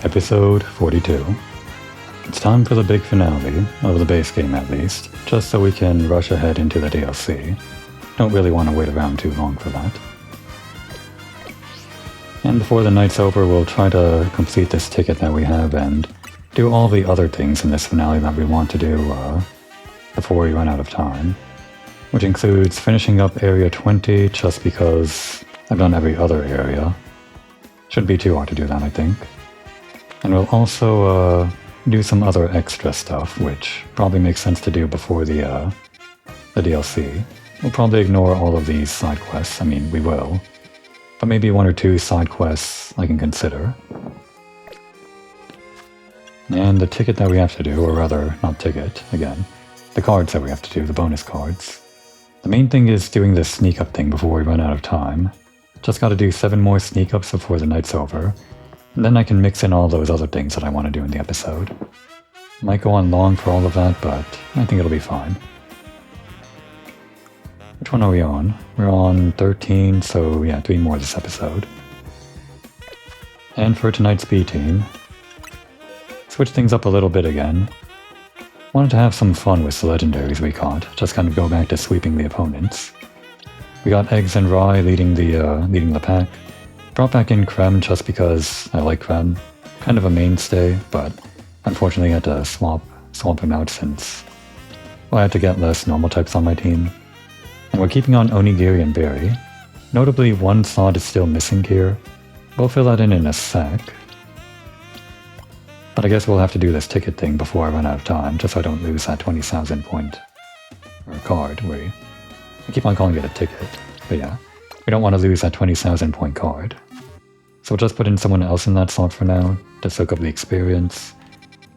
Episode 42. It's time for the big finale, of the base game at least, just so we can rush ahead into the DLC. Don't really want to wait around too long for that. And before the night's over, we'll try to complete this ticket that we have and do all the other things in this finale that we want to do before we run out of time. Which includes finishing up Area 20 just because I've done every other area. Shouldn't be too hard to do that, I think. And we'll also do some other extra stuff, which probably makes sense to do before the DLC. We'll probably ignore all of these side quests. I mean, we will. But maybe one or two side quests I can consider. And the ticket that we have to do, or rather, not ticket, again. The cards that we have to do, the bonus cards. The main thing is doing this sneak up thing before we run out of time. Just gotta do 7 more sneak ups before the night's over. And then I can mix in all those other things that I want to do in the episode. Might go on long for all of that, but I think it'll be fine. Which one are we on? We're on 13, so yeah, 3 more this episode. And for tonight's B team, switch things up a little bit again. Wanted to have some fun with the legendaries we caught, just kind of go back to sweeping the opponents. We got Eggs and Rye leading the pack. Brought back in Creme just because I like Creme. Kind of a mainstay, but unfortunately I had to swap him out since I had to get less normal types on my team. And we're keeping on Onigiri and Berry. Notably, one slot is still missing here. We'll fill that in a sec. But I guess we'll have to do this ticket thing before I run out of time, just so I don't lose that 20,000 point card. I keep on calling it a ticket, but yeah. We don't want to lose that 20,000 point card. So we'll just put in someone else in that slot for now, to soak up the experience,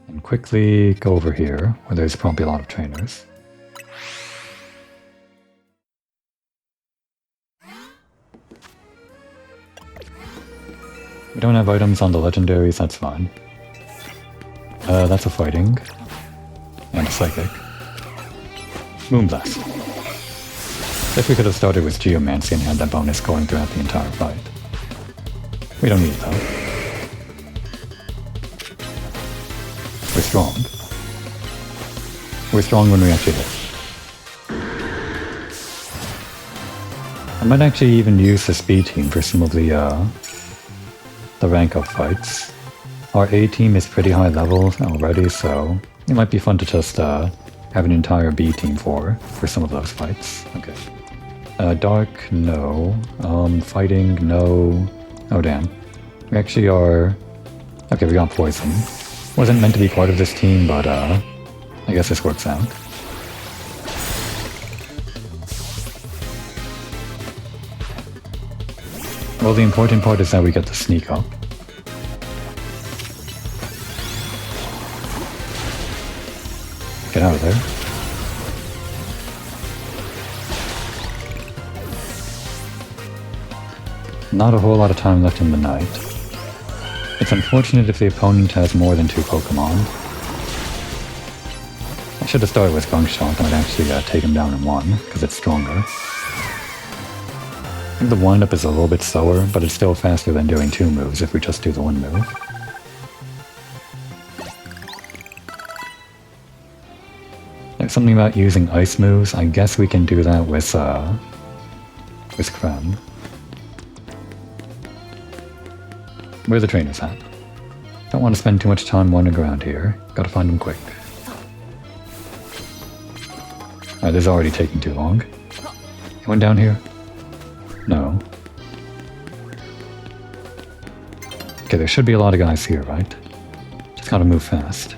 and quickly go over here, where there's probably a lot of trainers. We don't have items on the legendaries, that's fine. That's a fighting. And a psychic. Moonblast. Guess we could have started with Geomancy and had that bonus going throughout the entire fight. We don't need it though. We're strong. We're strong when we actually hit. I might actually even use the speed team for some of the rank up fights. Our A team is pretty high level already, so it might be fun to just have an entire B team for some of those fights. Okay. Dark, no. Fighting, no. Oh damn. We actually are... Okay, we got Poison. Wasn't meant to be part of this team, but I guess this works out. Well, the important part is that we get the sneak up. Get out of there. Not a whole lot of time left in the night. It's unfortunate if the opponent has more than 2 Pokémon. I should have started with Gunk Shot and I'd actually take him down in 1, because it's stronger. I think the wind-up is a little bit slower, but it's still faster than doing 2 moves if we just do the 1 move. There's something about using ice moves. I guess we can do that with Creme. Where are the trainers at? Don't want to spend too much time wandering around here. Gotta find them quick. Alright, this is already taking too long. Anyone down here? No. Okay, there should be a lot of guys here, right? Just gotta move fast.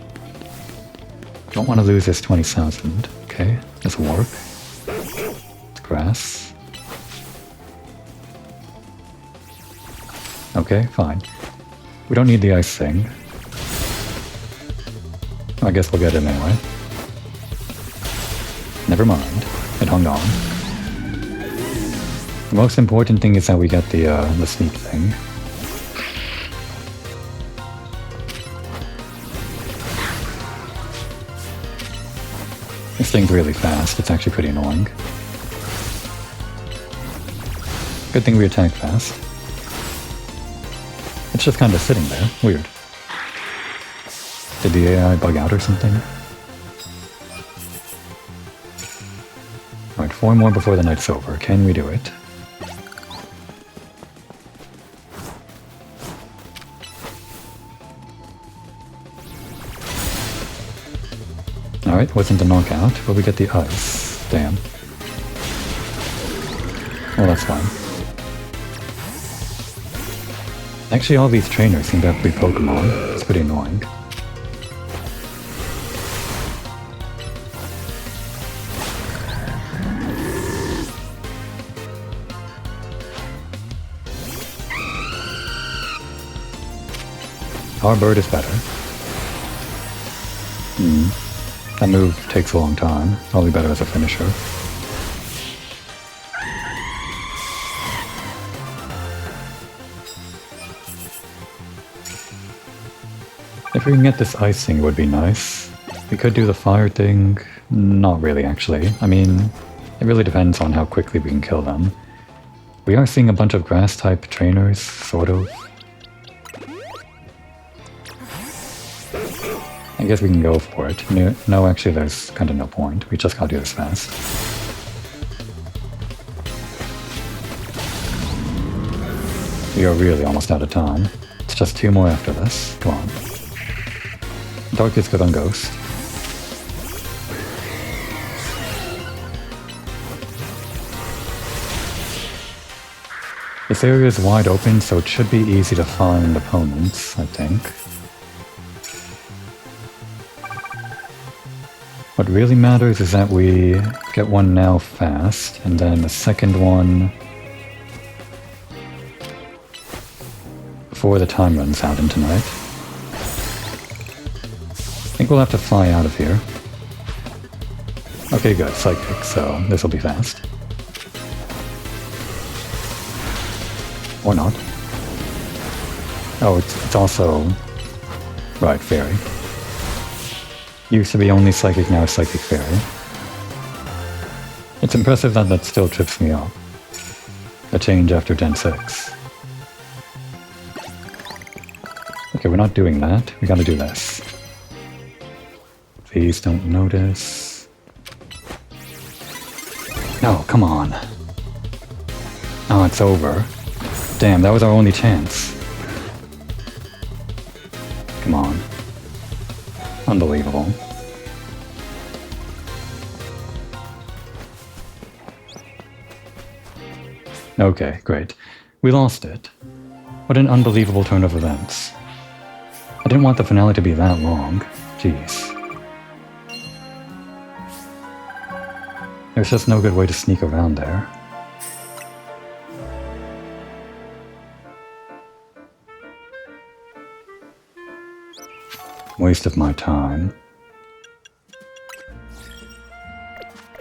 Don't want to lose this 20,000. Okay, this will work. It's grass. Okay, fine. We don't need the ice thing. I guess we'll get it anyway. Never mind. It hung on. The most important thing is that we get the sneak thing. This thing's really fast. It's actually pretty annoying. Good thing we attack fast. It's just kind of sitting there. Weird. Did the AI bug out or something? Alright, 4 more before the night's over. Can we do it? Alright, wasn't a knockout, but we get the ice. Damn. Well, that's fine. Actually, all these trainers seem to have to be Pokémon. It's pretty annoying. Our bird is better. That move takes a long time. Probably better as a finisher. If we can get this ice thing, it would be nice. We could do the fire thing. Not really, actually. I mean, it really depends on how quickly we can kill them. We are seeing a bunch of grass-type trainers, sort of. I guess we can go for it. No, actually, there's kind of no point. We just gotta do this fast. We are really almost out of time. It's just 2 more after this. Come on. Dark is good on Ghost. This area is wide open, so it should be easy to find opponents, I think. What really matters is that we get one now fast, and then the second one before the time runs out in tonight. I think we'll have to fly out of here. Okay, good. Psychic, so this will be fast. Or not. Oh, it's also... Right, Fairy. Used to be only Psychic, now Psychic Fairy. It's impressive that that still trips me up. A change after Gen 6. Okay, we're not doing that. We gotta do this. Please don't notice. No, come on. Oh, it's over. Damn, that was our only chance. Come on. Unbelievable. Okay, great. We lost it. What an unbelievable turn of events. I didn't want the finale to be that long. Jeez. There's just no good way to sneak around there. Waste of my time.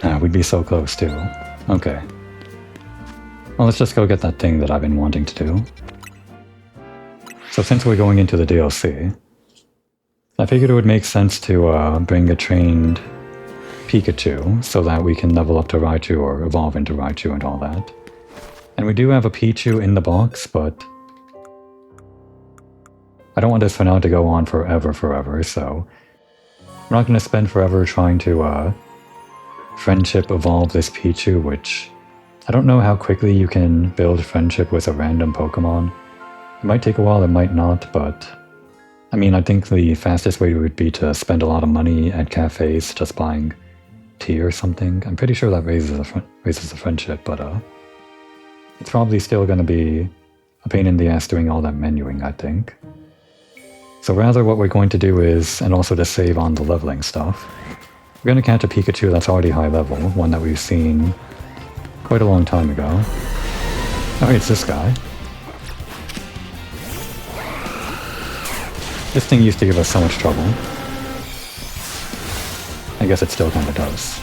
Ah, we'd be so close too. Okay. Well, let's just go get that thing that I've been wanting to do. So since we're going into the DLC, I figured it would make sense to bring a trained Pikachu so that we can level up to Raichu or evolve into Raichu and all that. And we do have a Pichu in the box, but I don't want this finale to go on forever, so we're not going to spend forever trying to friendship evolve this Pichu, which I don't know how quickly you can build friendship with a random Pokemon. It might take a while, it might not, but I mean, I think the fastest way would be to spend a lot of money at cafes just buying tea or something. I'm pretty sure that raises the friendship, but it's probably still going to be a pain in the ass doing all that menuing, I think. So rather what we're going to do is, and also to save on the leveling stuff, we're going to catch a Pikachu that's already high level, one that we've seen quite a long time ago. Oh, it's this guy. This thing used to give us so much trouble. I guess it still kind of does.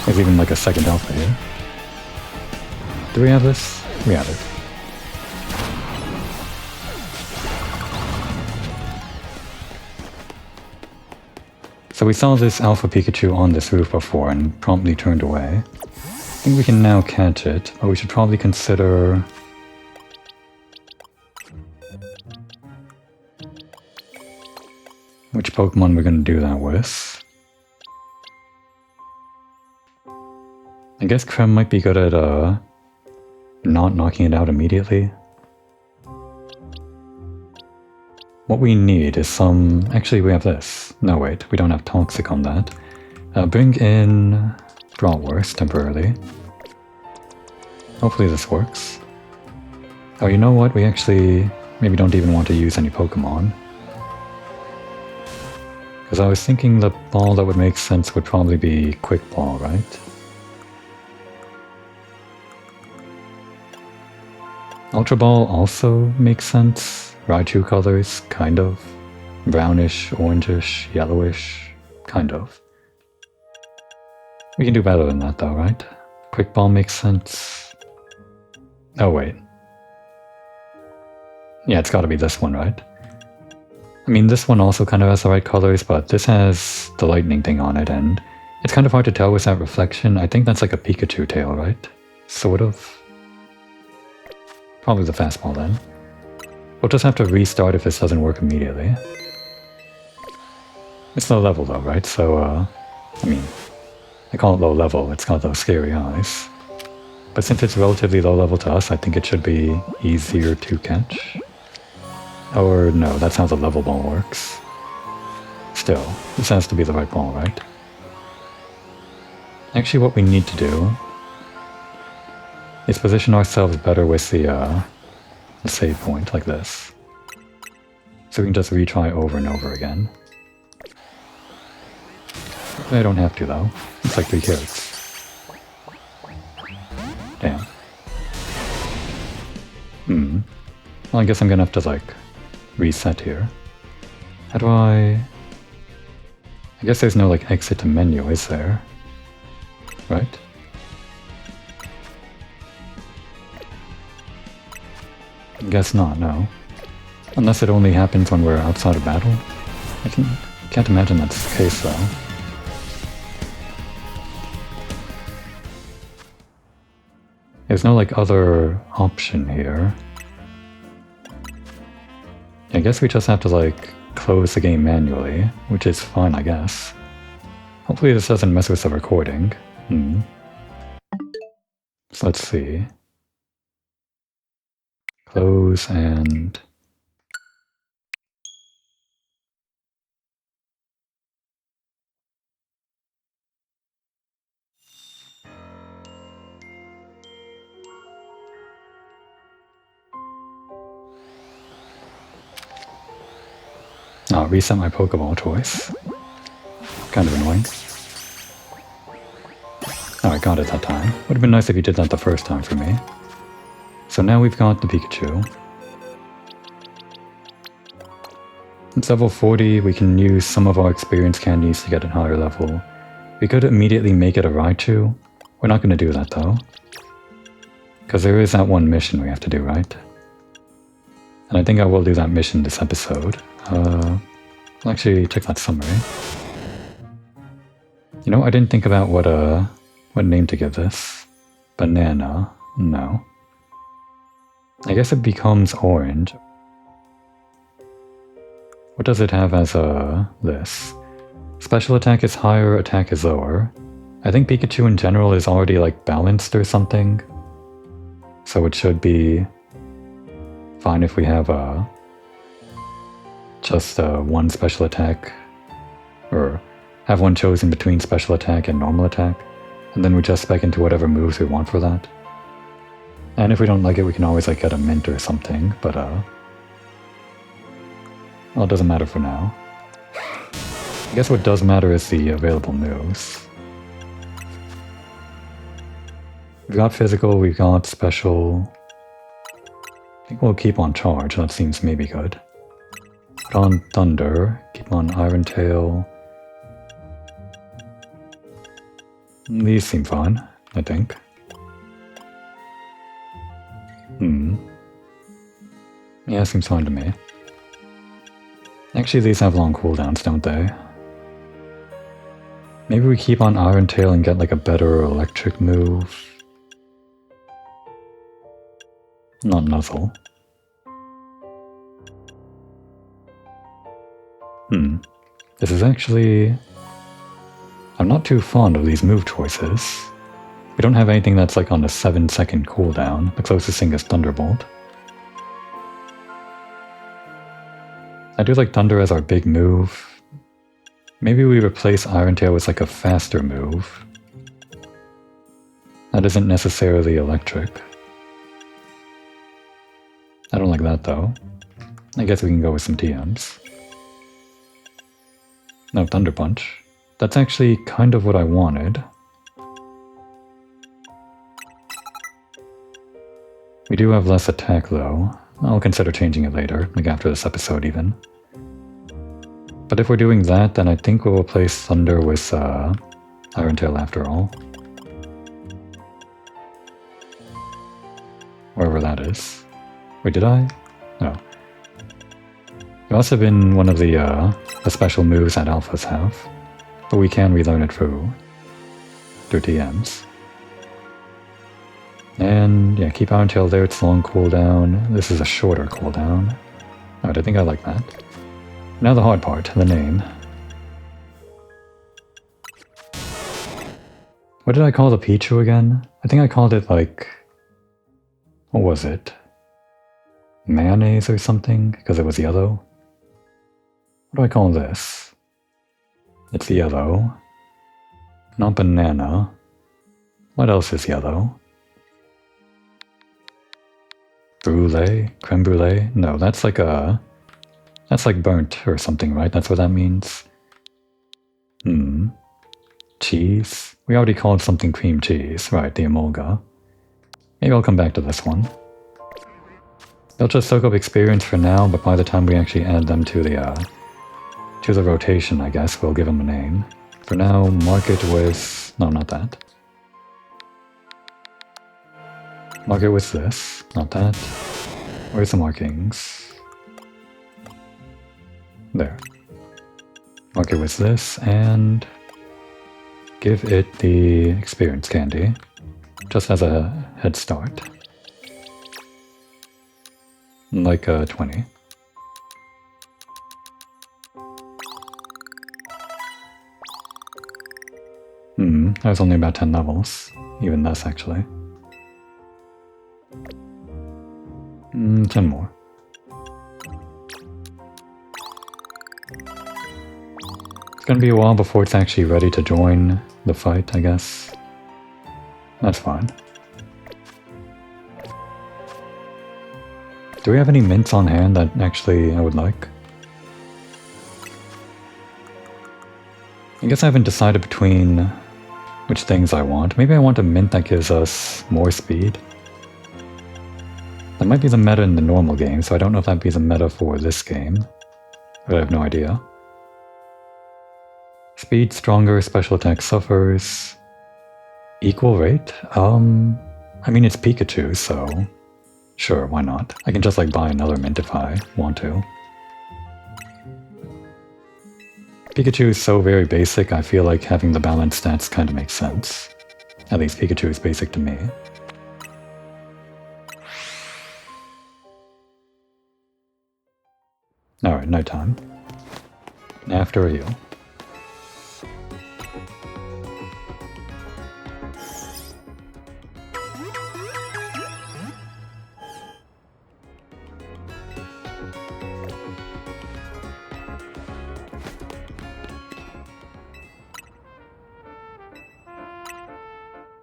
There's even like a second alpha here. Do we have this? We have it. So we saw this Alpha Pikachu on this roof before and promptly turned away. I think we can now catch it, but we should probably consider which Pokemon we're going to do that with. I guess Krem might be good at not knocking it out immediately. What we need is some... Actually, we have this. No, wait, we don't have Toxic on that. Bring in Bratwurst temporarily. Hopefully this works. Oh, you know what? We actually maybe don't even want to use any Pokemon. Because I was thinking the ball that would make sense would probably be Quick Ball, right? Ultra Ball also makes sense. Raichu colors, kind of. Brownish, orangish, yellowish, kind of. We can do better than that though, right? Quick Ball makes sense. Oh wait. Yeah, it's gotta be this one, right? I mean, this one also kind of has the right colors, but this has the lightning thing on it, and it's kind of hard to tell with that reflection. I think that's like a Pikachu tail, right? Sort of. Probably the fastball then. We'll just have to restart if this doesn't work immediately. It's low level though, right? So, I mean, I call it low level, it's got those scary eyes. But since it's relatively low level to us, I think it should be easier to catch. Or no, that's how the level ball works. Still, this has to be the right ball, right? Actually, what we need to do is position ourselves better with the save point, like this. So we can just retry over and over again. I don't have to though. It's like 3 carrots. Damn. Well, I guess I'm gonna have to like reset here. How do I guess there's no like exit to menu, is there? Right? Guess not, no. Unless it only happens when we're outside of battle. I can't imagine that's the case though. There's no like other option here. I guess we just have to like close the game manually, which is fine, I guess. Hopefully this doesn't mess with the recording. So let's see. Close and... Oh, reset my Pokeball choice. Kind of annoying. Oh, I got it that time. Would have been nice if you did that the first time for me. So now we've got the Pikachu. It's level 40, we can use some of our experience candies to get a higher level. We could immediately make it a Raichu. We're not going to do that though. Because there is that one mission we have to do, right? And I think I will do that mission this episode. I'll actually check that summary. You know, I didn't think about what name to give this. Banana? No. I guess it becomes orange. What does it have as this? Special attack is higher, attack is lower. I think Pikachu in general is already like balanced or something. So it should be fine if we have just one special attack, or have one chosen between special attack and normal attack, and then we just spec into whatever moves we want for that. And if we don't like it, we can always like get a mint or something, but well, it doesn't matter for now. I guess what does matter is the available moves. We've got physical, we've got special. I think we'll keep on charge, that seems maybe good. Put on Thunder, keep on Iron Tail. These seem fine, I think. Yeah, seems fine to me. Actually, these have long cooldowns, don't they? Maybe we keep on Iron Tail and get like a better electric move. Not Nuzzle. This is actually... I'm not too fond of these move choices. We don't have anything that's like on a 7-second cooldown. The closest thing is Thunderbolt. I do like Thunder as our big move. Maybe we replace Iron Tail with like a faster move. That isn't necessarily electric. I don't like that though. I guess we can go with some TMs. No, Thunder Punch. That's actually kind of what I wanted. We do have less attack though. I'll consider changing it later, like after this episode even. But if we're doing that, then I think we'll replace Thunder with Iron Tail after all. Wherever that is. Wait, did I? No. It must have been one of the special moves that alphas have. But we can relearn it through TMs. And yeah, keep Iron Tail there, it's long cooldown. This is a shorter cooldown. Alright, I think I like that. Now the hard part, the name. What did I call the Pichu again? I think I called it like... What was it? Mayonnaise or something? Because it was yellow? What do I call this? It's yellow. Not banana. What else is yellow? Brulee? Creme brulee? No, that's like a... That's like burnt or something, right? That's what that means. Cheese? We already called something cream cheese. Right, the emolga. Maybe I'll come back to this one. They'll just soak up experience for now, but by the time we actually add them to the rotation, I guess, we'll give them a name. For now, mark it with... No, not that. Mark it with this. Not that. Where's the markings? There. Mark it with this, and... give it the experience candy. Just as a head start. Like 20. That was only about 10 levels. Even less, actually. 10 more. It's gonna be a while before it's actually ready to join the fight, I guess. That's fine. Do we have any mints on hand that actually I would like? I guess I haven't decided between which things I want. Maybe I want a mint that gives us more speed. That might be the meta in the normal game, so I don't know if that'd be the meta for this game. But I have no idea. Speed stronger, special attack suffers. Equal rate? I mean it's Pikachu, so... Sure, why not? I can just like buy another mint if I want to. Pikachu is so very basic, I feel like having the balanced stats kind of makes sense. At least Pikachu is basic to me. Alright, nighttime. After a heal.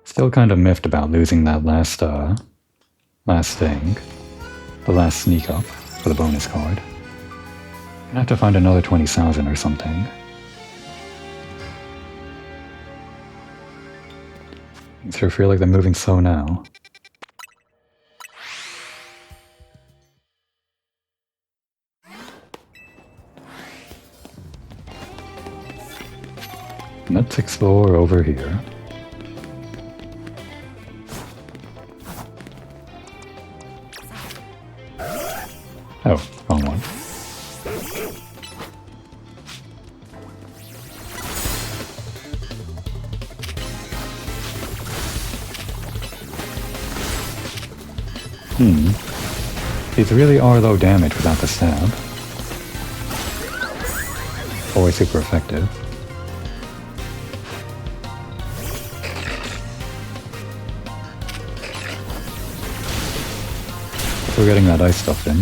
Still kind of miffed about losing that last thing. The last sneak up for the bonus card. Gonna have to find another 20,000 or something. I sure feel like they're moving slow now. Let's explore over here. Oh, wrong one. These really are low damage without the stab. always super effective. We're getting that ice stuff in.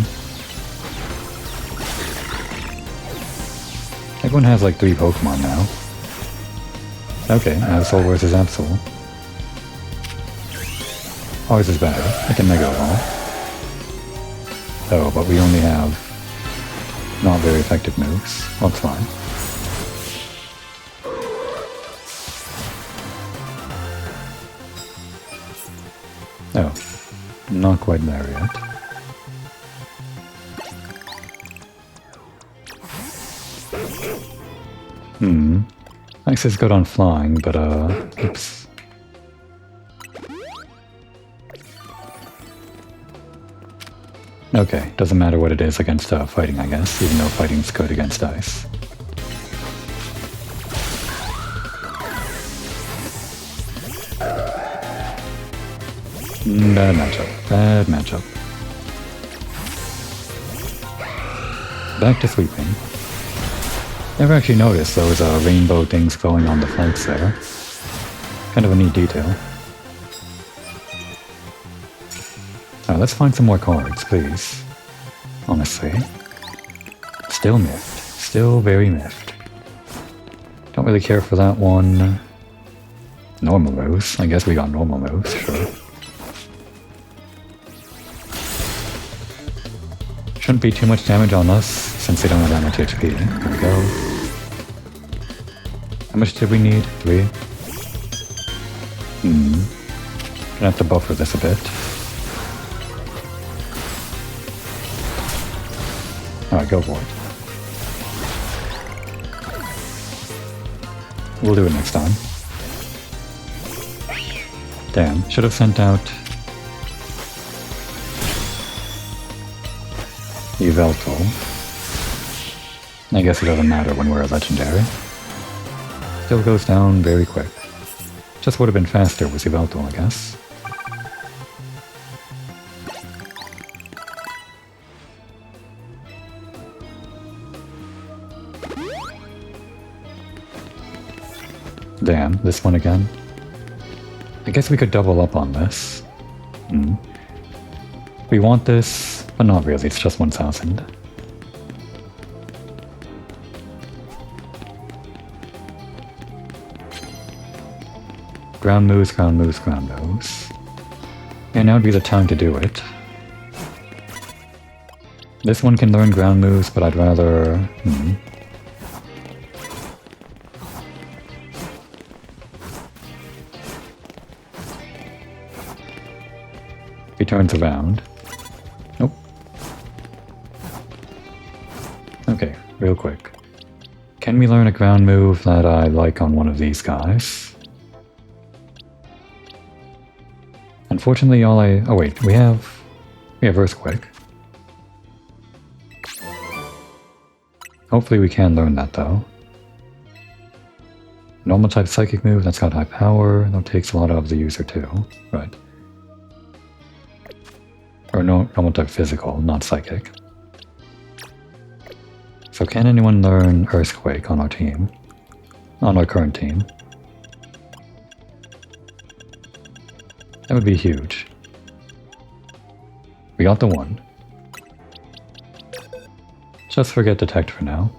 Everyone has like 3 Pokemon now. Okay, Absol versus Absol. Ours is better. I can Mega Evolve. Oh, but we only have not very effective moves. Well, it's fine. Oh, not quite there yet. Ice is good on flying, but oops. Okay, doesn't matter what it is against fighting, I guess, even though fighting's good against ice. Bad matchup. Bad matchup. Back to sweeping. Never actually noticed those rainbow things going on the flanks there. Kind of a neat detail. Oh, let's find some more cards, please. Honestly. Still miffed. Still very miffed. Don't really care for that one. Normal moves. I guess we got normal moves, sure. Shouldn't be too much damage on us, since they don't have that much HP. There we go. How much did we need? 3? Gonna have to buffer this a bit. Alright, go for it. We'll do it next time. Damn, should have sent out Yveltal. I guess it doesn't matter when we're a legendary. Still goes down very quick. Just would have been faster with Yveltal, I guess. Damn, this one again. I guess we could double up on this. We want this, but not really, it's just 1,000. Ground moves, ground moves, ground moves. And now would be the time to do it. This one can learn ground moves, but I'd rather... He turns around. Nope. Okay, real quick. Can we learn a ground move that I like on one of these guys? Unfortunately, all I... Oh wait, we have Earthquake. Hopefully we can learn that though. Normal type psychic move, that's got high power, that takes a lot of the user too. Right. Or no, normal type physical, not psychic. So can anyone learn Earthquake on our team? On our current team? That would be huge. We got the one. Just forget Detect for now.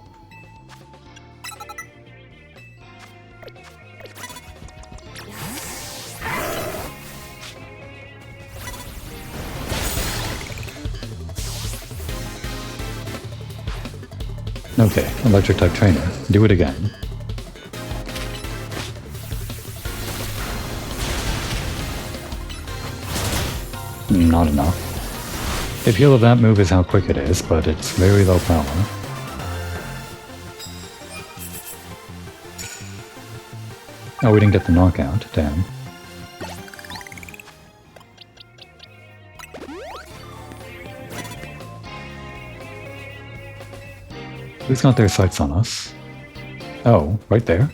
Okay, Electric type trainer. Do it again. Not enough. The appeal of that move is how quick it is, but it's very low power. Oh, we didn't get the knockout. Damn. Who's got their sights on us? Oh, right there.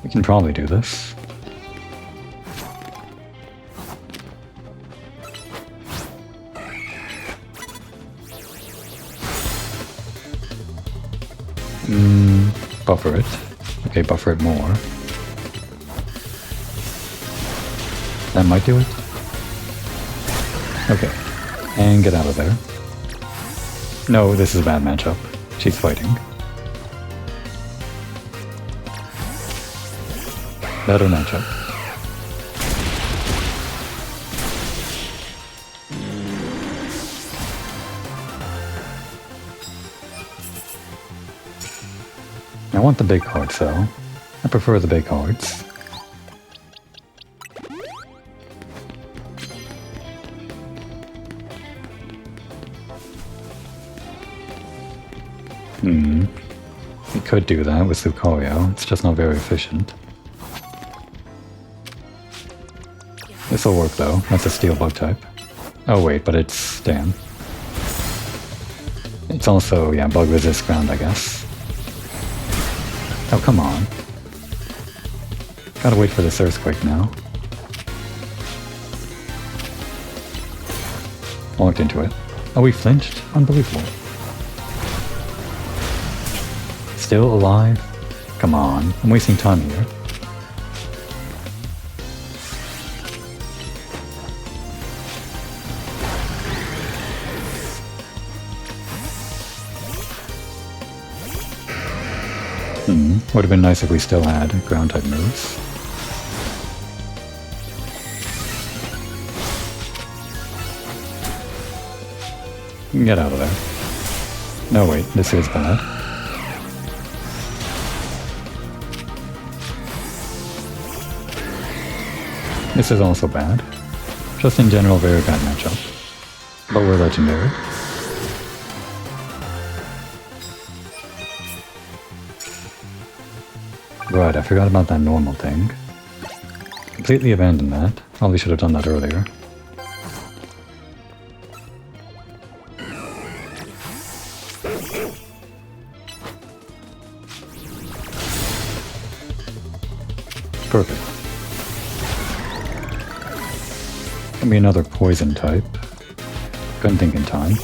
We can probably do this. Buffer it. Okay, buffer it more. That might do it. Okay. And get out of there. No, this is a bad matchup. She's fighting. Better matchup. I want the big cards though. I prefer the big cards. We could do that with Lucario, it's just not very efficient. This'll work though, that's a steel bug type. Oh wait, but it's... damn. It's also, yeah, bug resist ground, I guess. Oh, come on. Gotta wait for this earthquake now. Walked into it. Oh, we flinched? Unbelievable. Still alive? Come on, I'm wasting time here. Would have been nice if we still had ground type moves. Get out of there. No wait, this is bad. This is also bad. Just in general, very bad matchup. But we're legendary. Right, I forgot about that normal thing. Completely abandoned that. Probably should have done that earlier. Perfect. Gonna be another poison type. Couldn't think in time.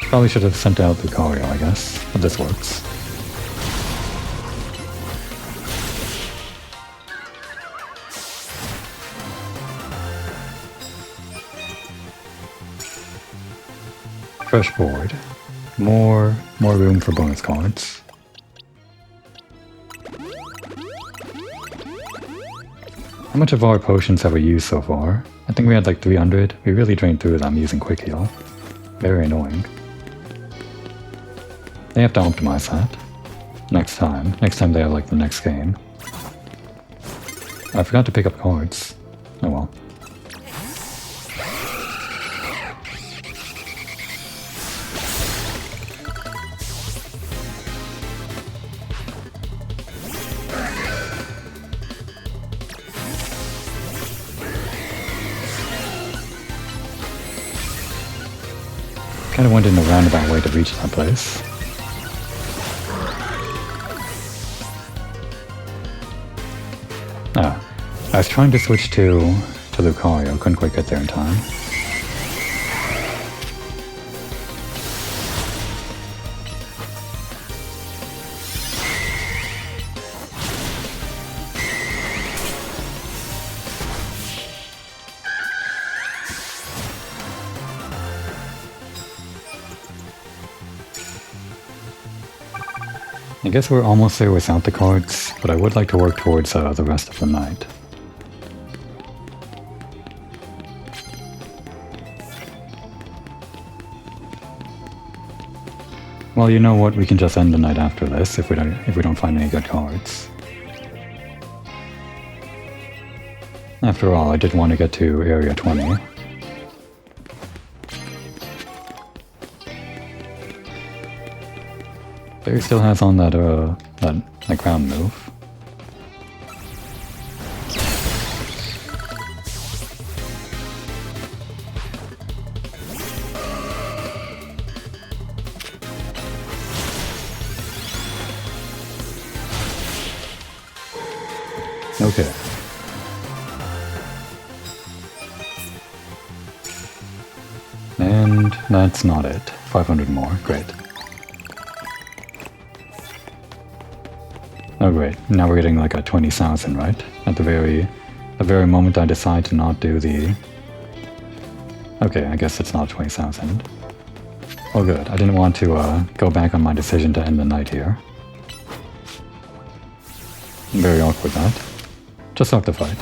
Probably should have sent out Lucario, I guess, but this works. Fresh board. More room for bonus cards. How much of our potions have we used so far? I think we had like 300. We really drained through them using Quick Heal. Very annoying. They have to optimize that. Next time. Next time they have like the next game. I forgot to pick up cards. Oh well. Kind of went in a roundabout way to reach that place. I was trying to switch to Lucario, couldn't quite get there in time. I guess we're almost there without the cards, but I would like to work towards the rest of the night. Well, you know what? We can just end the night after this if we don't find any good cards. After all, I did want to get to Area 20. Barry still has on that ground move. Okay. And that's not it. 500 more. Great. Oh great, now we're getting like a 20,000, right? At the very moment I decide to not do the... Okay, I guess it's not 20,000. Oh good, I didn't want to go back on my decision to end the night here. Very awkward that. Just start the fight.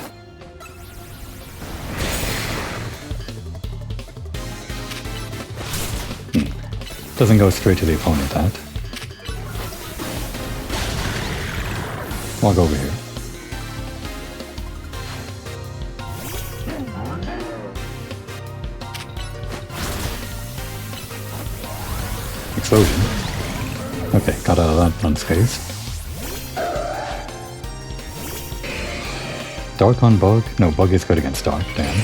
Doesn't go straight to the opponent, that. Walk over here. Explosion. Okay, got out of that unscathed. Dark on Bug? No, Bug is good against Dark, damn.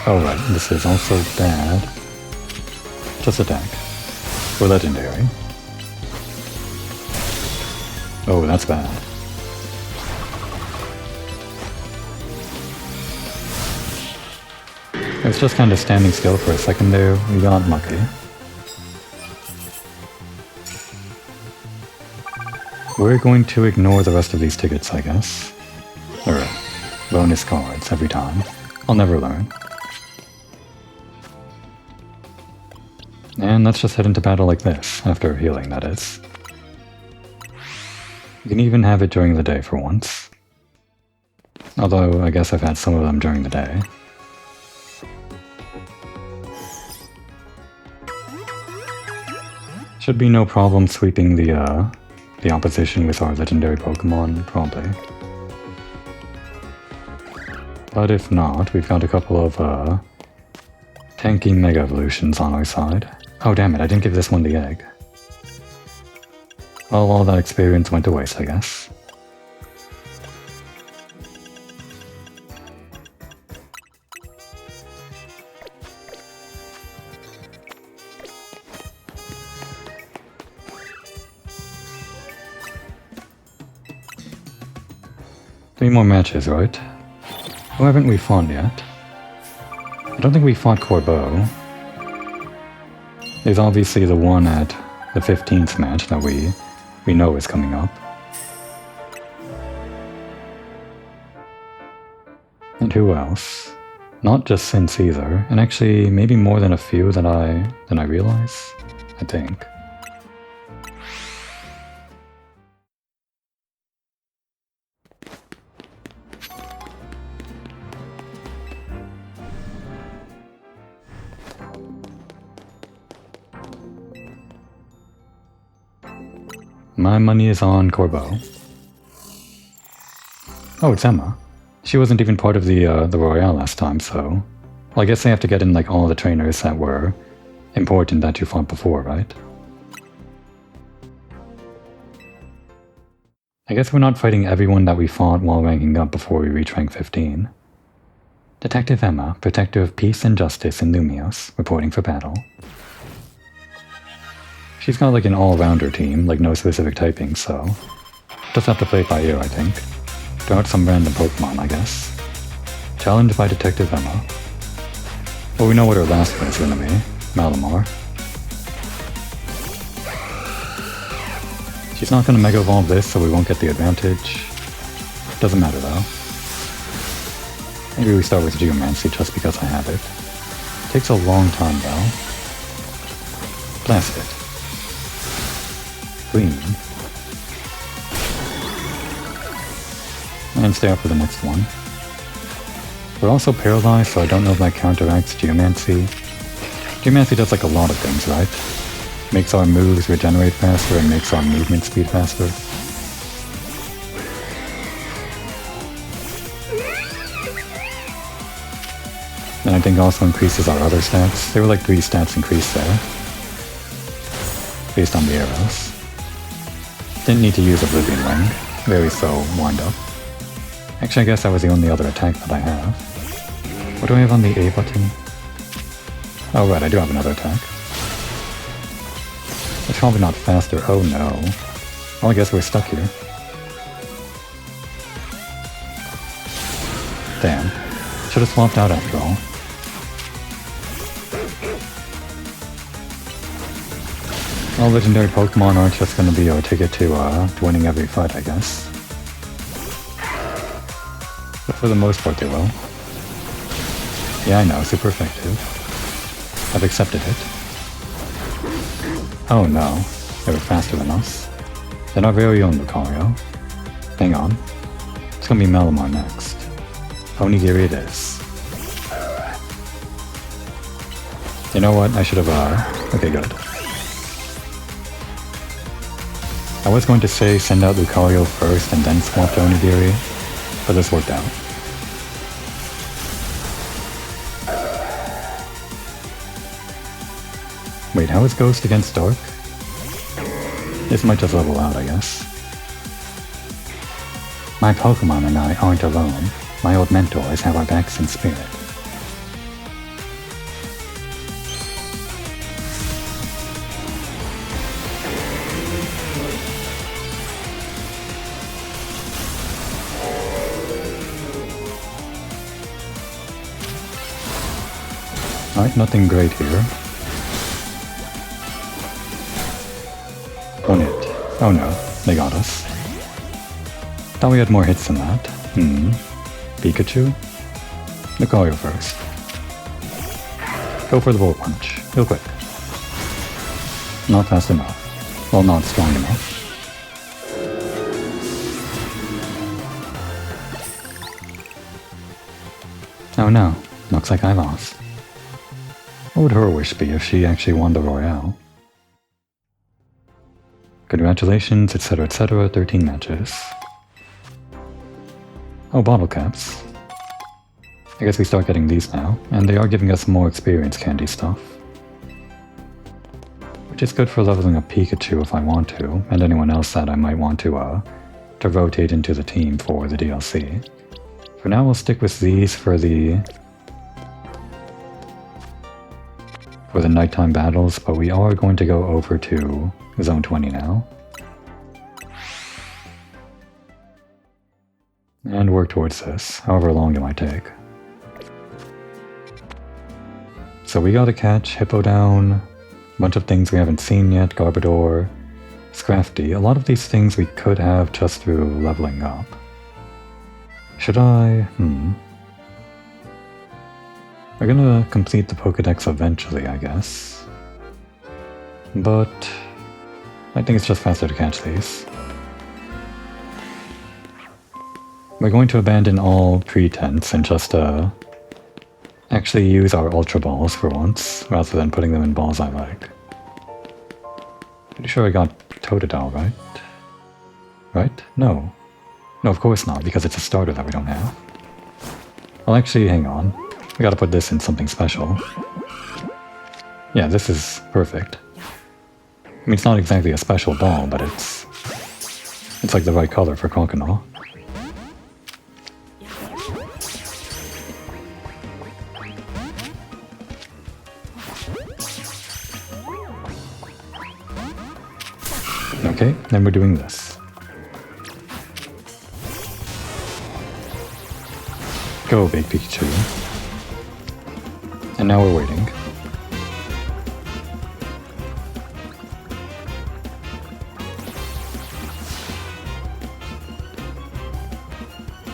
Oh right, this is also bad. Just attack. We're legendary. Oh, that's bad. It was just kind of standing still for a second there. We got lucky. We're going to ignore the rest of these tickets, I guess. Alright. Bonus cards every time. I'll never learn. And let's just head into battle like this, after healing, that is. You can even have it during the day for once. Although, I guess I've had some of them during the day. Should be no problem sweeping the opposition with our legendary Pokemon, probably. But if not, we've got a couple of tanky Mega Evolutions on our side. Oh damn it, I didn't give this one the egg. Well, all that experience went to waste, I guess. Three more matches, right? Who haven't we fought yet? I don't think we fought Corbeau. There's obviously the one at the 15th match that we know is coming up. And who else? Not just Since either, and actually maybe more than a few than I realize, I think. My money is on Corbeau. Oh, it's Emma. She wasn't even part of the Royale last time, so... Well, I guess they have to get in, like, all the trainers that were important that you fought before, right? I guess we're not fighting everyone that we fought while ranking up before we reach rank 15. Detective Emma, Protector of Peace and Justice in Lumios, reporting for battle. She's got like an all-rounder team, like no specific typing, so... Just have to play it by ear, I think. Throw out some random Pokemon, I guess. Challenged by Detective Emma. Well, we know what her last one is gonna be. Malamar. She's not gonna Mega Evolve this, so we won't get the advantage. Doesn't matter though. Maybe we start with Geomancy just because I have it. Takes a long time though. Blast it. Clean. And stay up for the next one. We're also paralyzed, so I don't know if that counteracts Geomancy. Geomancy does like a lot of things, right? Makes our moves regenerate faster and makes our movement speed faster. And I think also increases our other stats. There were like 3 stats increased there. Based on the arrows. Didn't need to use Oblivion Ring. Very slow wind up. Actually, I guess that was the only other attack that I have. What do I have on the A button? Oh right, I do have another attack. It's probably not faster. Oh no. Well, I guess we're stuck here. Damn. Should have swapped out after all. All legendary Pokemon aren't just going to be our ticket to winning every fight, I guess. But for the most part they will. Yeah, I know, super effective. I've accepted it. Oh no, they were faster than us. Then our very own Lucario. Hang on. It's gonna be Malamar next. Onigiri it is. You know what? I should have, okay, good. I was going to say send out Lucario first and then swap to Onigiri, but this worked out. Wait, how is Ghost against Dark? This might just level out, I guess. My Pokemon and I aren't alone. My old mentors have our backs in spirit. Alright, nothing great here. One hit. Oh no, they got us. Thought we had more hits than that. Pikachu? Lucario first. Go for the Volt Punch. Real quick. Not fast enough. Well, not strong enough. Oh no, looks like I lost. What would her wish be if she actually won the Royale? Congratulations, etc, 13 matches. Oh, bottle caps. I guess we start getting these now, and they are giving us more experience candy stuff. Which is good for leveling up Pikachu if I want to, and anyone else that I might want to rotate into the team for the DLC. For now, we'll stick with these for the nighttime battles, but we are going to go over to Zone 20 now. And work towards this, however long it might take. So we gotta catch Hippowdon, a bunch of things we haven't seen yet, Garbodor, Scrafty. A lot of these things we could have just through leveling up. Should I? We're gonna complete the Pokédex eventually, I guess. But I think it's just faster to catch these. We're going to abandon all pretense and just actually use our Ultra Balls for once, rather than putting them in balls I like. Pretty sure I got Totodile, right? Right? No. No, of course not, because it's a starter that we don't have. Well, actually, hang on. We gotta put this in something special. Yeah, this is perfect. I mean, it's not exactly a special ball, but it's like the right color for Croconaw. Okay, then we're doing this. Go, big Pikachu. And now we're waiting.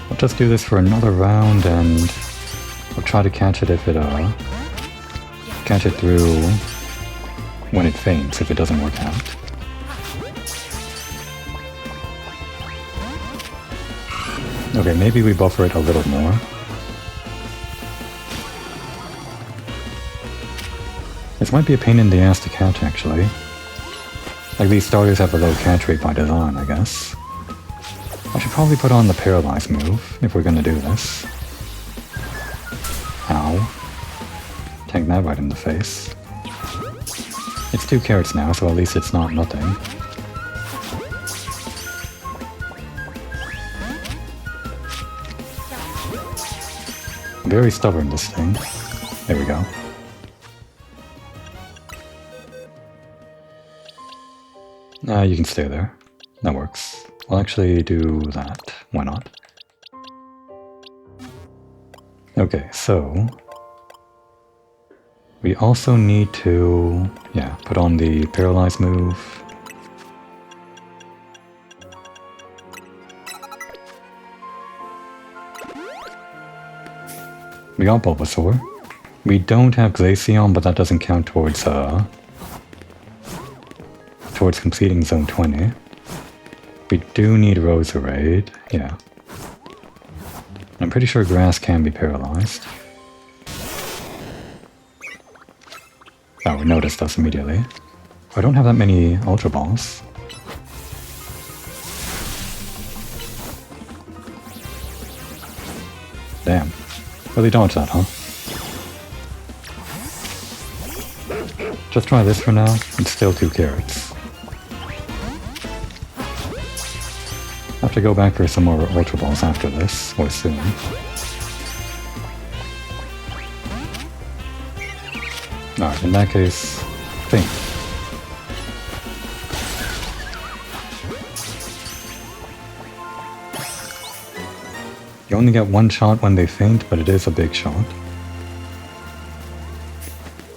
We'll just do this for another round and we'll try to catch it if it, catch it through when it faints if it doesn't work out. Okay, maybe we buffer it a little more. This might be a pain in the ass to catch, actually. Like, these starters have a low catch rate by design, I guess. I should probably put on the Paralyze move, if we're gonna do this. Ow. Tank that right in the face. It's 2 carrots now, so at least it's not nothing. Very stubborn, this thing. There we go. You can stay there. That works. I'll actually do that. Why not? Okay, so... We also need to, yeah, put on the paralyze move. We got Bulbasaur. We don't have Glaceon, but that doesn't count towards completing Zone 20. We do need Roserade, yeah. I'm pretty sure grass can be paralyzed. Oh, it noticed us immediately. I don't have that many Ultra Balls. Damn. Really dodged that, huh? Just try this for now. It's still 2 carrots. I have to go back for some more Ultra Balls after this, or soon. Alright, in that case, faint. You only get 1 shot when they faint, but it is a big shot.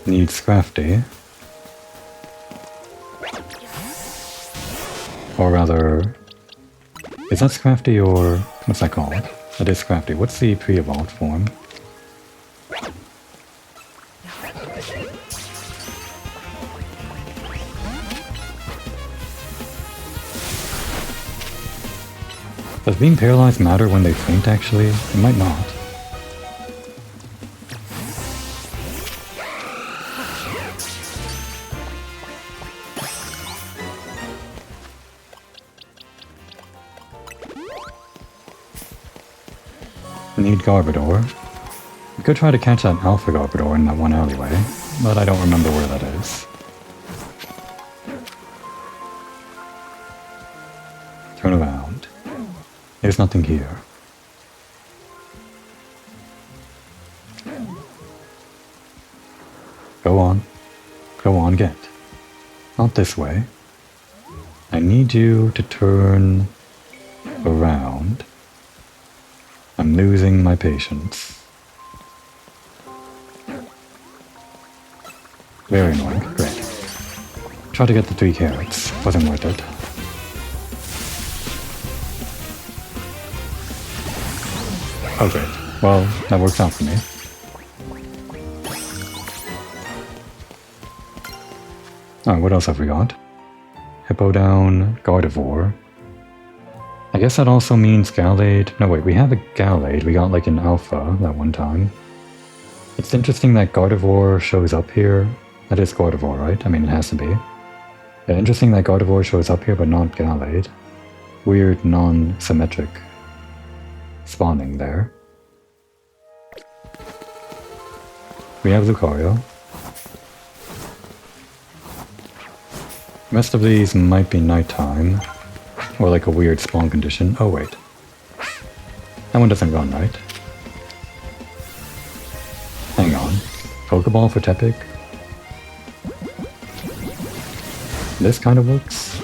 Need Scrafty. Or rather... Is that Scrafty or... what's that called? That is Scrafty. What's the pre-evolved form? Does being paralyzed matter when they faint, actually? It might not. Need Garbodor. We could try to catch that Alpha Garbodor in that one alleyway, but I don't remember where that is. Turn around. There's nothing here. Go on. Go on, get. Not this way. I need you to turn around. I'm losing my patience. Very annoying. Great. Try to get the 3 carrots. Wasn't worth it. Oh great. Well, that works out for me. Alright, what else have we got? Hippowdon, Gardevoir. I guess that also means Gallade. No wait, we have a Gallade. We got like an Alpha that one time. It's interesting that Gardevoir shows up here. That is Gardevoir, right? I mean, it has to be. Yeah, interesting that Gardevoir shows up here, but not Gallade. Weird, non-symmetric spawning there. We have Lucario. The rest of these might be nighttime. Or like a weird spawn condition. Oh wait. That one doesn't run, right? Hang on. Pokeball for Tepig? This kind of works?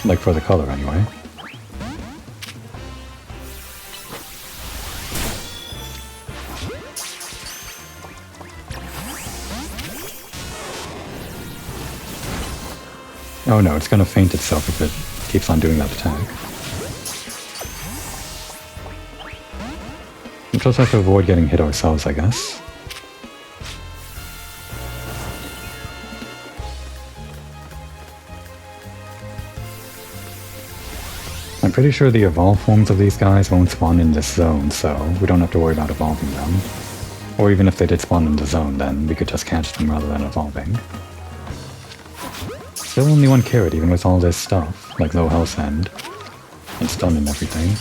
Like for the color anyway. Oh no, it's gonna faint itself if it keeps on doing that attack. We'll just have to avoid getting hit ourselves, I guess. I'm pretty sure the evolved forms of these guys won't spawn in this zone, so we don't have to worry about evolving them. Or even if they did spawn in the zone, then we could just catch them rather than evolving. Still only 1 carrot even with all this stuff, like low health and stun and everything.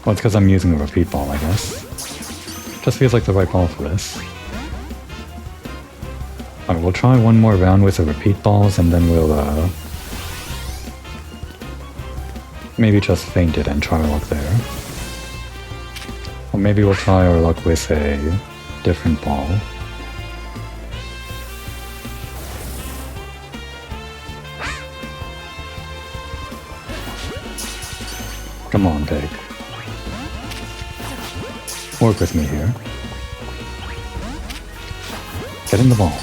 Well, it's because I'm using a repeat ball, I guess. Just feels like the right ball for this. Alright, we'll try one more round with the repeat balls and then we'll maybe just faint it and try our luck there. Or maybe we'll try our luck with a different ball. Come on, Pig. Work with me here. Get in the ball.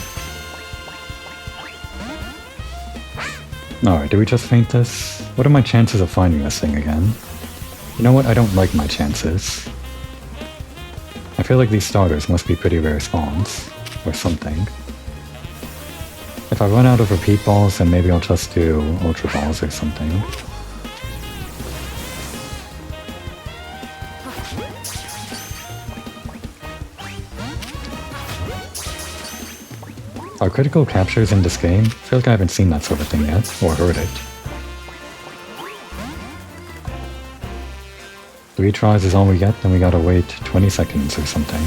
Alright, do we just faint this? What are my chances of finding this thing again? You know what? I don't like my chances. I feel like these starters must be pretty rare spawns. Or something. If I run out of repeat balls, then maybe I'll just do ultra balls or something. Are critical captures in this game? I feel like I haven't seen that sort of thing yet, or heard it. 3 tries is all we get, then we gotta wait 20 seconds or something.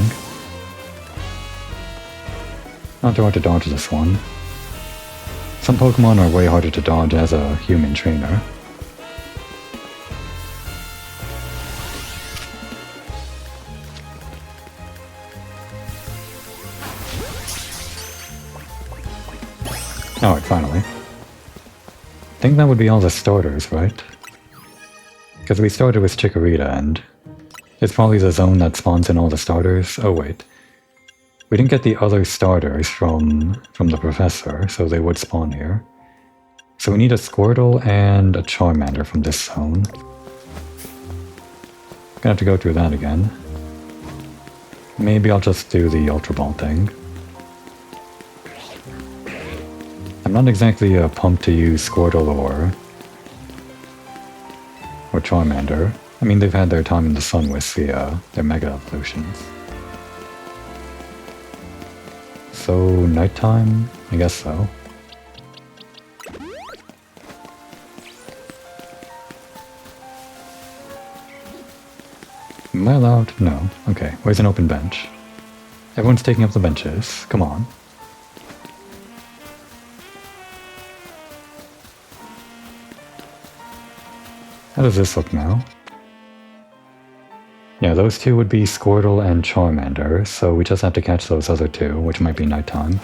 Not too hard to dodge this one. Some Pokemon are way harder to dodge as a human trainer. Alright, finally. I think that would be all the starters, right? Because we started with Chikorita, and it's probably the zone that spawns in all the starters. Oh wait. We didn't get the other starters from the professor, so they would spawn here. So we need a Squirtle and a Charmander from this zone. Gonna have to go through that again. Maybe I'll just do the Ultra Ball thing. I'm not exactly pumped to use Squirtle or Charmander. I mean, they've had their time in the sun with their Mega Evolutions. So, nighttime? I guess so. Am I allowed? No. Okay, where's an open bench? Everyone's taking up the benches. Come on. How does this look now? Yeah, those two would be Squirtle and Charmander, so we just have to catch those other two, which might be nighttime.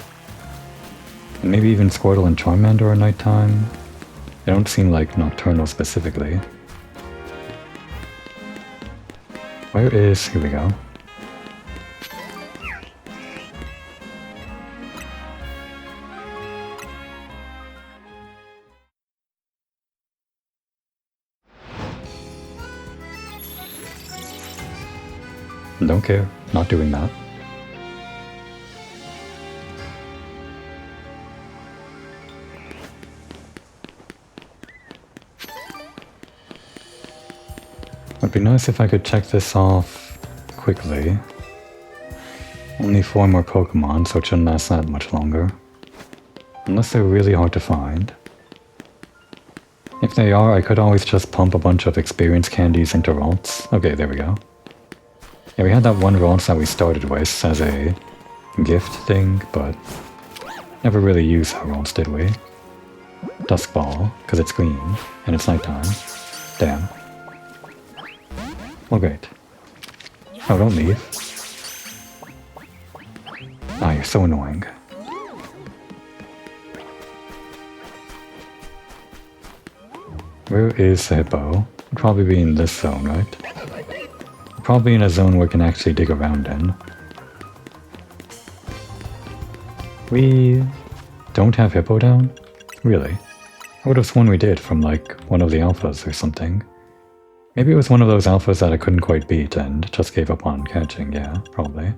And maybe even Squirtle and Charmander are nighttime? They don't seem like nocturnal specifically. Where is... here we go. Don't care. Not doing that. Would be nice if I could check this off quickly. Only 4 more Pokemon, so it shouldn't last that much longer. Unless they're really hard to find. If they are, I could always just pump a bunch of experience candies into Ralts. Okay, there we go. Yeah, we had that one Ralts that we started with as a gift thing, but never really used that Ralts, did we? Dusk Ball, because it's green, and it's nighttime. Damn. Well, great. Oh, don't leave. Ah, you're so annoying. Where is the hippo? It'll probably be in this zone, right? Probably in a zone we can actually dig around in. We don't have hippo down? Really? I would have sworn we did from like one of the alphas or something. Maybe it was one of those alphas that I couldn't quite beat and just gave up on catching, yeah, probably.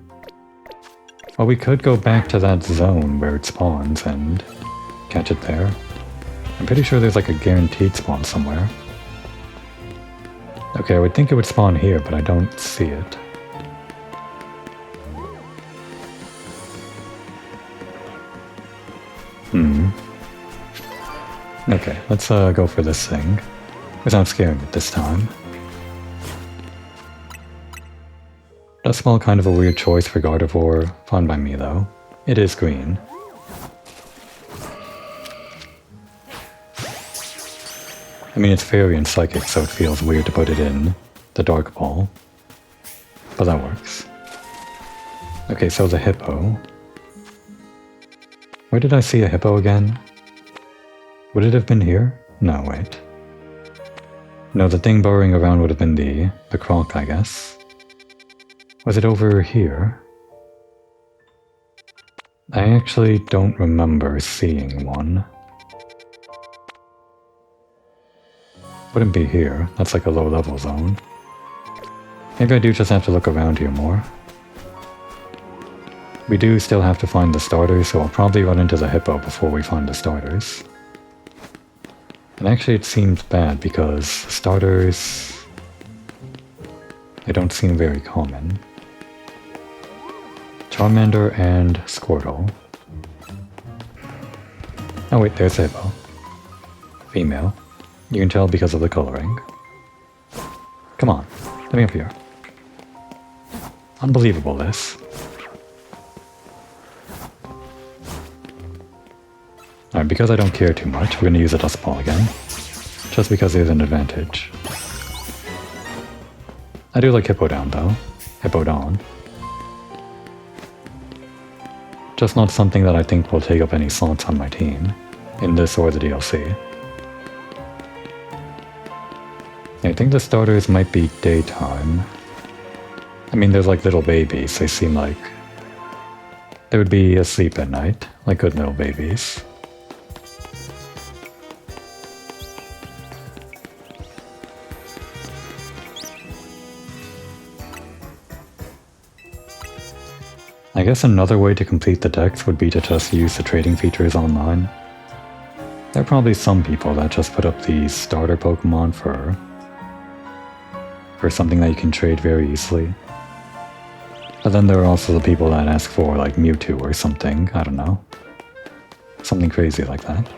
Well, we could go back to that zone where it spawns and catch it there. I'm pretty sure there's like a guaranteed spawn somewhere. Okay, I would think it would spawn here, but I don't see it. Okay, let's go for this thing. Without scaring it this time. Dusk Ball, kind of a weird choice for Gardevoir. Fine by me, though. It is green. I mean, it's Fairy and Psychic, so it feels weird to put it in the Dark Ball. But that works. Okay, so the hippo. Where did I see a hippo again? Would it have been here? No, wait. No, the thing burrowing around would have been the croc, I guess. Was it over here? I actually don't remember seeing one. Wouldn't be here. That's like a low-level zone. Maybe I do just have to look around here more. We do still have to find the starters, so I'll probably run into the hippo before we find the starters. And actually it seems bad because starters... they don't seem very common. Charmander and Squirtle. Oh wait, there's the hippo. Female. You can tell because of the coloring. Come on, let me up here. Unbelievable, this. Alright, because I don't care too much, we're gonna use a Dust Ball again. Just because there's an advantage. I do like Hippowdon though. Hippowdon. Just not something that I think will take up any slots on my team. In this or the DLC. I think the starters might be daytime. I mean, there's like little babies. They seem like they would be asleep at night, like good little babies. I guess another way to complete the dex would be to just use the trading features online. There are probably some people that just put up these starter Pokemon for something that you can trade very easily. But then there are also the people that ask for like Mewtwo or something, I don't know. Something crazy like that.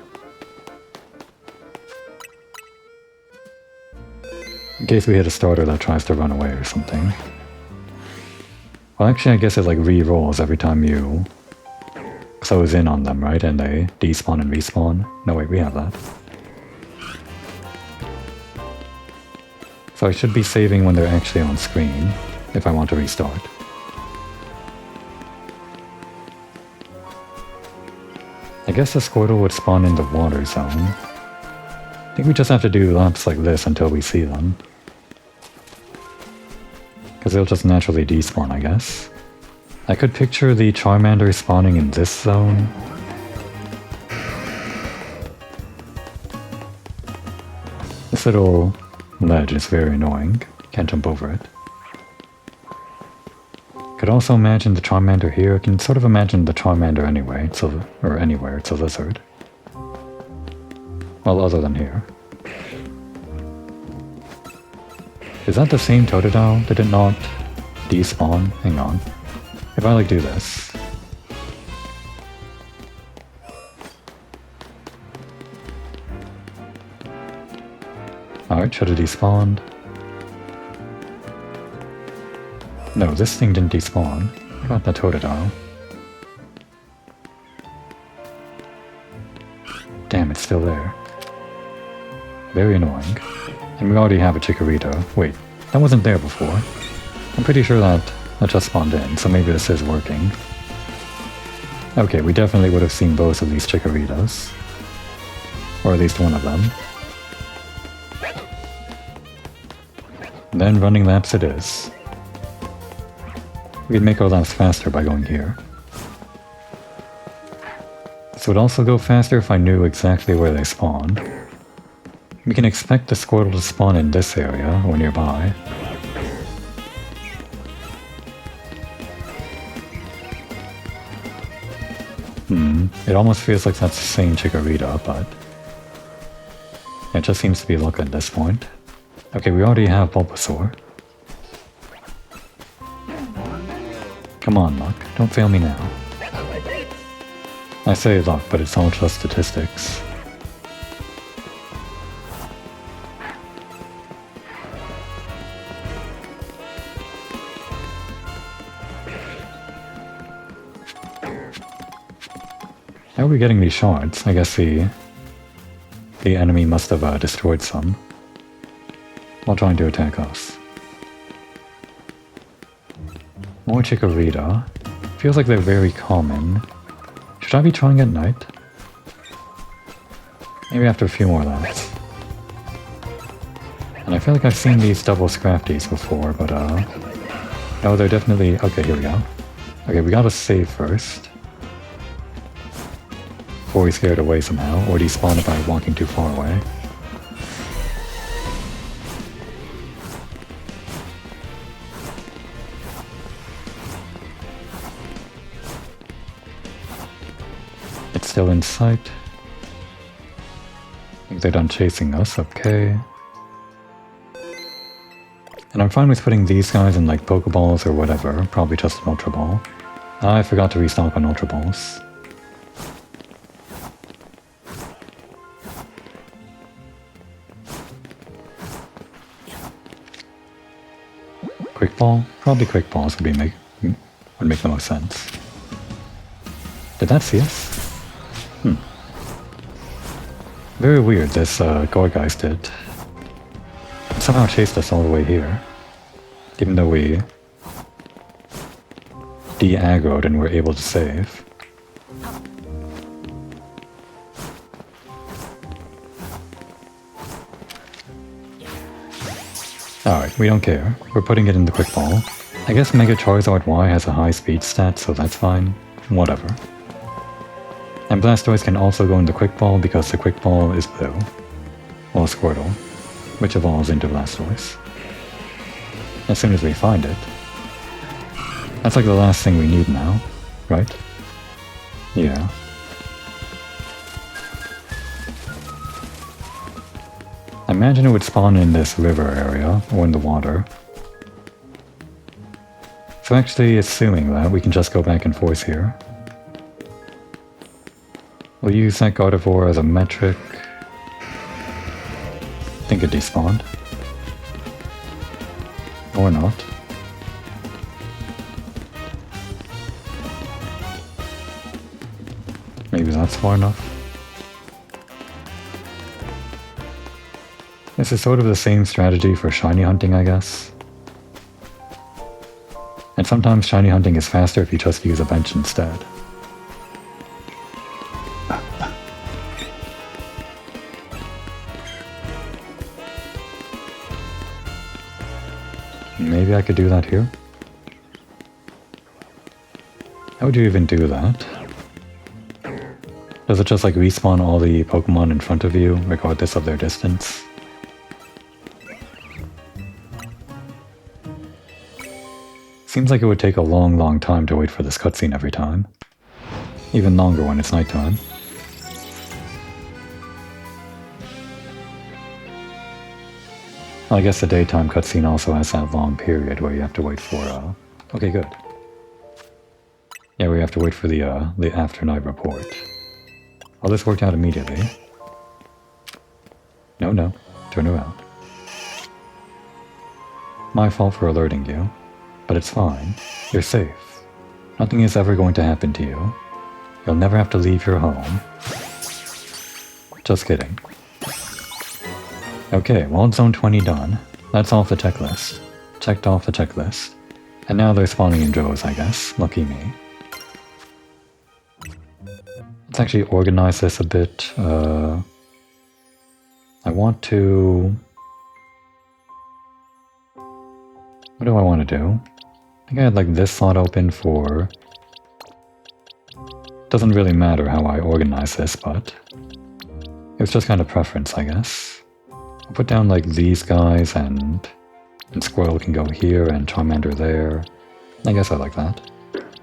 In case we hit a starter that tries to run away or something. Well, actually, I guess it like re-rolls every time you close in on them, right? And they despawn and respawn. No, wait, we have that. So I should be saving when they're actually on screen, if I want to restart. I guess the Squirtle would spawn in the water zone. I think we just have to do laps like this until we see them. Because they'll just naturally despawn, I guess. I could picture the Charmander spawning in this zone. This little ledge is very annoying. Can't jump over it. Could also imagine the Charmander here. I can sort of imagine the Charmander anyway. Or anywhere, it's a lizard. Well, other than here. Is that the same Totodile? Did it not despawn? Hang on. If I like do this. Alright, should have despawned. No, this thing didn't despawn. I got the Totodile. Damn, it's still there. Very annoying. And we already have a Chikorita. Wait, that wasn't there before. I'm pretty sure that just spawned in, so maybe this is working. Okay, we definitely would have seen both of these Chikoritas. Or at least one of them. And then running laps it is. We could make our laps faster by going here. This would also go faster if I knew exactly where they spawned. We can expect the Squirtle to spawn in this area or nearby. It almost feels like that's the same Chikorita, but it just seems to be luck at this point. Okay, we already have Bulbasaur. Come on, luck. Don't fail me now. I say luck, but it's all just statistics. How are we getting these shards? I guess the enemy must have destroyed some while trying to attack us. More Chikorita. Feels like they're very common. Should I be trying at night? Maybe after a few more laps. And I feel like I've seen these double Scrafties before, but no, they're definitely... Okay, here we go. Okay, we gotta save first. before he's scared away somehow, or despawn by walking too far away. It's still in sight. I think they're done chasing us, okay. And I'm fine with putting these guys in like Pokeballs or whatever, probably just an Ultra Ball. I forgot to restock on Ultra Balls. Quick Ball? Probably Quick Balls would make the most sense. Did that see us? Very weird, this Gorgeist did. Somehow chased us all the way here. Even though we de-aggroed and were able to save. Alright, we don't care. We're putting it in the Quick Ball. I guess Mega Charizard Y has a high speed stat, so that's fine. Whatever. And Blastoise can also go in the Quick Ball because the Quick Ball is blue. Well, Squirtle, which evolves into Blastoise. As soon as we find it. That's like the last thing we need now, right? Yeah. I imagine it would spawn in this river area, or in the water. So actually, assuming that, we can just go back and forth here. We'll use that Gardevoir as a metric. I think it despawned. Or not. Maybe that's far enough. This is sort of the same strategy for shiny hunting, I guess. And sometimes shiny hunting is faster if you just use a bench instead. Maybe I could do that here? How would you even do that? Does it just like respawn all the Pokemon in front of you, regardless of their distance? Seems like it would take a long time to wait for this cutscene every time. Even longer when it's nighttime. Well, I guess the daytime cutscene also has that long period where you have to wait for, Okay, good. Yeah, we have to wait for the after-night report. Well, this worked out immediately. No. Turn around. My fault for alerting you. But it's fine. You're safe. Nothing is ever going to happen to you. You'll never have to leave your home. Just kidding. Okay, well, Zone 20 done. That's off the checklist. Checked off the checklist. And now they're spawning in droves, I guess. Lucky me. Let's actually organize this a bit. I want to... What do I want to do? I think I had like this slot open for... Doesn't really matter how I organize this, but... It's just kind of preference, I guess. I'll put down like these guys and Squirrel can go here and Charmander there. I guess I like that.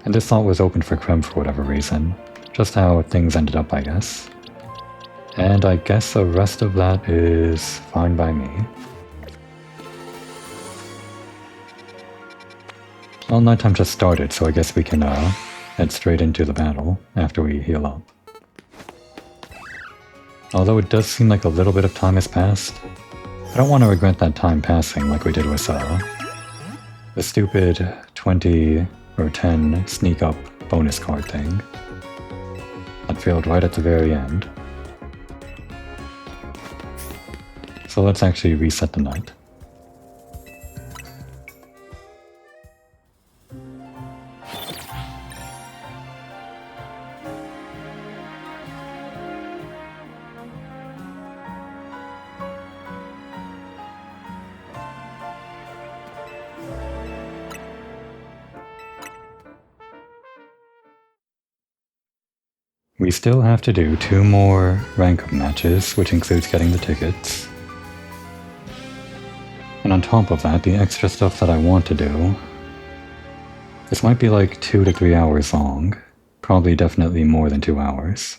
And this slot was open for Creme for whatever reason. Just how things ended up, I guess. And I guess the rest of that is fine by me. Well, nighttime just started, so I guess we can head straight into the battle after we heal up. Although it does seem like a little bit of time has passed, I don't want to regret that time passing like we did with the stupid 20 or 10 sneak up bonus card thing. That failed right at the very end. So let's actually reset the night. We still have to do 2 more rank-up matches, which includes getting the tickets. And on top of that, the extra stuff that I want to do... This might be like 2 to 3 hours long. Probably definitely more than 2 hours.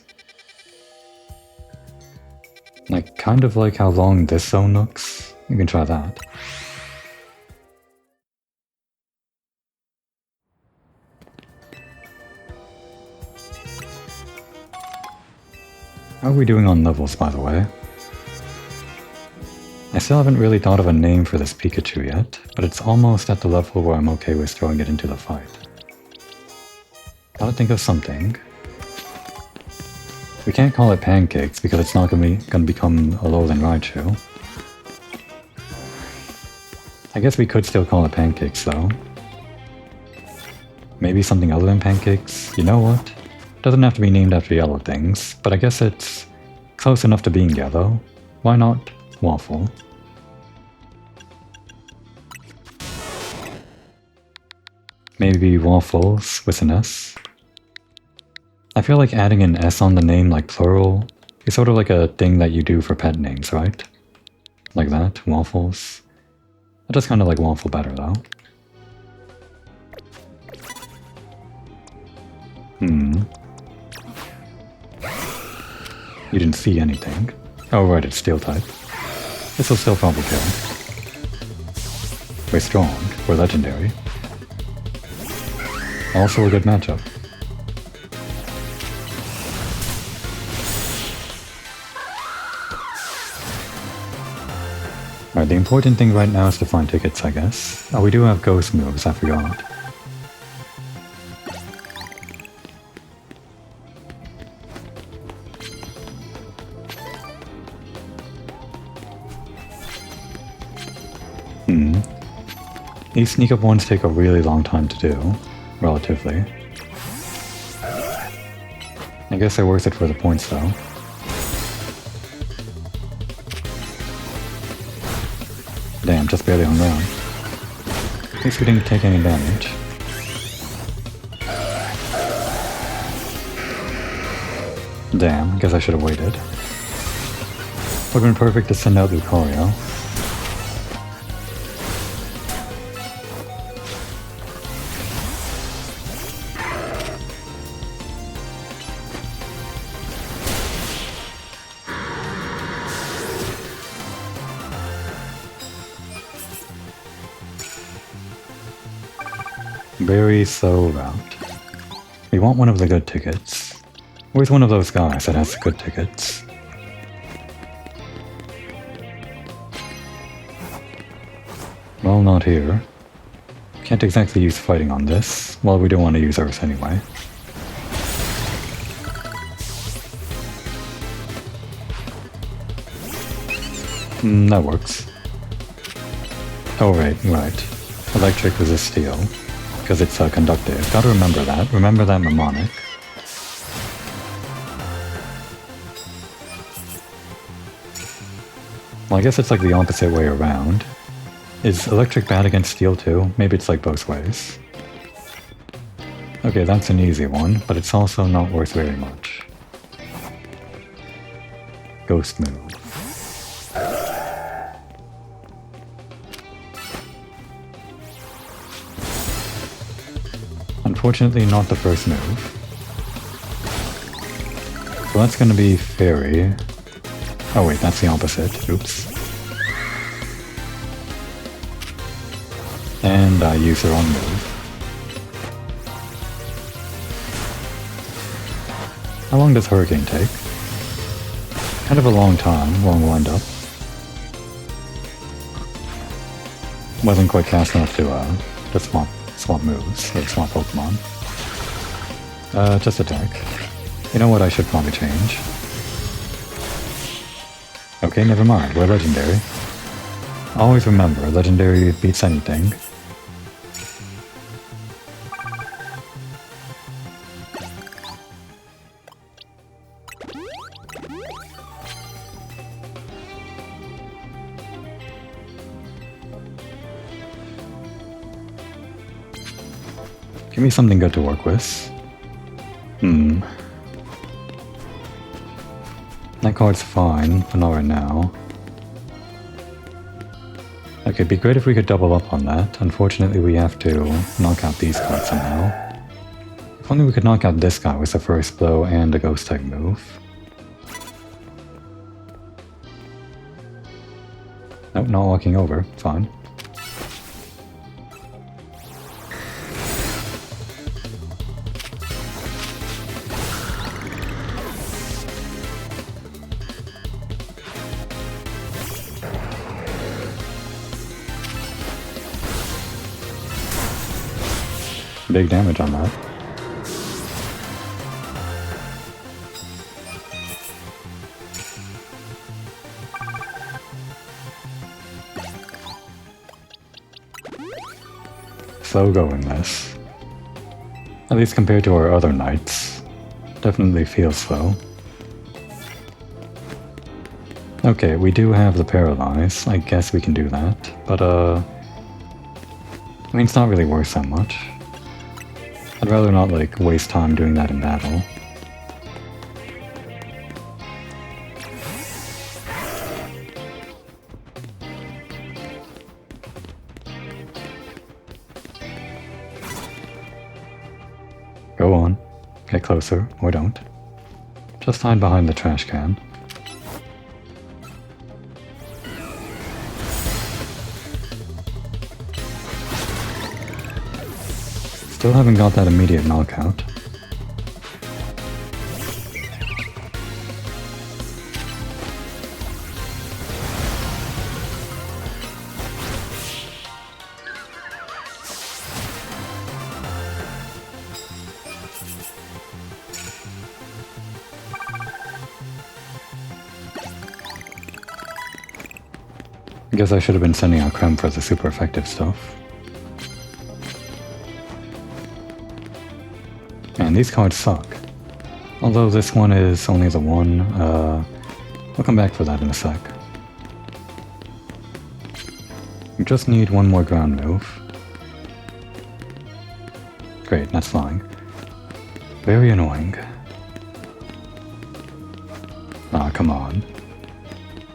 I kind of like how long this zone looks. You can try that. How are we doing on levels, by the way? I still haven't really thought of a name for this Pikachu yet, but it's almost at the level where I'm okay with throwing it into the fight. Gotta think of something. We can't call it Pancakes because it's not gonna become a Alolan Raichu. I guess we could still call it Pancakes though. Maybe something other than Pancakes? You know what? Doesn't have to be named after yellow things, but I guess it's close enough to being yellow. Why not Waffle? Maybe Waffles with an S? I feel like adding an S on the name like plural is sort of like a thing that you do for pet names, right? Like that, Waffles. I just kind of like Waffle better though. You didn't see anything. Oh right, it's Steel type. This will still probably kill. We're strong, we're legendary. Also a good matchup. Alright, the important thing right now is to find tickets, I guess. Oh, we do have ghost moves, I forgot. These sneak up ones take a really long time to do, relatively. I guess they're worth it for the points though. Damn, just barely on ground. At least we didn't take any damage. Damn, guess I should have waited. Would've been perfect to send out Lucario. Very slow route. We want one of the good tickets. Where's one of those guys that has good tickets? Well, not here. Can't exactly use fighting on this. Well, we don't want to use Earth anyway. That works. Oh, right. Electric resists steel. Because it's conductive. Gotta remember that. Remember that mnemonic. Well, I guess it's like the opposite way around. Is electric bad against steel too? Maybe it's like both ways. Okay, that's an easy one, but it's also not worth very much. Ghost move. Unfortunately, not the first move. So that's gonna be Fairy. Oh wait, that's the opposite. Oops. And I use the wrong move. How long does Hurricane take? Kind of a long time, long wind-up. Wasn't quite fast enough to swap moves, or swap Pokemon. Just attack. You know what, I should probably change. Okay, never mind, we're legendary. Always remember, legendary beats anything. Give me something good to work with. That card's fine, but not right now. Okay, it'd be great if we could double up on that. Unfortunately, we have to knock out these cards somehow. If only we could knock out this guy with the first blow and a ghost type move. Nope, not walking over. Fine. Big damage on that. Slow going this. At least compared to our other knights. Definitely feels slow. Okay, we do have the paralyze. I guess we can do that. But I mean, it's not really worth that much. I'd rather not, like, waste time doing that in battle. Go on. Get closer, or don't. Just hide behind the trash can. Still haven't got that immediate knockout. I guess I should have been sending out Creme for the super effective stuff. And these cards suck. Although this one is only the one, I'll come back for that in a sec. We just need one more ground move. Great, that's flying. Very annoying. Ah, come on.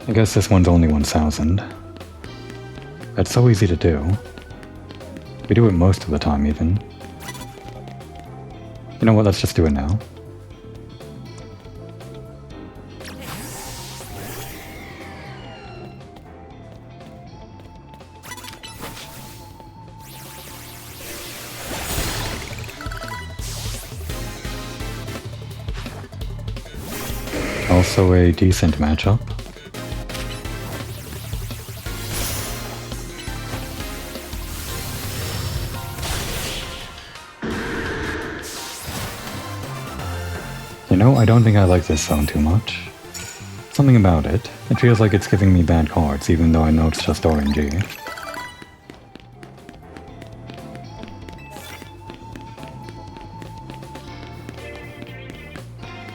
I guess this one's only 1000. That's so easy to do. We do it most of the time, even. You know what, let's just do it now. Also a decent matchup. You know, I don't think I like this zone too much. Something about it. It feels like it's giving me bad cards, even though I know it's just RNG.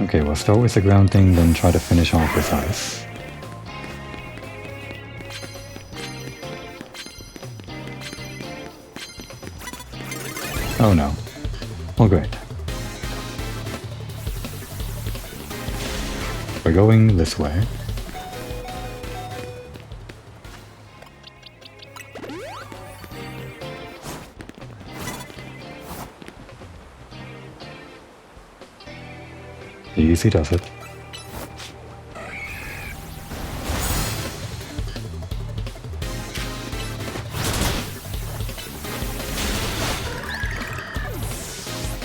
Okay, we'll start with the ground thing, then try to finish off with ice. Oh no. Well, great. We're going this way. Easy does it.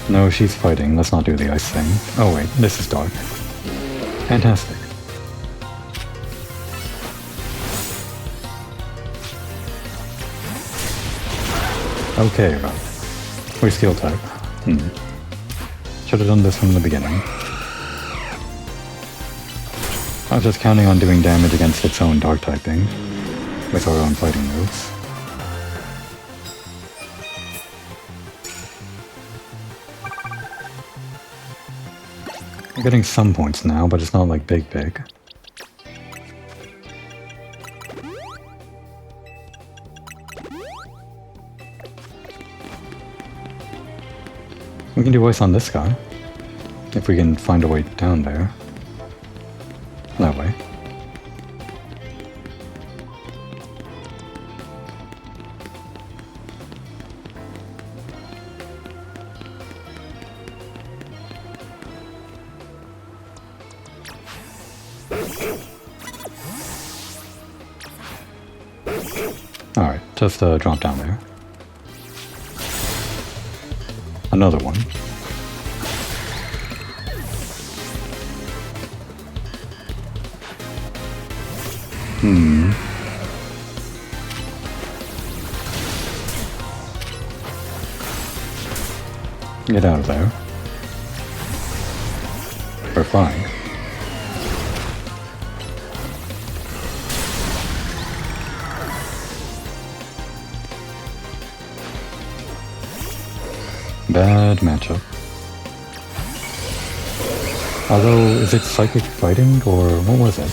No, she's fighting. Let's not do the ice thing. Oh wait, this is dark. Fantastic. Okay, right. We're steel type. Should have done this from the beginning. I was just counting on doing damage against its own dark typing with our own fighting moves. I'm getting some points now, but it's not like big. We can do voice on this guy, if we can find a way down there. No, Alright, just drop down there. Another one. Get out of there. We're flying. Bad matchup. Although, is it psychic fighting, or what was it?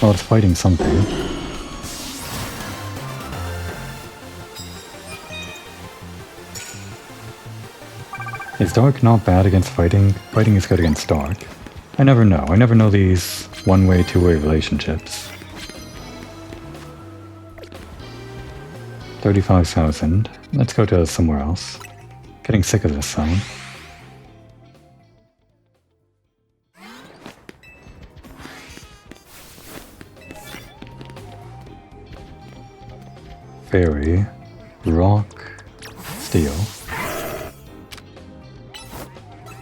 Well, it's fighting something. Is dark not bad against fighting? Fighting is good against dark. I never know. I never know these one-way, two-way relationships. 35,000. Let's go to somewhere else. Getting sick of this zone. Fairy, rock, steel.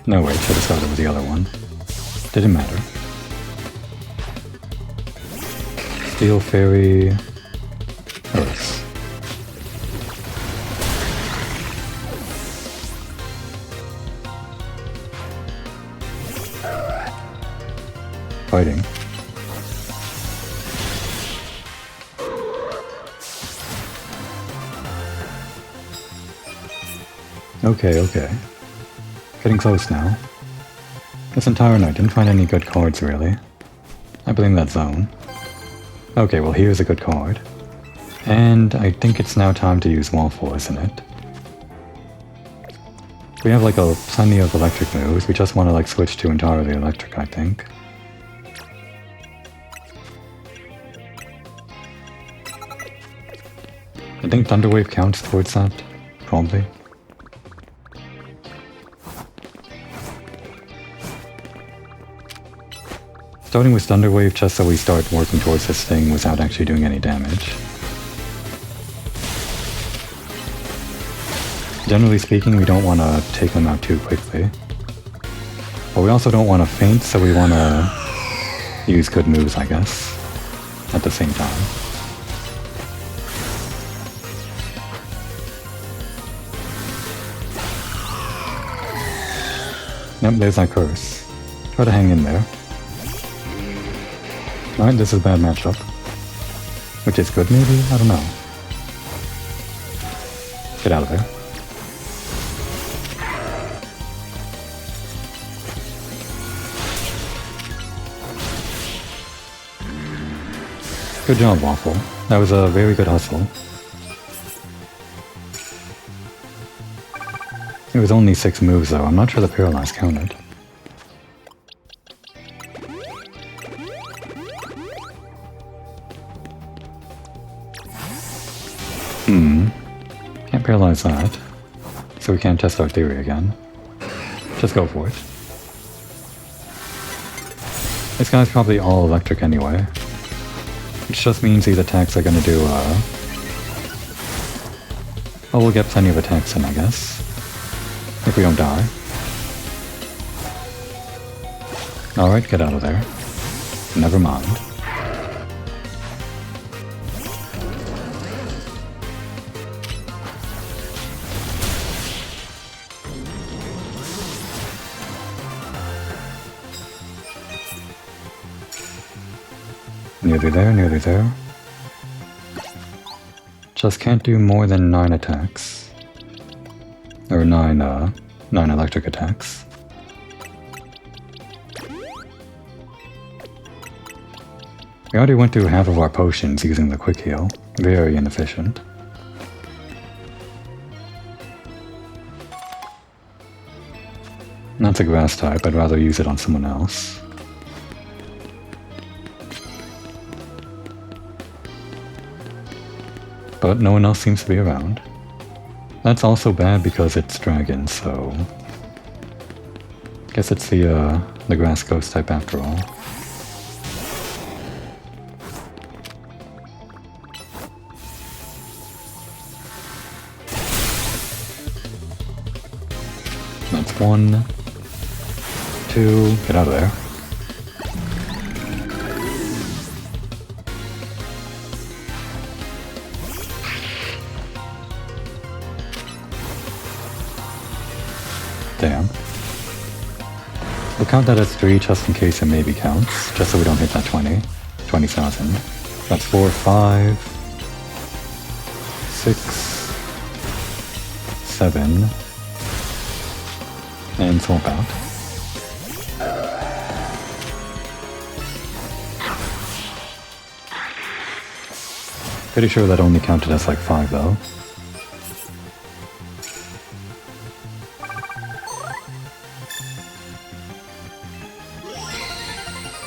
No wait, should have started with the other one. Didn't matter. Steel, fairy, earth. Fighting. Okay. Getting close now. This entire night didn't find any good cards, really. I blame that zone. Okay, well here's a good card. And I think it's now time to use Waffle, isn't it? We have like plenty of electric moves, we just want to like switch to entirely electric, I think. I think Thunder Wave counts towards that, probably. Starting with Thunder Wave just so we start working towards this thing without actually doing any damage. Generally speaking, we don't want to take them out too quickly. But we also don't want to faint, so we want to use good moves, I guess, at the same time. Yep, there's that curse. Try to hang in there. Alright, this is a bad matchup. Which is good, maybe? I don't know. Get out of there. Good job, Waffle. That was a very good hustle. It was only 6 moves, though. I'm not sure the Paralyze counted. Can't paralyze that, so we can't test our theory again. Just go for it. This guy's probably all electric anyway, which just means these attacks are gonna do, well, we'll get plenty of attacks in, I guess, if we don't die. Alright, get out of there. Never mind. Nearly there. Just can't do more than 9 attacks. Or 9 electric attacks. We already went through half of our potions using the quick heal. Very inefficient. That's a grass type, I'd rather use it on someone else. But no one else seems to be around. That's also bad because it's dragon, so... Guess it's the grass ghost type after all. That's 1, 2, get out of there. Damn. We'll count that as 3 just in case it maybe counts, just so we don't hit that 20,000. That's 4, 5, 6, 7, and swap out. Pretty sure that only counted as like 5 though.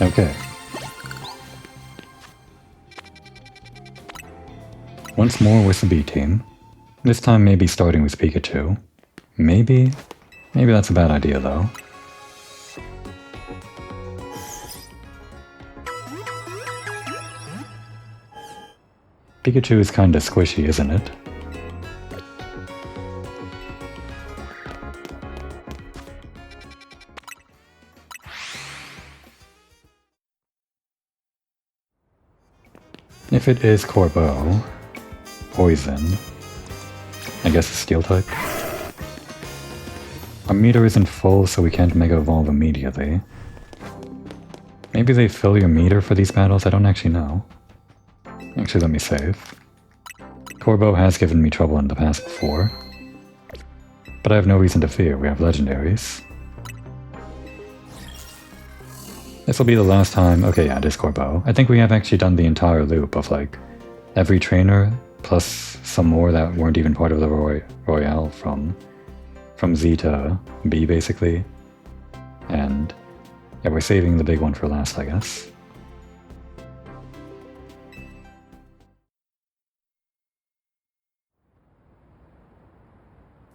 Okay. Once more with the B team. This time maybe starting with Pikachu. Maybe that's a bad idea though. Pikachu is kinda squishy, isn't it? If it is Corbeau, Poison, I guess a Steel type. Our meter isn't full, so we can't Mega Evolve immediately. Maybe they fill your meter for these battles, I don't actually know. Actually, let me save. Corbeau has given me trouble in the past before. But I have no reason to fear, we have legendaries. This will be the last time. Okay, yeah, it is Corbeau. I think we have actually done the entire loop of like every trainer plus some more that weren't even part of the Royale from Z to B basically. And yeah, we're saving the big one for last, I guess.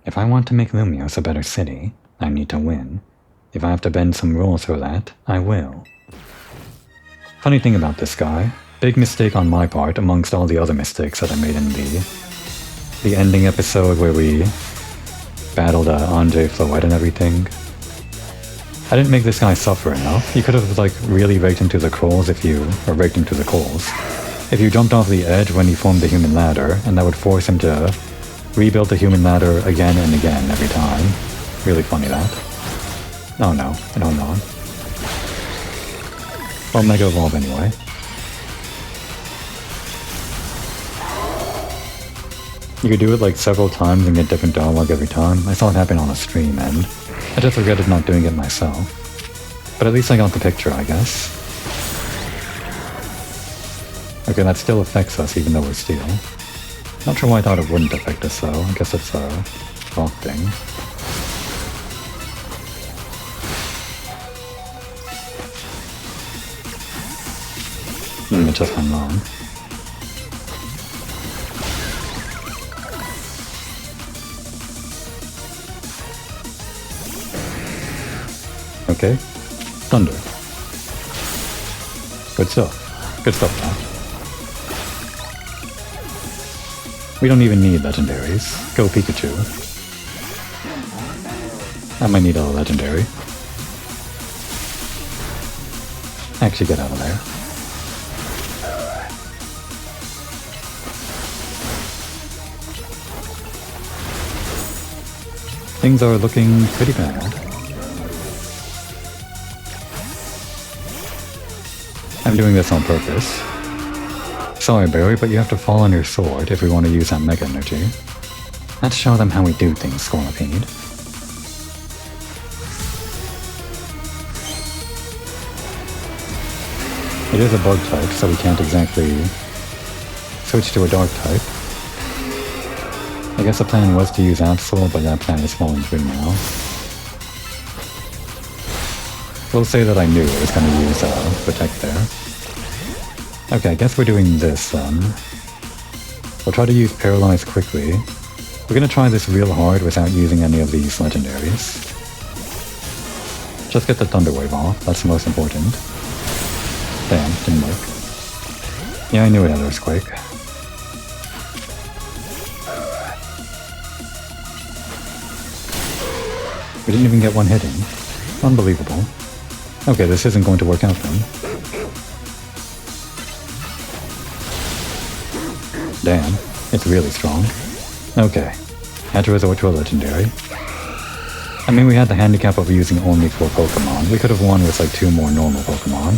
If I want to make Lumios a better city, I need to win. If I have to bend some rules for that, I will. Funny thing about this guy, big mistake on my part amongst all the other mistakes that I made in the ending episode where we battled Anjay, Floette and everything. I didn't make this guy suffer enough. You could have like really raked him to the coals if you jumped off the edge when he formed the human ladder, and that would force him to rebuild the human ladder again and again every time. Really funny that. Oh no, I don't know. Well, Mega Evolve anyway. You could do it like several times and get different dialogue every time. I saw it happen on a stream and I just regretted not doing it myself. But at least I got the picture, I guess. Okay, that still affects us even though we're steel. Not sure why I thought it wouldn't affect us though. I guess it's a rock thing. It just went wrong. Okay. Thunder. Good stuff. Good stuff now. We don't even need legendaries. Go Pikachu. I might need a legendary. Actually, get out of there. Things are looking pretty bad. I'm doing this on purpose. Sorry, Barry, but you have to fall on your sword if we want to use that Mega Energy. Let's show them how we do things, Scorpede. It is a bug type, so we can't exactly switch to a dark type. I guess the plan was to use Absol, but that plan is falling through now. We'll say that I knew I was going to use Protect there. Okay, I guess we're doing this then. We'll try to use Paralyze quickly. We're going to try this real hard without using any of these legendaries. Just get the Thunder Wave off, that's the most important. Damn, didn't work. Yeah, I knew it had Earthquake. We didn't even get one hit in. Unbelievable. Okay, this isn't going to work out then. Damn, it's really strong. Okay, had to resort to a legendary. I mean, we had the handicap of using only 4 Pokemon. We could have won with like 2 more normal Pokemon.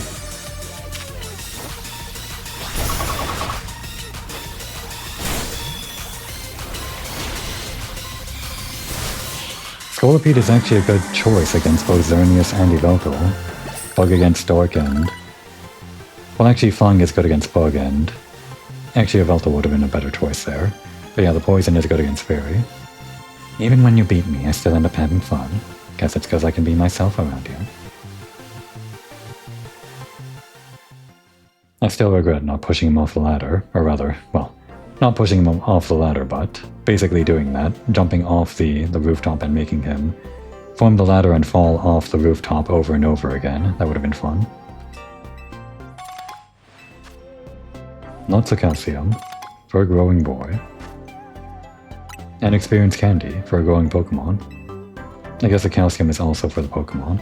Scolipede is actually a good choice against both Xerneas and Yveltal. Bug against Dark End. Well, actually, Flying is good against Bug End. Actually, Yveltal would have been a better choice there. But yeah, the Poison is good against Fairy. Even when you beat me, I still end up having fun. Guess it's because I can be myself around you. I still regret not pushing him off the ladder, or rather, well, not pushing him off the ladder, but basically doing that, jumping off the rooftop and making him form the ladder and fall off the rooftop over and over again. That would have been fun. Lots of calcium for a growing boy. And experience candy for a growing Pokemon. I guess the calcium is also for the Pokemon.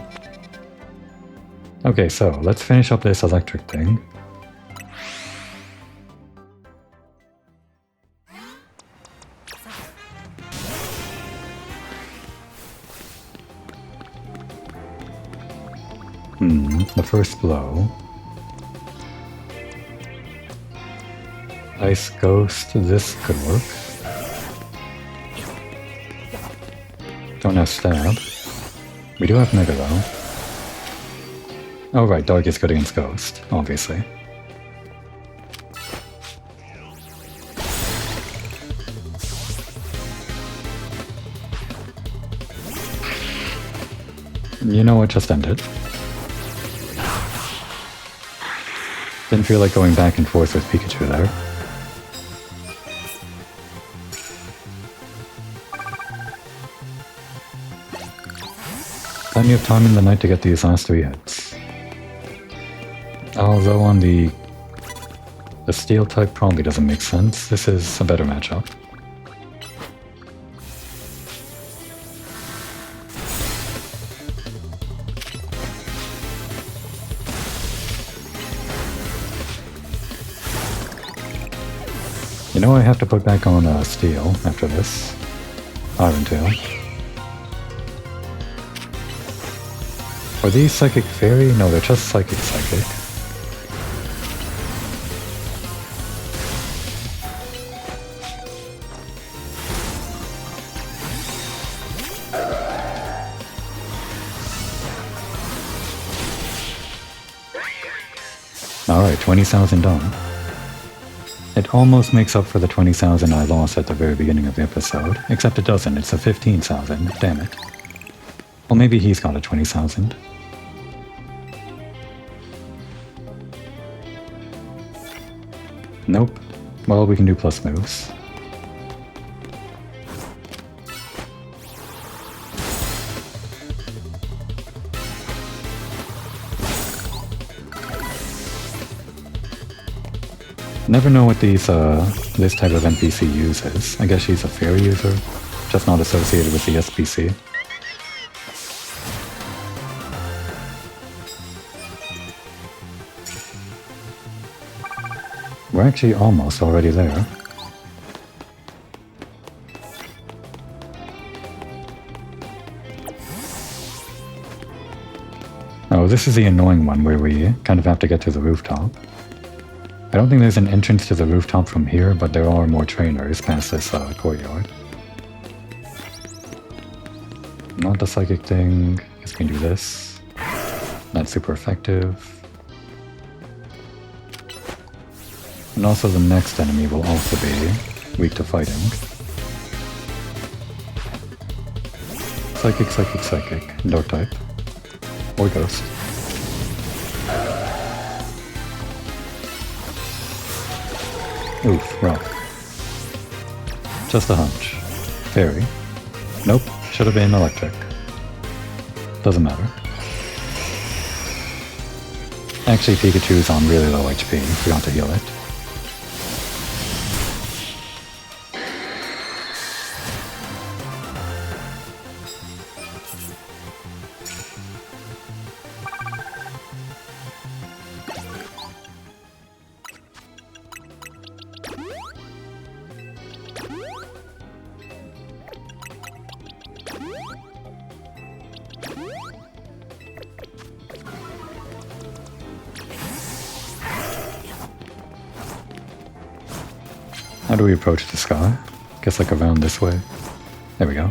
Okay, so let's finish up this electric thing. The first blow. Ice Ghost, this could work. Don't have Stab. We do have Mega though. Oh right, Dark is good against Ghost, obviously. You know what, just end it. Didn't feel like going back and forth with Pikachu there. Plenty of time in the night to get these last 3 hits. Although on the Steel type probably doesn't make sense. This is a better matchup. You know I have to put back on Steel after this. Iron Tail. Are these Psychic Fairy? No, they're just Psychic. Alright, 20,000 done. It almost makes up for the 20,000 I lost at the very beginning of the episode, except it doesn't, it's a 15,000, damn it. Well, maybe he's got a 20,000. Nope. Well, we can do plus moves. Never know what these, this type of NPC uses. I guess she's a fairy user, just not associated with the SPC. We're actually almost already there. Oh, this is the annoying one where we kind of have to get to the rooftop. I don't think there's an entrance to the rooftop from here, but there are more trainers past this courtyard. Not the psychic thing. Guess we can do this. Not super effective. And also the next enemy will also be weak to fighting. Psychic. Dark type. Or ghost. Oof, rough. Just a hunch. Fairy. Nope, should have been electric. Doesn't matter. Actually, Pikachu's on really low HP. Forgot to heal it. How do we approach the sky? Guess like around this way. There we go.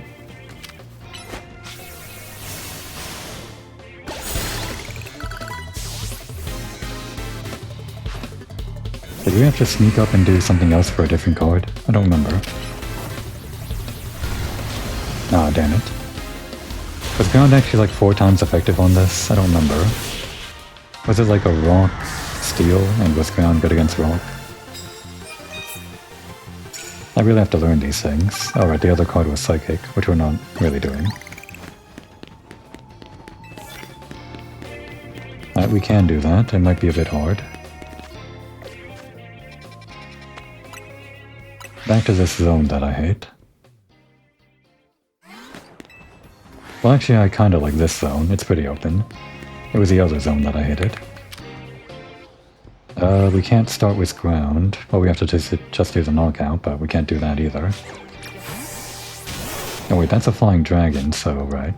Did we have to sneak up and do something else for a different card? I don't remember. Ah, damn it. Was ground actually like 4 times effective on this? I don't remember. Was it like a rock, steel, and was ground good against rock? I really have to learn these things. Alright, the other card was Psychic, which we're not really doing. Alright, we can do that. It might be a bit hard. Back to this zone that I hate. Well, actually, I kinda like this zone. It's pretty open. It was the other zone that I hated. We can't start with ground. Well, we have to just do the knockout, but we can't do that either. Oh wait, that's a flying dragon, so right.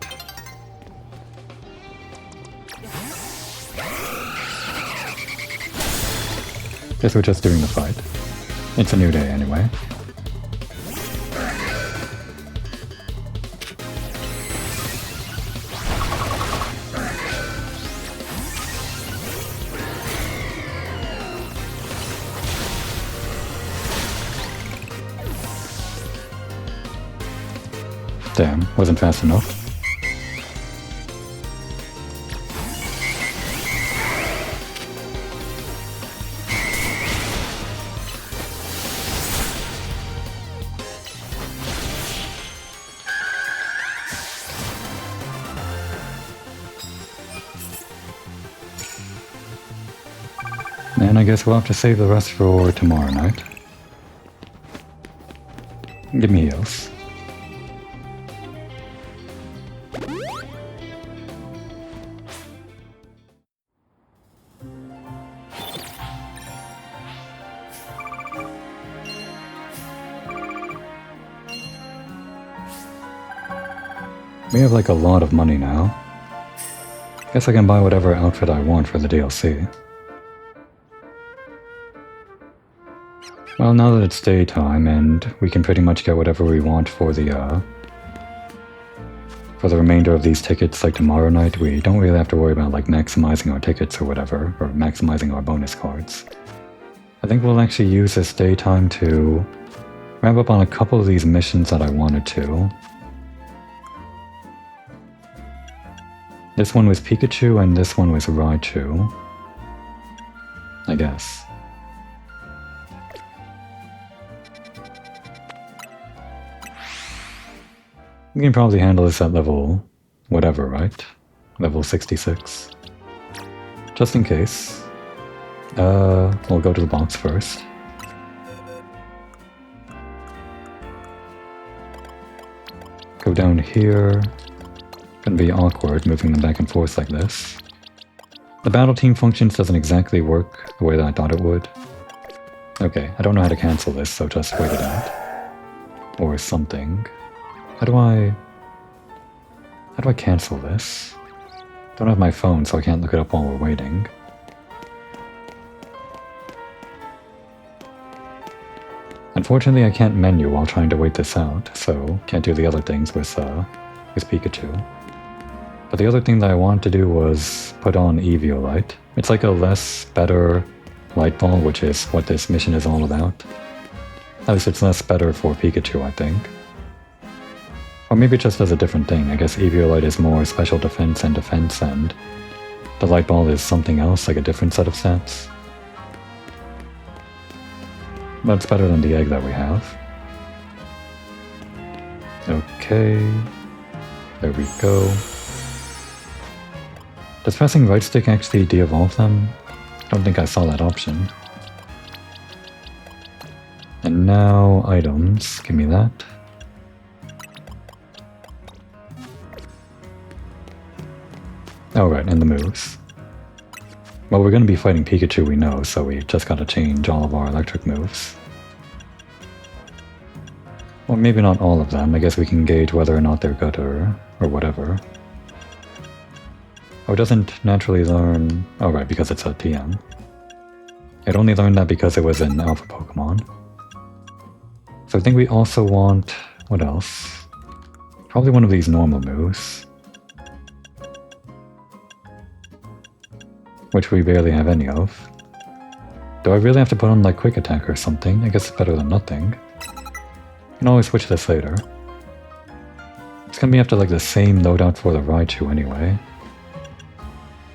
Guess we're just doing the fight. It's a new day anyway. Damn, wasn't fast enough. And I guess we'll have to save the rest for tomorrow night. Give me heals. We have like a lot of money now. Guess I can buy whatever outfit I want for the DLC. Well, now that it's daytime and we can pretty much get whatever we want for the remainder of these tickets, like tomorrow night, we don't really have to worry about like maximizing our tickets or whatever, or maximizing our bonus cards. I think we'll actually use this daytime to wrap up on a couple of these missions that I wanted to. This one was Pikachu and this one was Raichu, I guess. We can probably handle this at level whatever, right? Level 66. Just in case. We'll go to the box first. Go down here. Gonna be awkward moving them back and forth like this. The battle team functions doesn't exactly work the way that I thought it would. Okay, I don't know how to cancel this, so just wait it out. Or something. How do I cancel this? Don't have my phone, so I can't look it up while we're waiting. Unfortunately, I can't menu while trying to wait this out, so can't do the other things with Pikachu. But the other thing that I wanted to do was put on Eviolite. It's like a less better light ball, which is what this mission is all about. At least it's less better for Pikachu, I think. Or maybe it just does a different thing. I guess Eviolite is more special defense, and the light ball is something else, like a different set of stats. But it's better than the egg that we have. Okay. There we go. Does pressing right stick actually de-evolve them? Don't think I saw that option. And now items, give me that. Oh right, and the moves. Well, we're going to be fighting Pikachu, we know, so we just got to change all of our electric moves. Well, maybe not all of them. I guess we can gauge whether or not they're good or whatever. Oh, it doesn't naturally learn... Oh right, because it's a TM. It only learned that because it was an alpha Pokemon. So I think we also want... What else? Probably one of these normal moves. Which we barely have any of. Do I really have to put on like Quick Attack or something? I guess it's better than nothing. You can always switch this later. It's gonna be after like the same loadout for the Raichu anyway.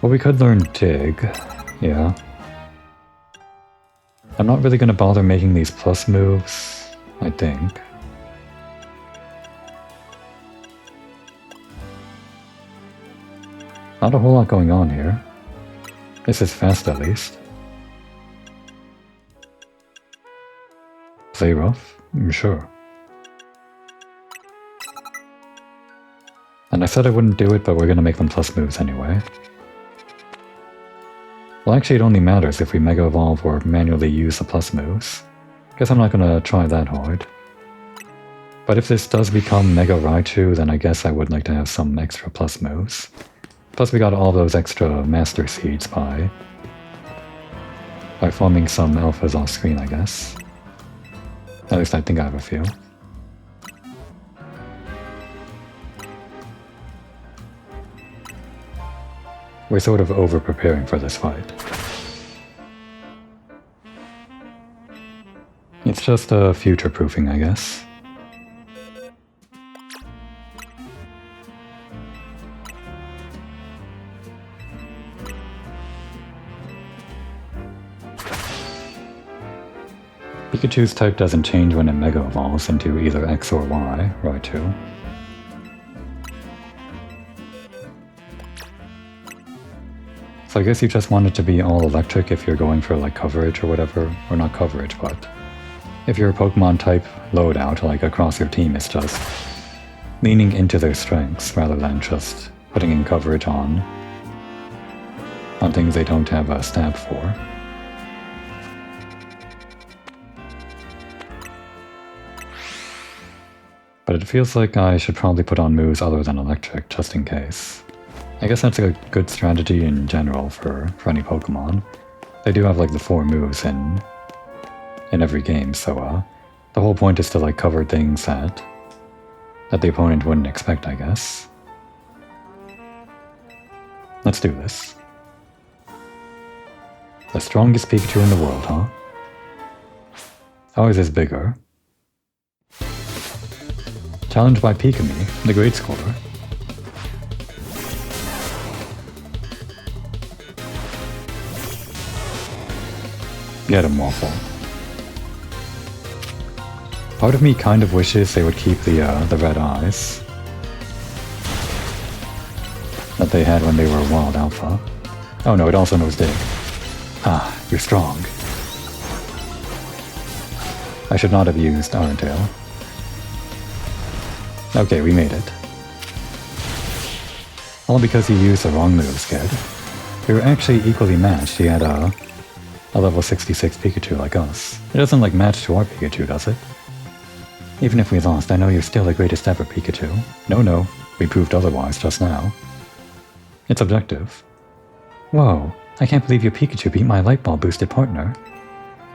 Well, we could learn Dig. Yeah. I'm not really gonna bother making these plus moves, I think. Not a whole lot going on here. This is fast at least. Play rough? Sure. And I said I wouldn't do it, but we're gonna make them plus moves anyway. Well, actually it only matters if we Mega Evolve or manually use the plus moves. Guess I'm not gonna try that hard. But if this does become Mega Raichu, then I guess I would like to have some extra plus moves. Plus we got all those extra Master Seeds by farming some alphas off screen, I guess. At least I think I have a few. We're sort of over-preparing for this fight. It's just a future-proofing, I guess. Pikachu's type doesn't change when it Mega Evolves into either X or Y, Raichu. So I guess you just want it to be all electric if you're going for like coverage or whatever. Or not coverage, but if your Pokemon type loadout like across your team is just leaning into their strengths rather than just putting in coverage on things they don't have a stab for. But it feels like I should probably put on moves other than electric, just in case. I guess that's a good strategy in general for any Pokemon. They do have like the 4 moves in every game, so the whole point is to like cover things that the opponent wouldn't expect, I guess. Let's do this. The strongest Pikachu in the world, huh? Ours is bigger. Challenged by Pikami, the great scorer. Get him, Waffle. Part of me kind of wishes they would keep the red eyes that they had when they were Wild Alpha. Oh no, it also knows Dig. Ah, you're strong. I should not have used Iron Tail. Okay, we made it. All because you used the wrong moves, kid. We were actually equally matched. He had a level 66 Pikachu like us. It doesn't like match to our Pikachu, does it? Even if we lost, I know you're still the greatest ever Pikachu. No, we proved otherwise just now. It's objective. Whoa, I can't believe your Pikachu beat my light ball boosted partner.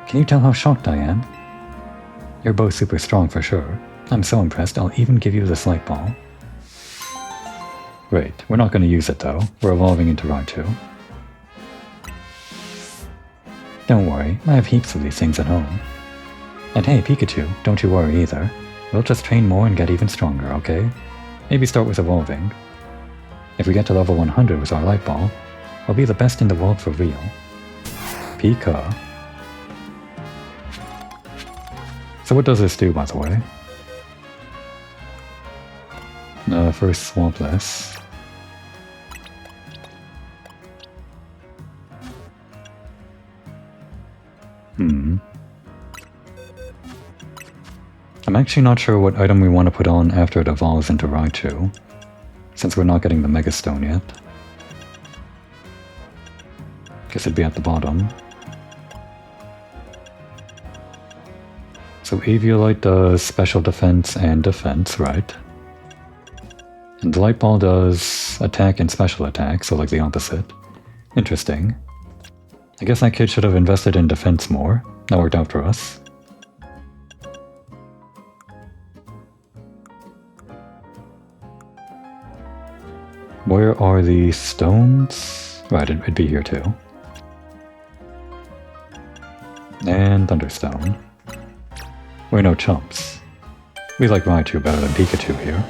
Can you tell how shocked I am? You're both super strong for sure. I'm so impressed, I'll even give you this light ball. Wait, we're not going to use it though. We're evolving into Raichu. Don't worry, I have heaps of these things at home. And hey, Pikachu, don't you worry either. We'll just train more and get even stronger, okay? Maybe start with evolving. If we get to level 100 with our light ball, we'll be the best in the world for real. Pika. So what does this do, by the way? First I'm actually not sure what item we want to put on after it evolves into Raichu, since we're not getting the Mega Stone yet. Guess it'd be at the bottom. So Aviolite does special defense and defense, right? And the Light Ball does attack and special attack, so like the opposite. Interesting. I guess that kid should have invested in defense more. That worked out for us. Where are the stones? Right, it'd be here too. And Thunderstone. We're no chumps. We like Raichu better than Pikachu here.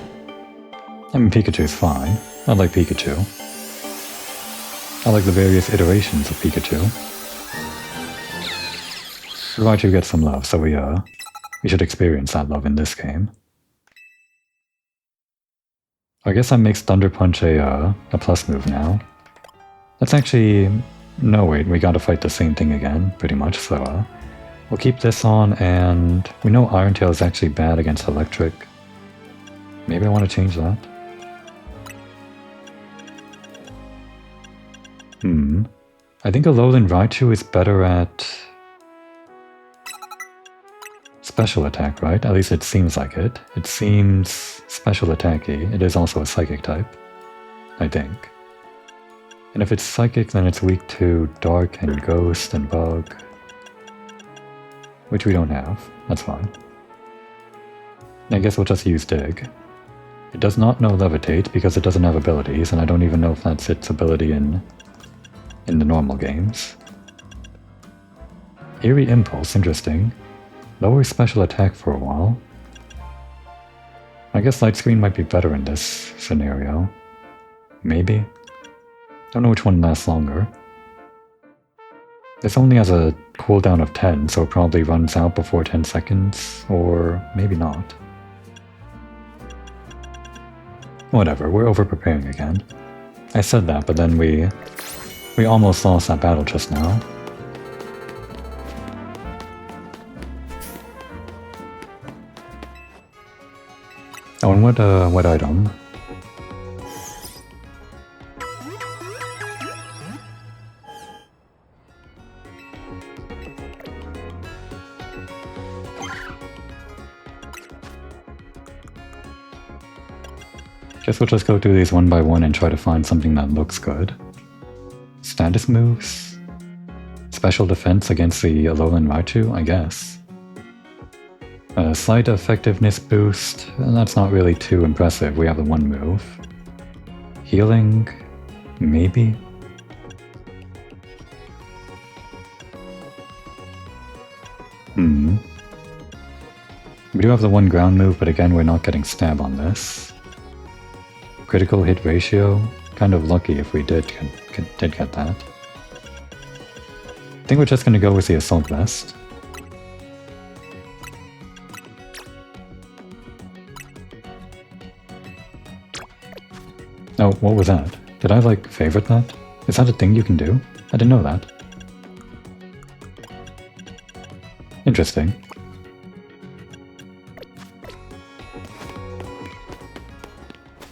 I mean, Pikachu's fine. I like Pikachu. I like the various iterations of Pikachu. Raichu gets some love, so we should experience that love in this game. I guess that makes Thunder Punch a plus move now. That's actually... No, wait, we gotta fight the same thing again, pretty much, so we'll keep this on, and we know Iron Tail is actually bad against Electric. Maybe I want to change that. I think Alolan Raichu is better at special attack, right? At least it seems like it. It seems special attacky. It is also a psychic type, I think. And if it's psychic, then it's weak to dark and ghost and bug. Which we don't have. That's fine. I guess we'll just use dig. It does not know levitate because it doesn't have abilities, and I don't even know if that's its ability in the normal games. Eerie Impulse, interesting. Lower special attack for a while. I guess Light Screen might be better in this scenario. Maybe. Don't know which one lasts longer. This only has a cooldown of 10, so it probably runs out before 10 seconds, or maybe not. Whatever, we're over-preparing again. I said that, but then we almost lost that battle just now. Oh, and what item? Guess we'll just go through these one by one and try to find something that looks good. Status moves? Special defense against the Alolan Raichu, I guess. Slight effectiveness boost, that's not really too impressive, we have the one move. Healing? Maybe? We do have the one ground move, but again we're not getting stab on this. Critical hit ratio? Kind of lucky if we did get that. I think we're just gonna go with the Assault Vest. Oh, what was that? Did I, like, favorite that? Is that a thing you can do? I didn't know that. Interesting.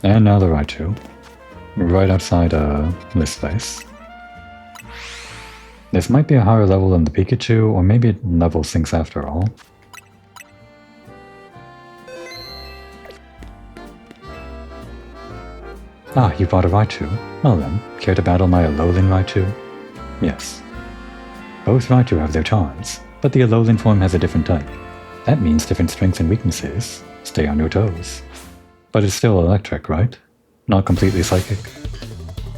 And now the Raichu. We're right outside this place. This might be a higher level than the Pikachu, or maybe it level syncs after all. Ah, you bought a Raichu. Well then, care to battle my Alolan Raichu? Yes. Both Raichu have their charms, but the Alolan form has a different type. That means different strengths and weaknesses. Stay on your toes. But it's still electric, right? Not completely psychic.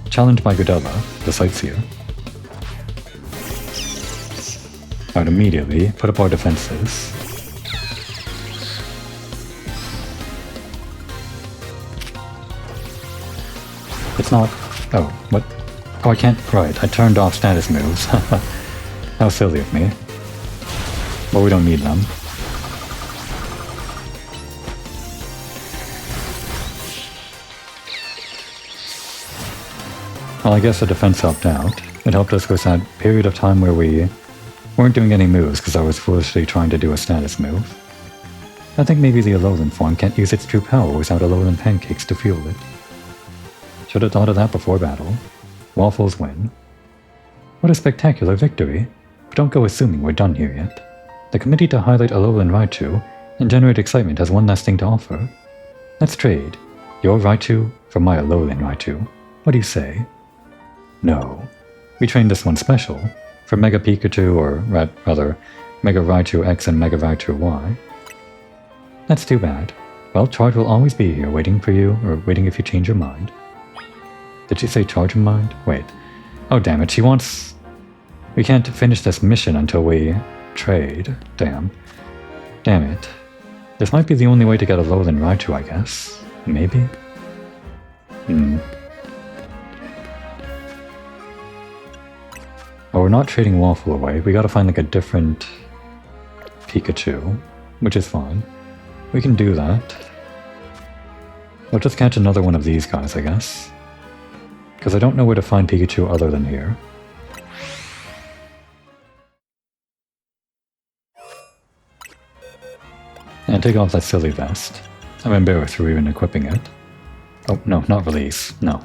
Challenged by Godella, the Sightseer. Alright, immediately, put up our defenses. It's not... Oh, what? Oh, I can't... Right, I turned off status moves. How silly of me. Well, we don't need them. Well, I guess the defense helped out. It helped us with that period of time where we weren't doing any moves because I was foolishly trying to do a status move. I think maybe the Alolan form can't use its true power without Alolan pancakes to fuel it. Should have thought of that before battle. Waffles win. What a spectacular victory. But don't go assuming we're done here yet. The committee to highlight Alolan Raichu and generate excitement has one last thing to offer. Let's trade. Your Raichu for my Alolan Raichu. What do you say? No. We trained this one special. For Mega Pikachu, or rather, Mega Raichu X and Mega Raichu Y. That's too bad. Well, Charge will always be here waiting for you, or waiting if you change your mind. Did she say charge your mind? Wait. Oh damn it, she wants... We can't finish this mission until we trade. Damn. Damn it. This might be the only way to get a Alolan Raichu, I guess. Maybe? Well, we're not trading Waffle away. We gotta find like a different Pikachu, which is fine. We can do that. We'll just catch another one of these guys, I guess. Because I don't know where to find Pikachu other than here. And take off that silly vest. I'm embarrassed for even equipping it. Oh, no, not release. No.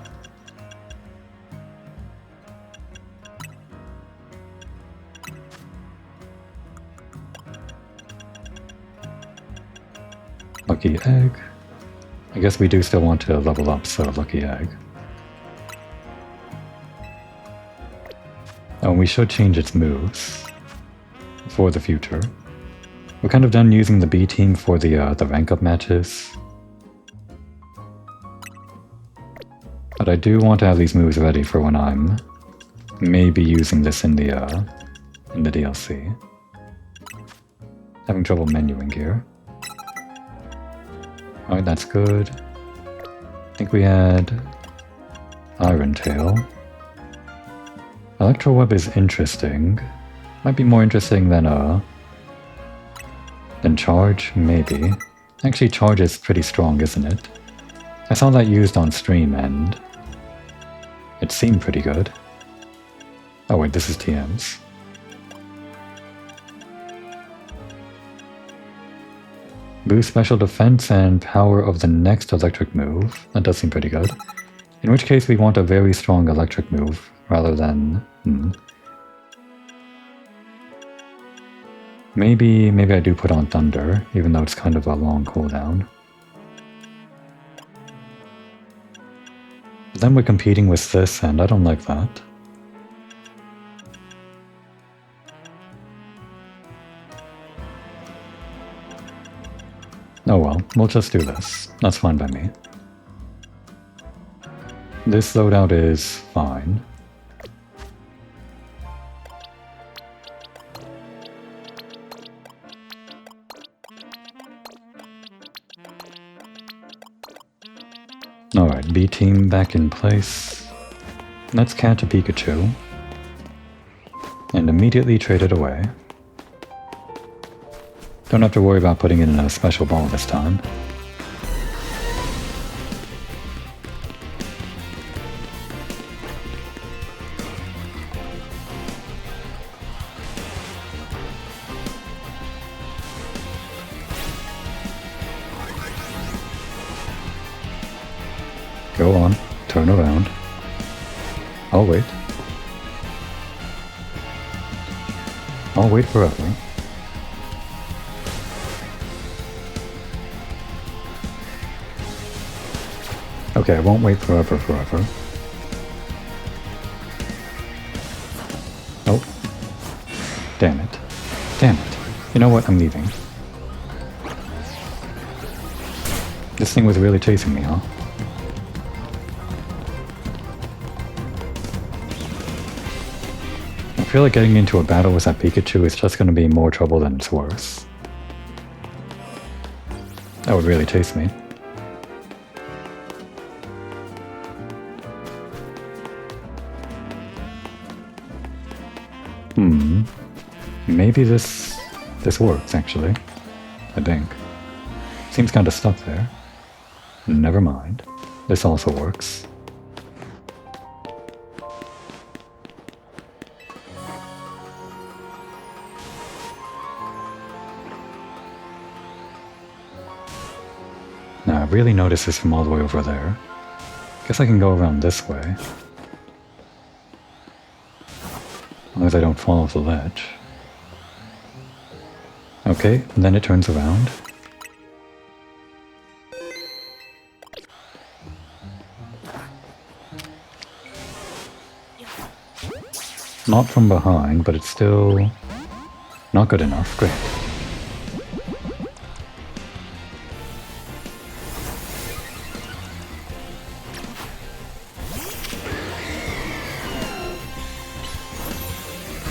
Lucky Egg. I guess we do still want to level up, so Lucky Egg. Oh, we should change its moves for the future. We're kind of done using the B team for the rank up matches. But I do want to have these moves ready for when I'm maybe using this in the DLC. Having trouble menuing here. Alright, that's good. I think we had Iron Tail. Electro Web is interesting. Might be more interesting than Charge, maybe. Actually, Charge is pretty strong, isn't it? I saw that used on stream and it seemed pretty good. Oh wait, this is TM's. Boost special defense and power of the next electric move. That does seem pretty good. In which case we want a very strong electric move rather than... Maybe I do put on Thunder, even though it's kind of a long cooldown. But then we're competing with this, and I don't like that. Oh well, we'll just do this. That's fine by me. This loadout is fine. Alright, B team back in place. Let's catch a Pikachu. And immediately trade it away. Don't have to worry about putting it in a special ball this time. Go on, turn around. I'll wait. I'll wait forever. Okay, I won't wait forever. Oh. Damn it. You know what? I'm leaving. This thing was really chasing me, huh? I feel like getting into a battle with that Pikachu is just going to be more trouble than it's worth. That would really chase me. Maybe this works, actually. I think. Seems kind of stuck there. Never mind. This also works. Now, I really noticed this from all the way over there. Guess I can go around this way. As long as I don't fall off the ledge. Okay, and then it turns around. Not from behind, but it's still not good enough. Great.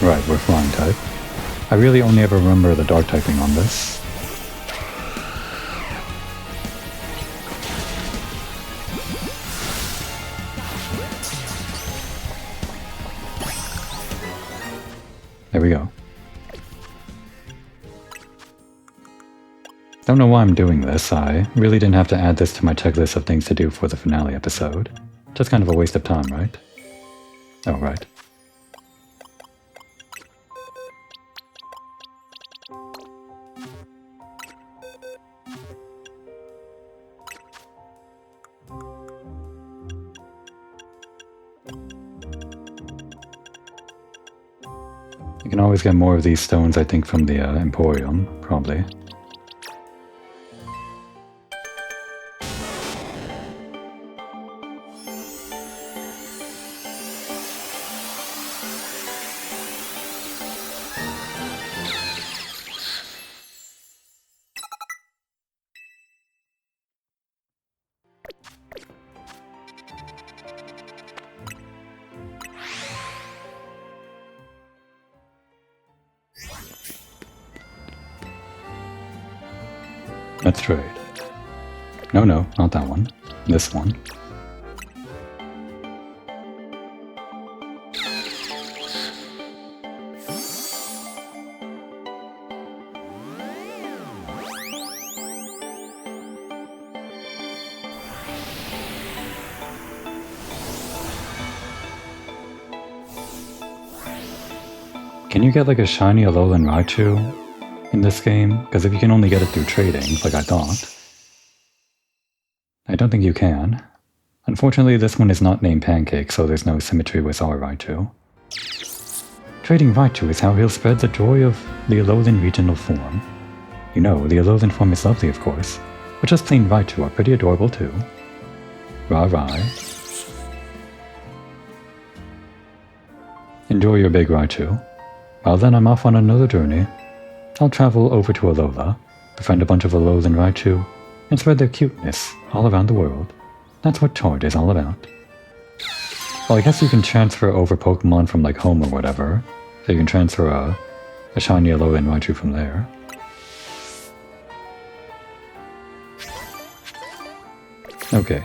Right, we're flying type. I really only ever remember the dark typing on this. There we go. Don't know why I'm doing this. I really didn't have to add this to my checklist of things to do for the finale episode. Just kind of a waste of time, right? Oh, right. You can always get more of these stones, I think, from the Emporium, probably. Let's trade. No, not that one. This one. Can you get like a shiny Alolan Raichu in this game? Because if you can only get it through trading, like I thought, I don't think you can. Unfortunately, this one is not named Pancake, so there's no symmetry with our Raichu. Trading Raichu is how he'll spread the joy of the Alolan regional form. You know, the Alolan form is lovely, of course, but just plain Raichu are pretty adorable too. Rah. Enjoy your big Raichu. Well then, I'm off on another journey. I'll travel over to Alola, befriend a bunch of Alolan Raichu, and spread their cuteness all around the world. That's what Charge is all about. Well, I guess you can transfer over Pokemon from like home or whatever, so you can transfer a shiny Alolan Raichu from there. Okay.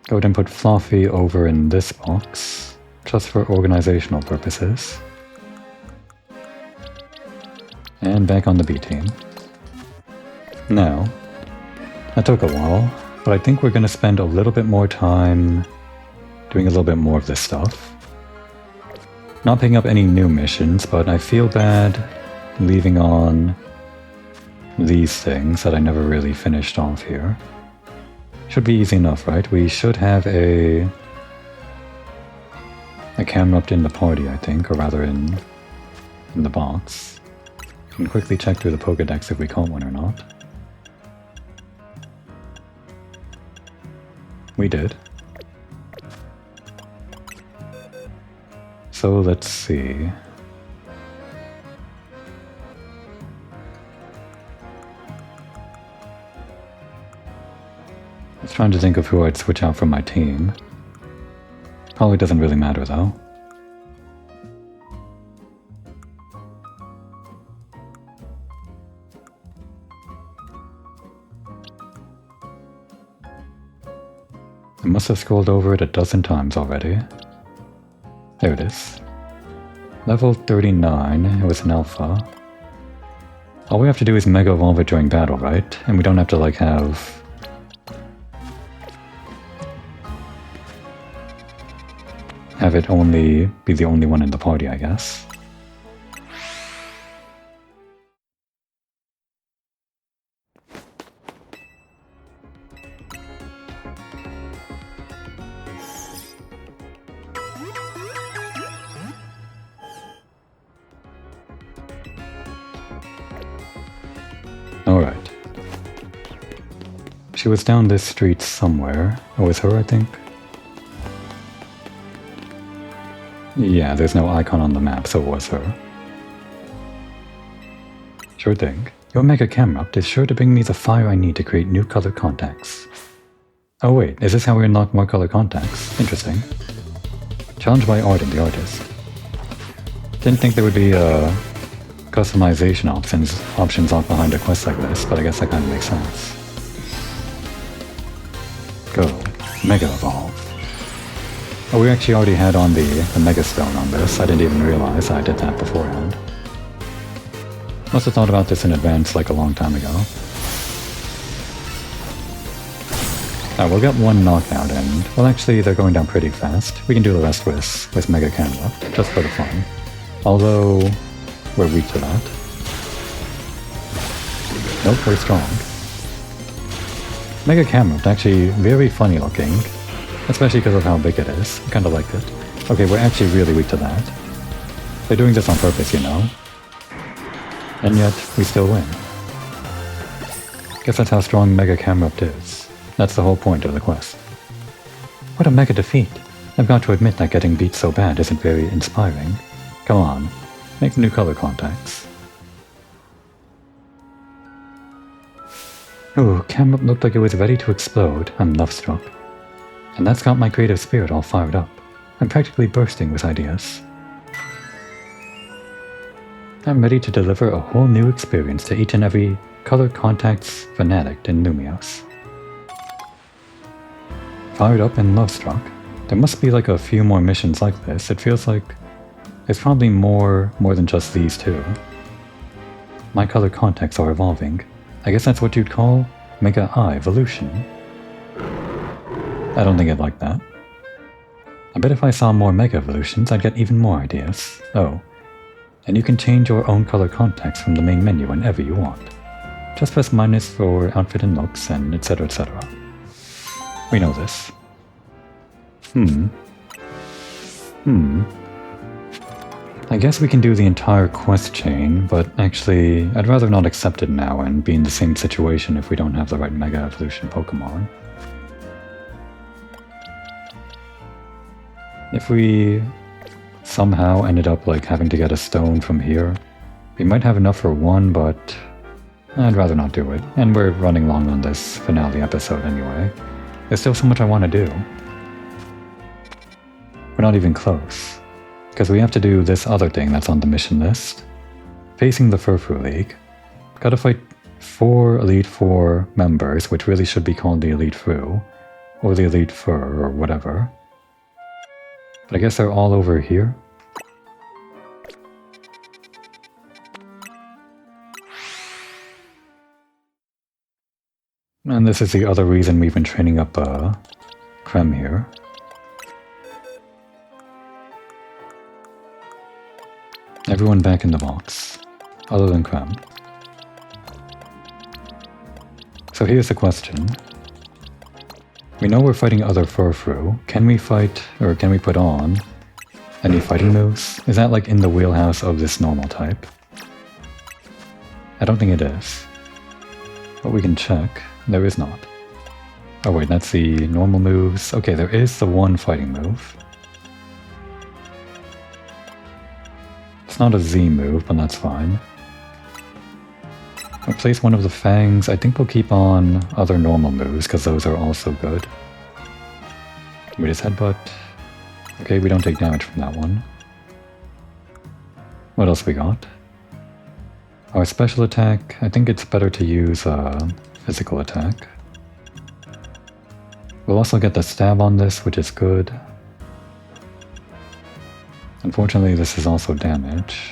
Go ahead and put Fluffy over in this box, just for organizational purposes. And back on the B team. Now, that took a while, but I think we're going to spend a little bit more time doing a little bit more of this stuff. Not picking up any new missions, but I feel bad leaving on these things that I never really finished off here. Should be easy enough, right? We should have a camera up in the party, I think, or rather in the box. We can quickly check through the Pokédex if we caught one or not. We did. So let's see. I was trying to think of who I'd switch out from my team. Probably doesn't really matter though. I must have scrolled over it a dozen times already. There it is. Level 39, it was an alpha. All we have to do is Mega Evolve it during battle, right? And we don't have to like have it only be the only one in the party, I guess. She was down this street somewhere. It was her, I think? Yeah, there's no icon on the map, so it was her. Sure thing. Your mega camera up is sure to bring me the fire I need to create new color contacts. Oh wait, is this how we unlock more color contacts? Interesting. Challenged by Arden, the artist. Didn't think there would be customization options off behind a quest like this, but I guess that kind of makes sense. Go. Mega Evolve. Oh, we actually already had on the Mega Stone on this. I didn't even realize I did that beforehand. Must have thought about this in advance like a long time ago. We'll get one knockout and, well actually they're going down pretty fast. We can do the rest with Mega Camera, just for the fun. Although, we're weak to that. Nope, we're strong. Mega Camera, actually very funny looking. Especially because of how big it is. I kinda like it. Okay, we're actually really weak to that. They're doing this on purpose, you know. And yet, we still win. Guess that's how strong Mega Camera is. That's the whole point of the quest. What a mega defeat! I've got to admit that getting beat so bad isn't very inspiring. Come on, make new color contacts. Ooh, Camera looked like it was ready to explode. I'm love-struck. And that's got my creative spirit all fired up. I'm practically bursting with ideas. I'm ready to deliver a whole new experience to each and every color contacts fanatic in Lumios. Fired up and love-struck. There must be like a few more missions like this. It feels like there's probably more than just these two. My color contacts are evolving. I guess that's what you'd call Mega Eye evolution. I don't think I'd like that. I bet if I saw more Mega Evolutions, I'd get even more ideas. Oh, and you can change your own color contacts from the main menu whenever you want. Just press minus for outfit and looks, and etc, etc. We know this. I guess we can do the entire quest chain, but actually, I'd rather not accept it now and be in the same situation if we don't have the right Mega Evolution Pokemon. If we somehow ended up like having to get a stone from here, we might have enough for one, but I'd rather not do it. And we're running long on this finale episode anyway. There's still so much I want to do. We're not even close, because we have to do this other thing that's on the mission list. Facing the Furfru League. Gotta fight 4 Elite Four members, which really should be called the Elite Fru, or the Elite Fur, or whatever. But I guess they're all over here. And this is the other reason we've been training up Krem here. Everyone back in the box, other than Krem. So here's the question. We know we're fighting other Furfru. Can we fight, or can we put on any fighting moves? Is that like in the wheelhouse of this normal type? I don't think it is. But we can check. There is not. Oh wait, that's the normal moves. Okay, there is the one fighting move. It's not a Z move, but that's fine. Replace one of the fangs. I think we'll keep on other normal moves, because those are also good. We just headbutt. Okay, we don't take damage from that one. What else we got? Our special attack. I think it's better to use physical attack. We'll also get the stab on this, which is good. Unfortunately, this is also damage.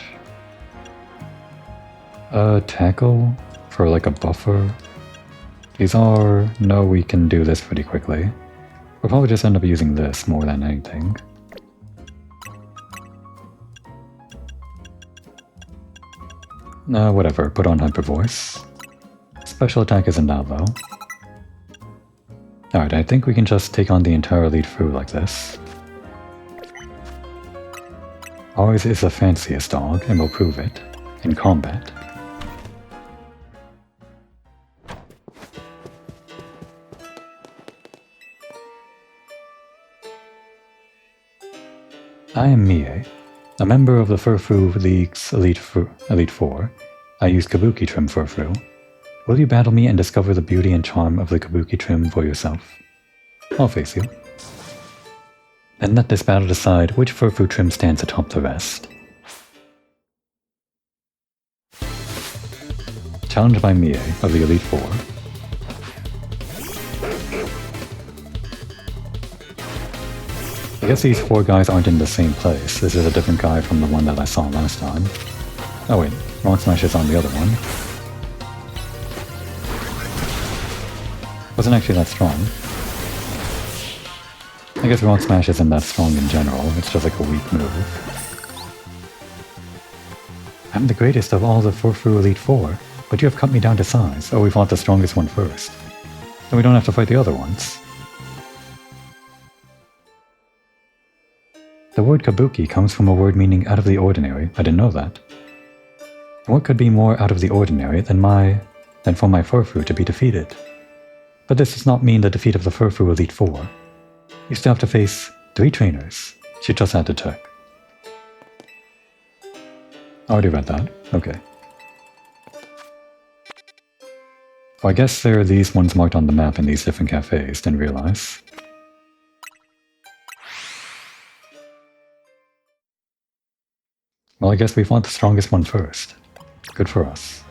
Tackle for like a buffer. These are... No, we can do this pretty quickly. We'll probably just end up using this more than anything. Whatever, put on Hyper Voice. Special attack isn't out though. Alright, I think we can just take on the entire Elite Fru like this. Ours is the fanciest dog, and we'll prove it in combat. I am Mie, a member of the Furfu League's Elite 4. I use Kabuki Trim Furfu. Will you battle me and discover the beauty and charm of the Kabuki Trim for yourself? I'll face you. And let this battle decide which Furfu trim stands atop the rest. Challenged by Mie of the Elite 4. I guess these 4 guys aren't in the same place. This is a different guy from the one that I saw last time. Oh wait, Rock Smash is on the other one. Wasn't actually that strong. I guess Rock Smash isn't that strong in general, it's just like a weak move. I'm the greatest of all the Furfu Elite 4, but you have cut me down to size. Oh, we fought the strongest one first. Then we don't have to fight the other ones. The word kabuki comes from a word meaning out of the ordinary. I didn't know that. What could be more out of the ordinary than for my Furfu to be defeated? But this does not mean the defeat of the Furfu Elite 4. You still have to face 3 trainers. She just had to check. Already read that. Okay. Well, I guess there are these ones marked on the map in these different cafes, didn't realize. Well, I guess we fought the strongest one first. Good for us.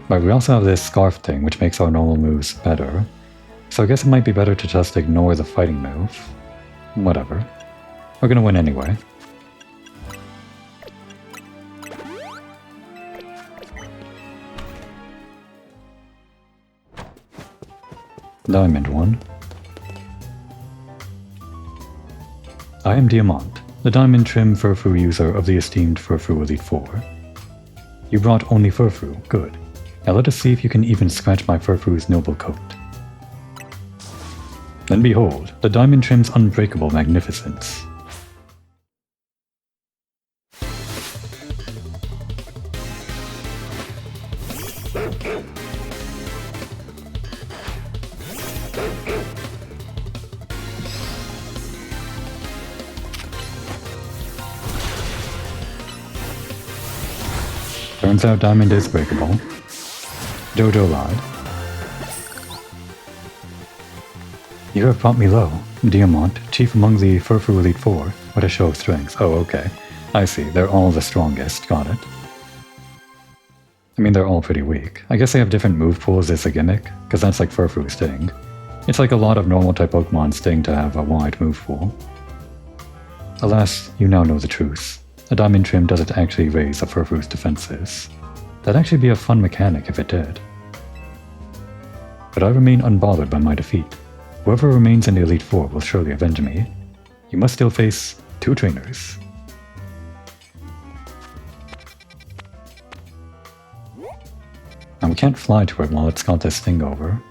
But we also have this scarf thing, which makes our normal moves better. So I guess it might be better to just ignore the fighting move. Whatever. We're gonna win anyway. Diamond 1. I am Diamant, the diamond trim Furfu user of the esteemed Furfu Elite 4. You brought only Furfu, good. Now let us see if you can even scratch my Furfu's noble coat. Then behold, the diamond trim's unbreakable magnificence. Turns out diamond is breakable. Jojo lied. You have brought me low, Diamant, chief among the Furfu Elite 4. What a show of strength. Oh, okay. I see, they're all the strongest, got it. I mean, they're all pretty weak. I guess they have different move pools as a gimmick, because that's like Furfu's Sting. It's like a lot of normal type Pokemon Sting to have a wide move pool. Alas, you now know the truth. A diamond trim doesn't actually raise a Furfu's defenses. That'd actually be a fun mechanic if it did. But I remain unbothered by my defeat. Whoever remains in the Elite 4 will surely avenge me. You must still face 2 trainers. Now we can't fly to it while it's got this thing over.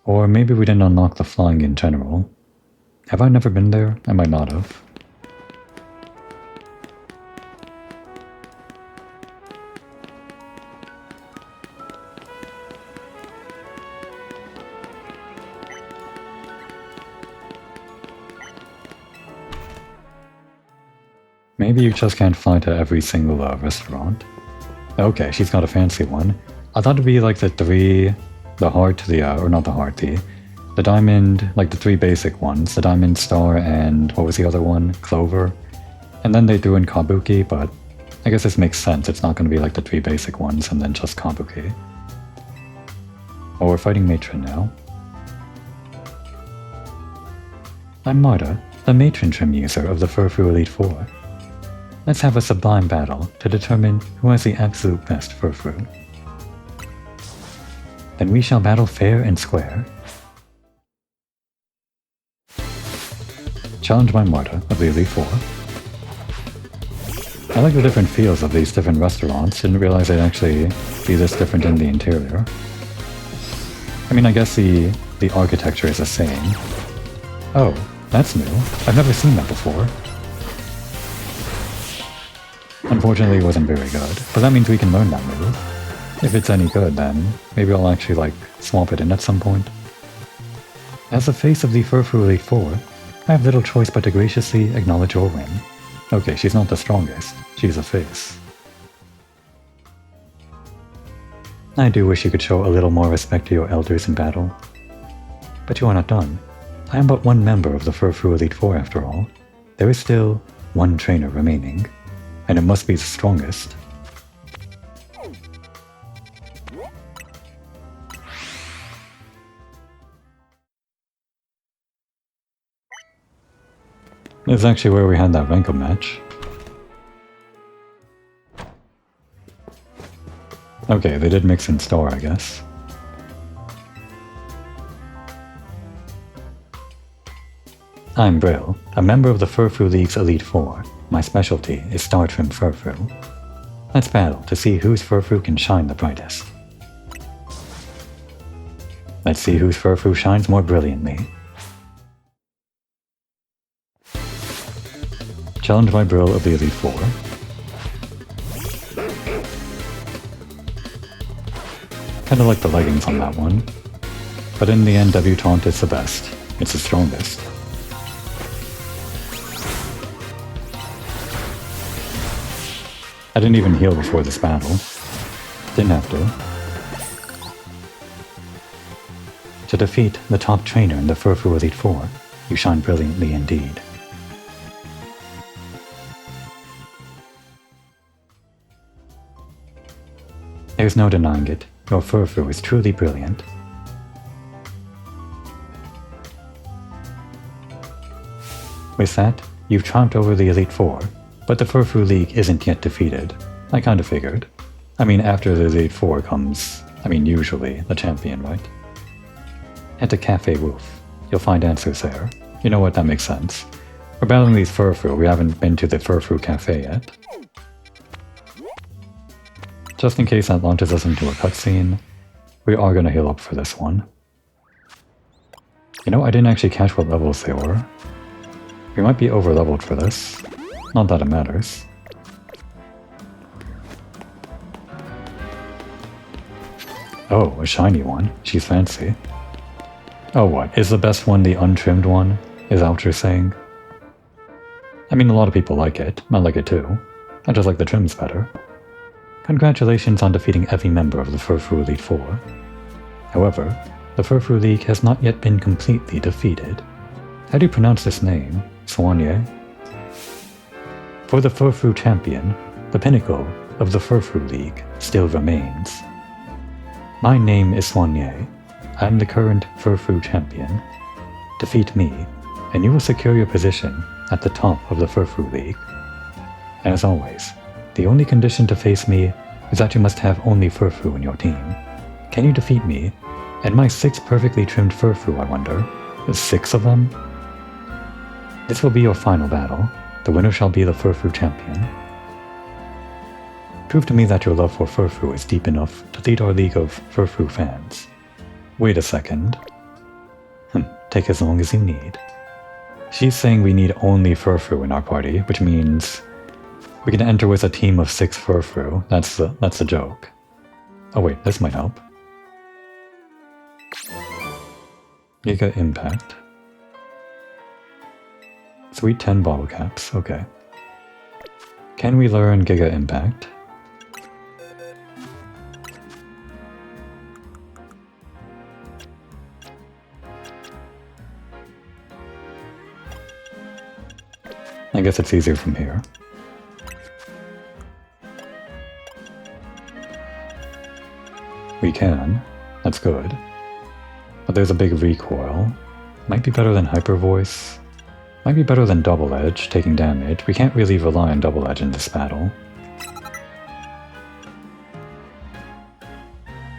Or maybe we didn't unlock the flying in general. Have I never been there? I might not have. Maybe you just can't fly to every single restaurant. Okay, she's got a fancy one. I thought it'd be like the heart, or not the heart, the diamond, like the 3 basic ones, the diamond, star, and what was the other one? Clover. And then they threw in Kabuki, but I guess this makes sense. It's not going to be like the 3 basic ones and then just Kabuki. Well, we're fighting Matron now. I'm Marta, the Matron Trim user of the Furfu Elite 4. Let's have a sublime battle to determine who has the absolute best Furfu. Then we shall battle fair and square. Challenged by Marta of the Elite 4. I like the different feels of these different restaurants. Didn't realize they'd actually be this different in the interior. I mean, I guess the architecture is the same. Oh, that's new. I've never seen that before. Unfortunately, it wasn't very good, but that means we can learn that move. If it's any good, then maybe I'll actually, swap it in at some point. As the face of the Furfrou Elite Four, I have little choice but to graciously acknowledge your win. Okay, she's not the strongest. She's a face. I do wish you could show a little more respect to your elders in battle. But you are not done. I am but one member of the Furfrou Elite Four after all. There is still one trainer remaining, and it must be the strongest. This is actually where we had that Renko match. Okay, they did mix in store, I guess. I'm Brill, a member of the Furfrou League's Elite Four. My specialty is Star Trim Furfrou. Let's battle to see whose Furfrou can shine the brightest. Let's see whose Furfrou shines more brilliantly. Challenged by Brill of the Elite Four. Kinda like the leggings on that one. But in the end, Debutante is the best. It's the strongest. I didn't even heal before this battle. Didn't have to. To defeat the top trainer in the Furfrou Elite Four, you shine brilliantly indeed. There's no denying it. Your Furfrou is truly brilliant. With that, you've triumphed over the Elite Four, but the Furfrou League isn't yet defeated. I kinda figured. I mean, after the Elite Four comes, usually, the champion, right? Head to Cafe Wolf. You'll find answers there. You know what, that makes sense. We're battling these Furfrou, we haven't been to the Furfrou Cafe yet. Just in case that launches us into a cutscene, we are gonna heal up for this one. You know, I didn't actually catch what levels they were. We might be over-leveled for this. Not that it matters. Oh, a shiny one. She's fancy. Oh, what? Is the best one the untrimmed one? Is that what you're saying? I mean, a lot of people like it. I like it too. I just like the trims better. Congratulations on defeating every member of the Furfrou Elite Four. However, the Furfrou League has not yet been completely defeated. How do you pronounce this name? Soigné? For the Furfrou champion, the pinnacle of the Furfrou League still remains. My name is Soigné. I am the current Furfrou champion. Defeat me, and you will secure your position at the top of the Furfrou League. As always, the only condition to face me is that you must have only Furfrou in your team. Can you defeat me? And my 6 perfectly trimmed Furfrou, I wonder. There's 6 of them? This will be your final battle. The winner shall be the Furfrou champion. Prove to me that your love for Furfrou is deep enough to lead our league of Furfrou fans. Wait a second. Take as long as you need. She's saying we need only Furfrou in our party, which means we can enter with a team of 6 Furfrou. That's the joke. Oh wait, this might help. Giga Impact. Sweet 10 bottle caps, okay. Can we learn Giga Impact? I guess it's easier from here. We can. That's good. But there's a big recoil. Might be better than Hyper Voice. Might be better than Double Edge, taking damage. We can't really rely on Double Edge in this battle.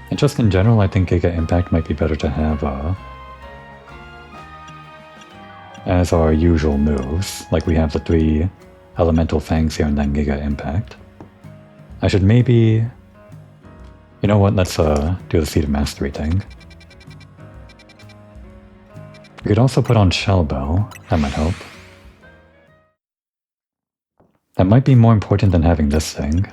And just in general, I think Giga Impact might be better to have as our usual moves. Like we have the 3 Elemental Fangs here and then Giga Impact. I should maybe... You know what, let's do the Seed of Mastery thing. We could also put on Shell Bell, that might help. That might be more important than having this thing.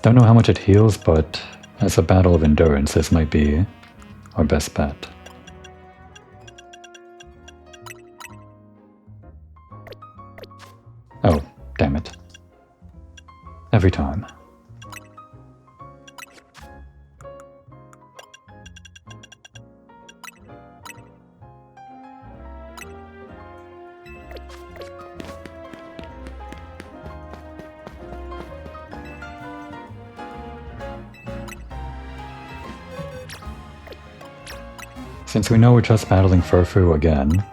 Don't know how much it heals, but as a battle of endurance, this might be our best bet. Oh, damn it. Every time. Since we know we're just battling Furfu again,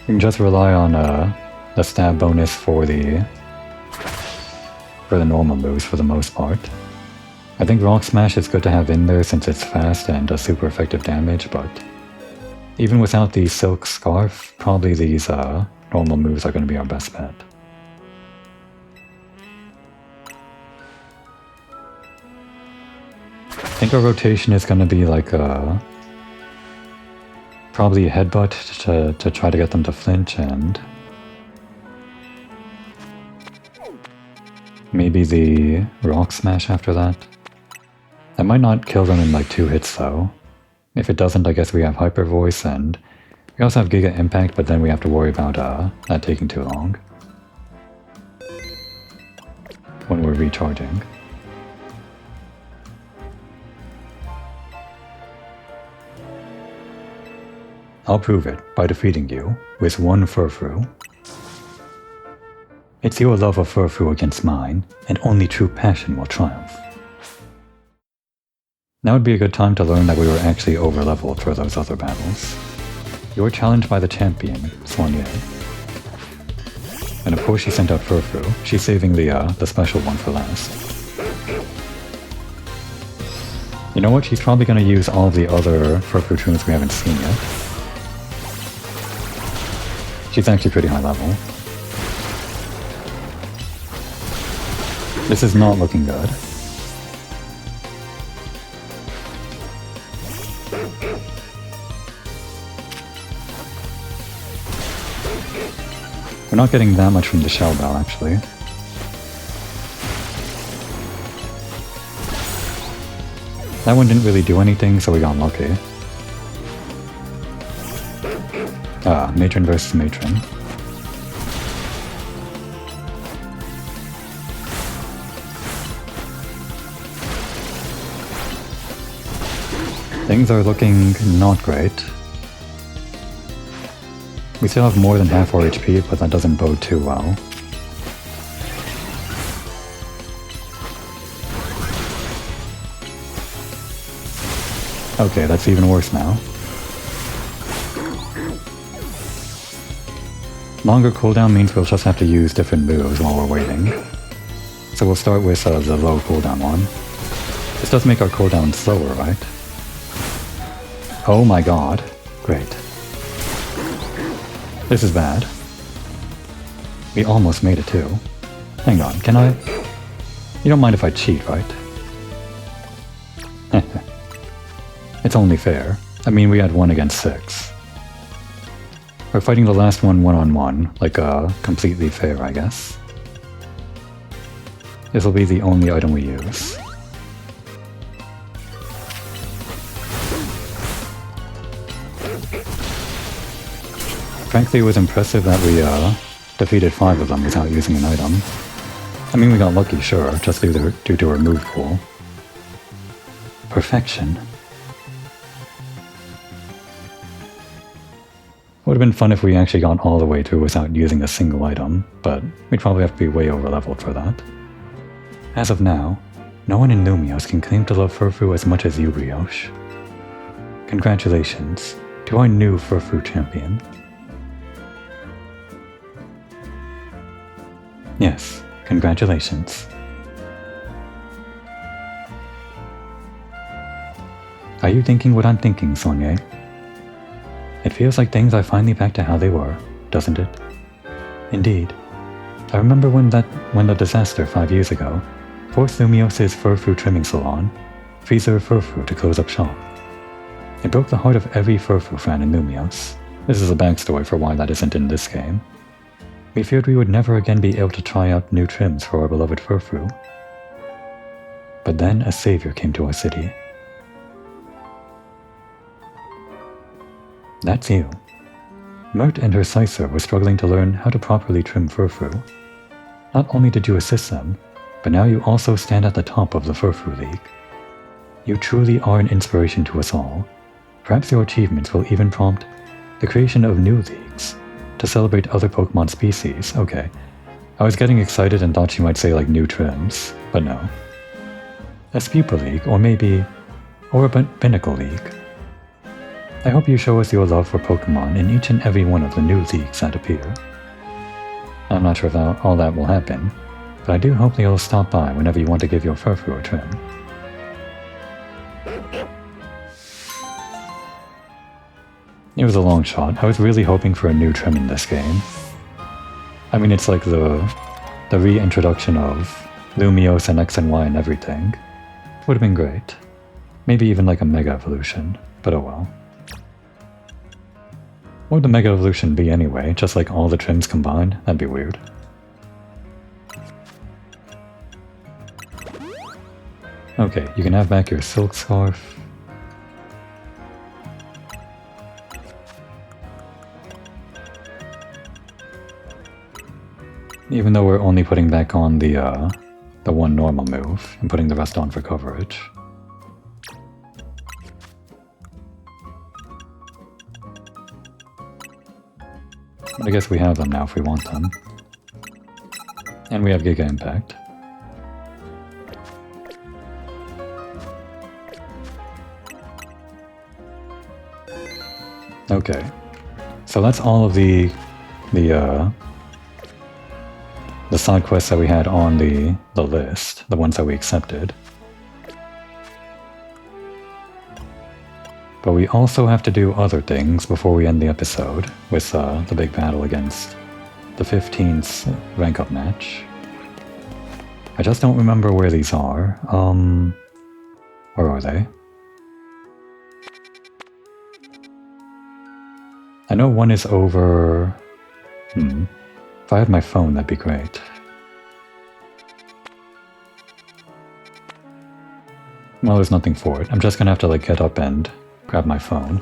we can just rely on the stab bonus for the normal moves for the most part. I think Rock Smash is good to have in there since it's fast and does super effective damage, but even without the Silk Scarf, probably these normal moves are going to be our best bet. I think our rotation is going to be like probably a headbutt to try to get them to flinch, and maybe the Rock Smash after that. That might not kill them in like 2 hits though. If it doesn't, I guess we have Hyper Voice, and we also have Giga Impact, but then we have to worry about that taking too long when we're recharging. I'll prove it by defeating you with 1 Furfu. It's your love of Furfu against mine, and only true passion will triumph. Now would be a good time to learn that we were actually over-leveled for those other battles. You were challenged by the champion, Soigné. And of course she sent out Furfu. She's saving the special one for last. You know what? She's probably going to use all the other Furfu tunes we haven't seen yet. She's actually pretty high level. This is not looking good. We're not getting that much from the Shell Bell, actually. That one didn't really do anything, so we got lucky. Matron versus Matron. Things are looking not great. We still have more than half our HP, but that doesn't bode too well. Okay, that's even worse now. Longer cooldown means we'll just have to use different moves while we're waiting. So we'll start with the low cooldown one. This does make our cooldown slower, right? Oh my god. Great. This is bad. We almost made it too. Hang on, can I... You don't mind if I cheat, right? It's only fair. I mean, we had 1 against 6. We're fighting the last one one-on-one, like completely fair, I guess. This'll be the only item we use. Frankly, it was impressive that we defeated 5 of them without using an item. I mean, we got lucky, sure, just due to our move pool. Perfection. Would have been fun if we actually got all the way through without using a single item, but we'd probably have to be way over-leveled for that. As of now, no one in Lumios can claim to love Furfu as much as you, Ryosh. Congratulations to our new Furfu champion. Yes, congratulations. Are you thinking what I'm thinking, Soigné? It feels like things are finally back to how they were, doesn't it? Indeed. I remember when the disaster 5 years ago forced Lumios' Furfu trimming salon, Freezer Furfu, to close up shop. It broke the heart of every Furfu fan in Lumios. This is a backstory for why that isn't in this game. We feared we would never again be able to try out new trims for our beloved Furfu. But then a savior came to our city. That's you. Mert and her Sicer were struggling to learn how to properly trim Furfru. Not only did you assist them, but now you also stand at the top of the Furfru League. You truly are an inspiration to us all. Perhaps your achievements will even prompt the creation of new leagues to celebrate other Pokemon species. Okay, I was getting excited and thought she might say like new trims, but no. A Spupa League, or maybe, or a Binnacle League. I hope you show us your love for Pokemon in each and every one of the new leagues that appear. I'm not sure if all that will happen, but I do hope that you'll stop by whenever you want to give your Furfru a trim. It was a long shot. I was really hoping for a new trim in this game. I mean, it's like the reintroduction of Lumiose and X and Y and everything. Would have been great. Maybe even like a Mega Evolution, but oh well. What would the Mega Evolution be anyway? Just like all the trims combined? That'd be weird. Okay, you can have back your Silk Scarf. Even though we're only putting back on the one normal move and putting the rest on for coverage. But I guess we have them now if we want them. And we have Giga Impact. Okay. So that's all of the side quests that we had on the list, the ones that we accepted. But we also have to do other things before we end the episode with the big battle against the 15th rank up match. I just don't remember where these are. Where are they? I know one is over... If I had my phone, that'd be great. Well, there's nothing for it. I'm just gonna have to like get up and grab my phone.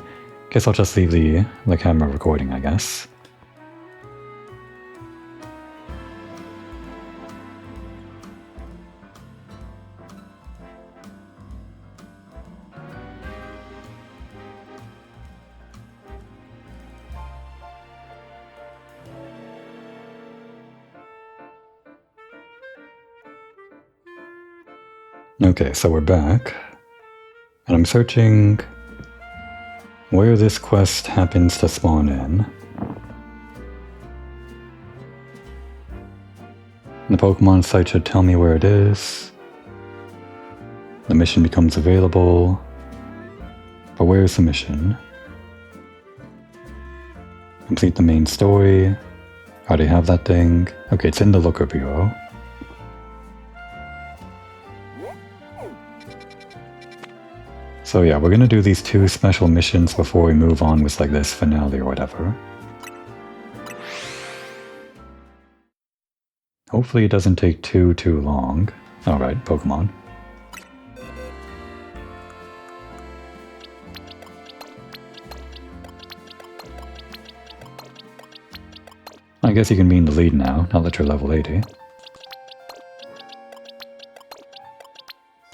Guess I'll just leave the camera recording, I guess. Okay, so we're back, and I'm searching where this quest happens to spawn in. The Pokemon site should tell me where it is. The mission becomes available. But where is the mission? Complete the main story. I already have that thing. Okay, it's in the Looker Bureau. So yeah, we're gonna do these 2 special missions before we move on with like this finale or whatever. Hopefully it doesn't take too long. Alright, Pokemon. I guess you can be in the lead now that you're level 80.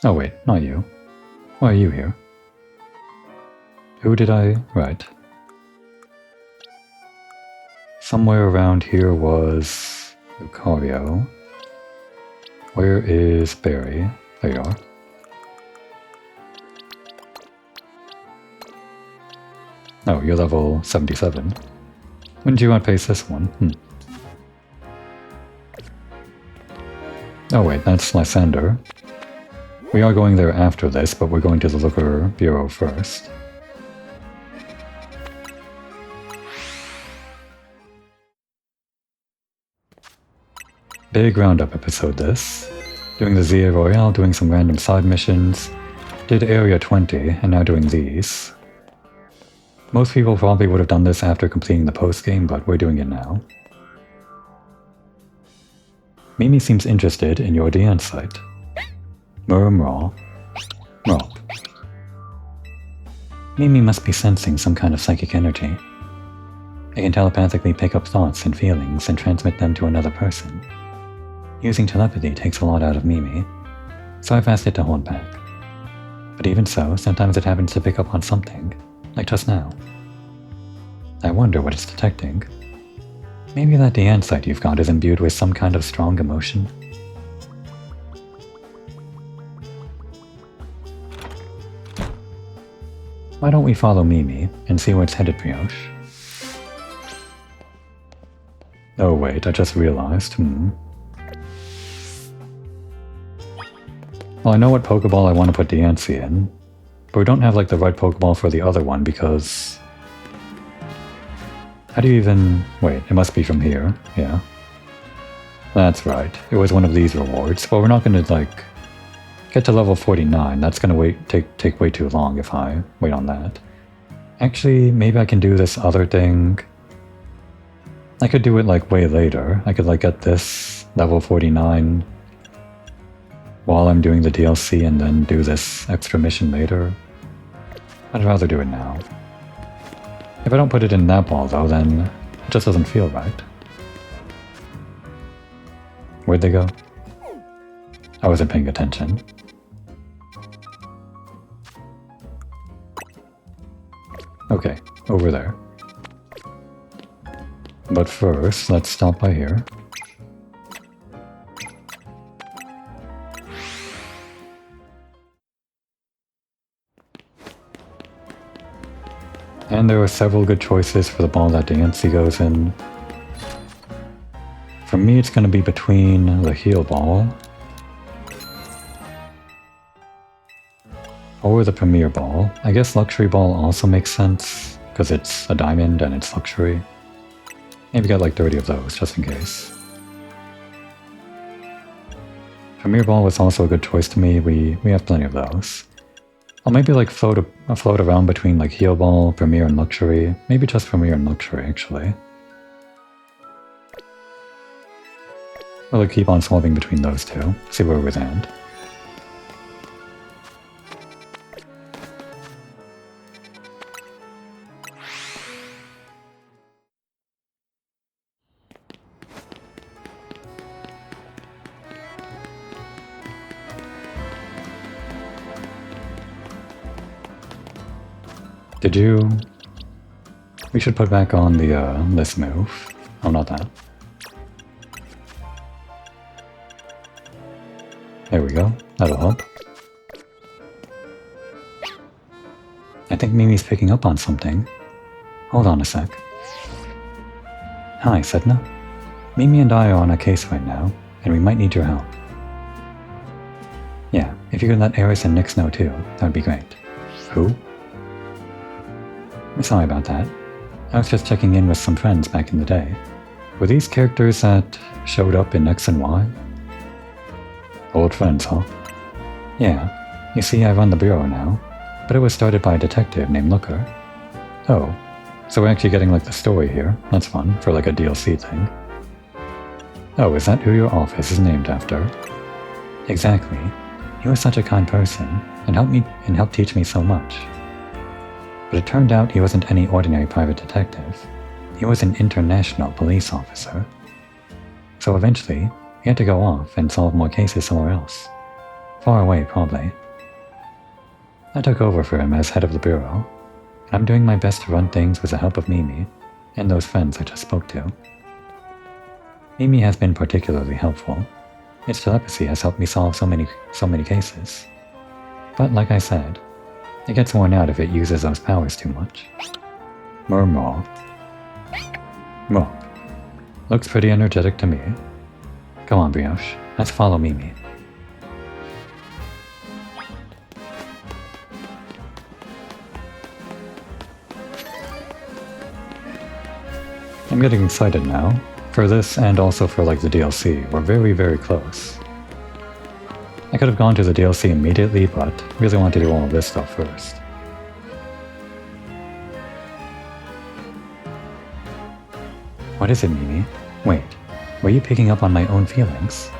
Oh wait, not you. Why are you here? Who did I... Right. Somewhere around here was Lucario. Where is Barry? There you are. Oh, you're level 77. When did you outpace this one? Oh wait, that's Lysander. We are going there after this, but we're going to the Looker Bureau first. Big roundup episode this. Doing the ZA Royale, doing some random side missions. Did Area 20, and now doing these. Most people probably would have done this after completing the post-game, but we're doing it now. Mimi seems interested in your DN site. Murmraw. Romp. Mimi must be sensing some kind of psychic energy. It can telepathically pick up thoughts and feelings and transmit them to another person. Using telepathy takes a lot out of Mimi, so I've asked it to hold back. But even so, sometimes it happens to pick up on something, like just now. I wonder what it's detecting. Maybe that the insight you've got is imbued with some kind of strong emotion? Why don't we follow Mimi and see where it's headed, Brioche? Oh wait, I just realized, Well, I know what Pokeball I want to put Diancie in, but we don't have like the right Pokeball for the other one because... How do you even... Wait, it must be from here, yeah. That's right, it was one of these rewards, but we're not going to like... get to level 49, that's going to take way too long if I wait on that. Actually, maybe I can do this other thing. I could do it like way later. I could like get this level 49 while I'm doing the DLC and then do this extra mission later. I'd rather do it now. If I don't put it in that ball though, then it just doesn't feel right. Where'd they go? I wasn't paying attention. Okay, over there. But first, let's stop by here. And there are several good choices for the ball that Diancie goes in. For me, it's going to be between the heal ball or the premier ball. I guess luxury ball also makes sense because it's a diamond and it's luxury. Maybe get like 30 of those just in case. Premier ball was also a good choice to me. We have plenty of those. I'll maybe like float around between like heal ball, premier, and luxury. Maybe just premier and luxury actually. Or like keep on swapping between those two. See where we land. Did you... We should put back on the, this move. Oh, not that. There we go. That'll help. I think Mimi's picking up on something. Hold on a sec. Hi, Sedna. Mimi and I are on a case right now, and we might need your help. Yeah, if you could let Eris and Nyx know too, that would be great. Who? Sorry about that. I was just checking in with some friends back in the day. Were these characters that showed up in X and Y? Old friends, huh? Yeah. You see, I run the bureau now, but it was started by a detective named Looker. Oh, so we're actually getting like the story here. That's fun, for like a DLC thing. Oh, is that who your office is named after? Exactly. He was such a kind person, and helped teach me so much. But it turned out he wasn't any ordinary private detective. He was an international police officer. So eventually, he had to go off and solve more cases somewhere else. Far away, probably. I took over for him as head of the bureau, and I'm doing my best to run things with the help of Mimi, and those friends I just spoke to. Mimi has been particularly helpful. Its telepathy has helped me solve so many cases. But like I said, it gets worn out if it uses those powers too much. Murmur. Well, looks pretty energetic to me. Come on, Brioche. Let's follow Mimi. I'm getting excited now. For this and also for like the DLC. We're very, very close. I could have gone to the DLC immediately, but really want to do all of this stuff first. What is it, Mimi? Wait, were you picking up on my own feelings?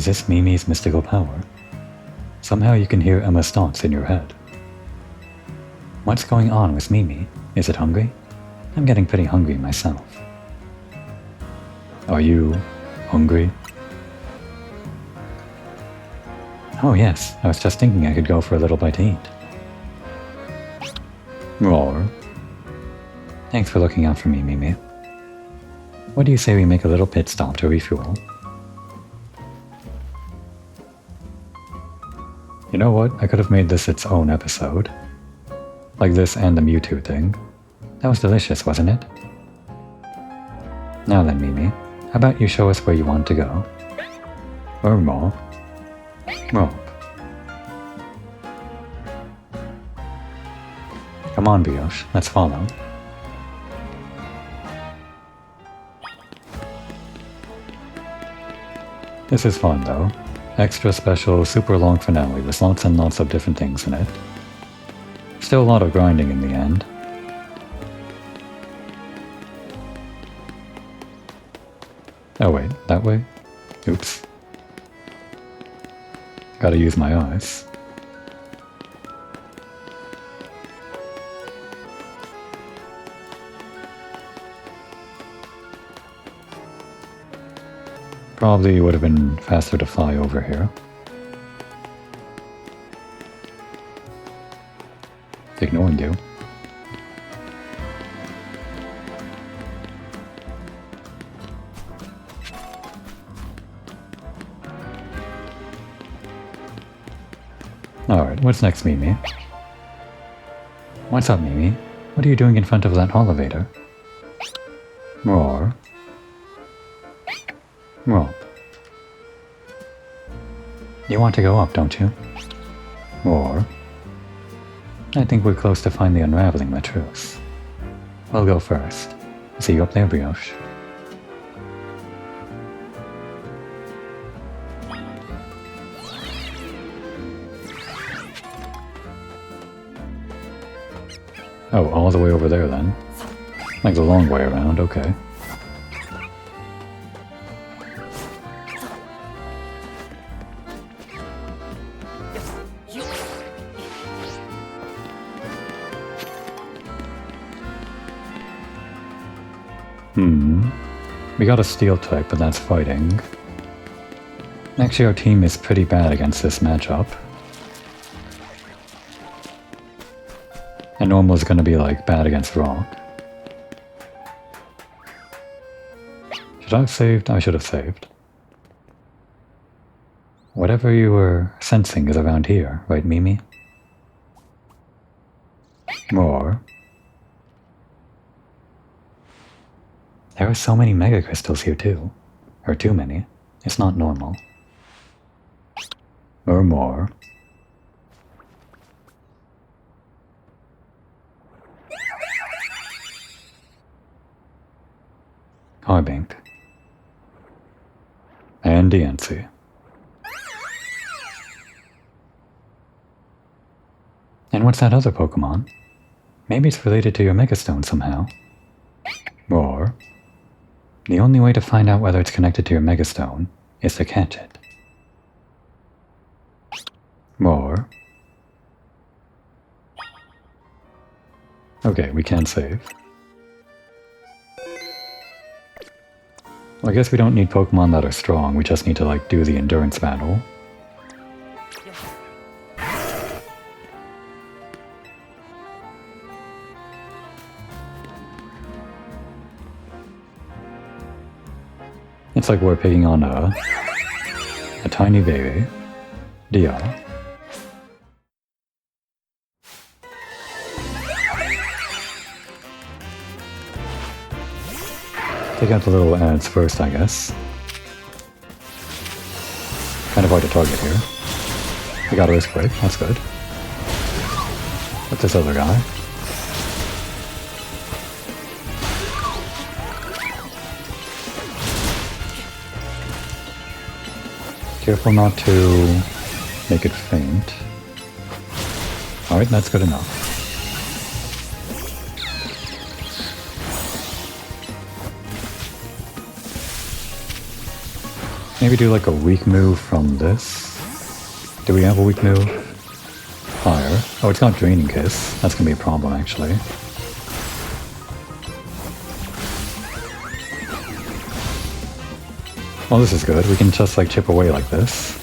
Is this Mimi's mystical power? Somehow you can hear Emma's thoughts in your head. What's going on with Mimi? Is it hungry? I'm getting pretty hungry myself. Are you hungry? Oh yes, I was just thinking I could go for a little bite to eat. Roar. Thanks for looking out for me, Mimi. What do you say we make a little pit stop to refuel? You know what? I could have made this its own episode. Like this and the Mewtwo thing. That was delicious, wasn't it? Now then, Mimi, how about you show us where you want to go? Or more? Rope. Come on, Brioche, let's follow. This is fun though. Extra special, super long finale with lots and lots of different things in it. Still a lot of grinding in the end. Oh wait, that way? Oops. Gotta use my eyes. Probably would have been faster to fly over here. Ignoring you. Alright, what's next, Mimi? What's up, Mimi? What are you doing in front of that elevator? Roar. Roar. You want to go up, don't you? Roar. I think we're close to finally unraveling the truth. We'll go first. See you up there, Brioche. Oh, all the way over there then. Like the long way around, okay. We got a steel type, but that's fighting. Actually, our team is pretty bad against this matchup. And normal is gonna be like bad against rock. Should I have saved? I should have saved. Whatever you were sensing is around here, right, Mimi? More. There are so many mega crystals here too. Or too many. It's not normal. Or more. Harbank. And Diancie. And what's that other Pokemon? Maybe it's related to your Megastone somehow. Or the only way to find out whether it's connected to your Megastone is to catch it. More. Okay, we can save. Well, I guess we don't need Pokemon that are strong, we just need to, like, do the endurance battle. It's like we're picking on a tiny baby, Dia. Take out the little ads first, I guess. Kind of hard to target here. We got a Earthquake, that's good. What's this other guy? Careful not to make it faint. Alright, that's good enough. Maybe do like a weak move from this. Do we have a weak move? Fire. Oh, it's got Draining Kiss. That's gonna be a problem, actually. Well, this is good. We can just like chip away like this.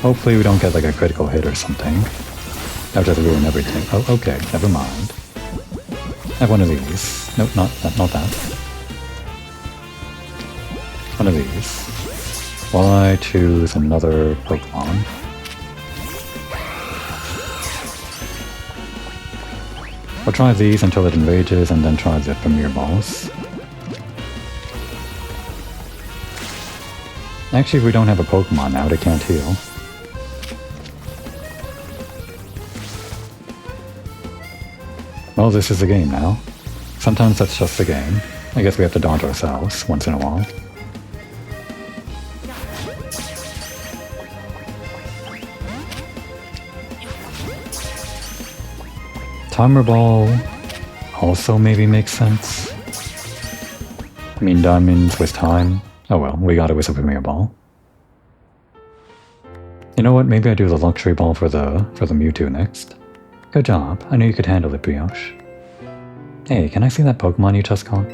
Hopefully we don't get like a critical hit or something. That would just ruin everything. Oh, okay. Never mind. Have one of these. Nope, not that. One of these. While I choose another Pokemon. We'll try these until it enrages and then try the Premier Balls. Actually, if we don't have a Pokemon out, it can't heal. Well, this is a game now. Sometimes that's just a game. I guess we have to dodge ourselves once in a while. Timer Ball also maybe makes sense. I mean, diamonds with time. Oh well, we got it with a Premier Ball. You know what, maybe I do the Luxury Ball for the Mewtwo next. Good job, I knew you could handle it, Brioche. Hey, can I see that Pokemon you just caught?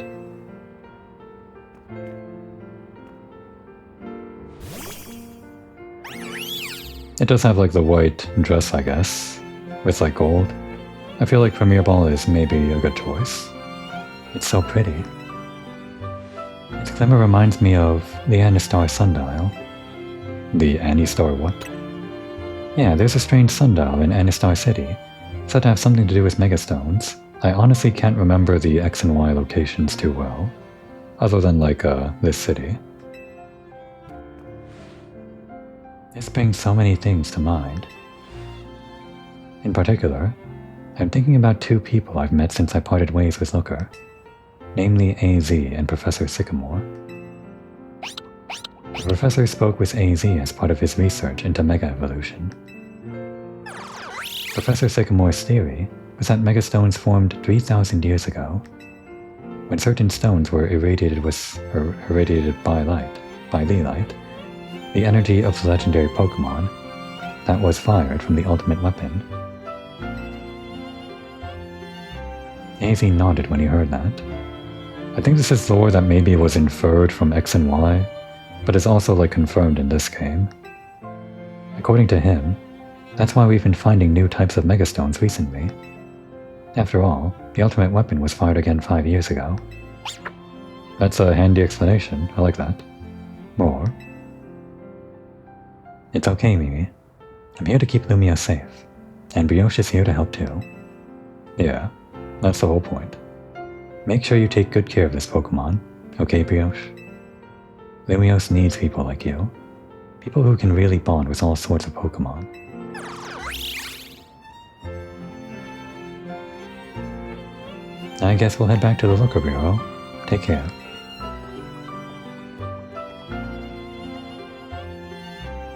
It does have like the white dress, I guess, with like gold. I feel like Premier Ball is maybe a good choice. It's so pretty. Its glimmer reminds me of the Anistar Sundial. The Anistar what? Yeah, there's a strange sundial in Anistar City. Said to have something to do with Megastones. I honestly can't remember the X and Y locations too well, other than like this city. This brings so many things to mind. In particular, I'm thinking about two people I've met since I parted ways with Looker, namely AZ and Professor Sycamore. The professor spoke with AZ as part of his research into Mega Evolution. Professor Sycamore's theory was that Megastones formed 3,000 years ago, when certain stones were irradiated by light, the energy of the legendary Pokémon that was fired from the ultimate weapon. AZ nodded when he heard that. I think this is lore that maybe was inferred from X and Y, but is also like confirmed in this game. According to him, that's why we've been finding new types of Megastones recently. After all, the ultimate weapon was fired again 5 years ago. That's a handy explanation, I like that. More. It's okay, Mimi. I'm here to keep Lumia safe, and Brioche is here to help too. Yeah, that's the whole point. Make sure you take good care of this Pokemon, okay, Brioche? Lumiose needs people like you. People who can really bond with all sorts of Pokemon. I guess we'll head back to the Looker Bureau. Take care.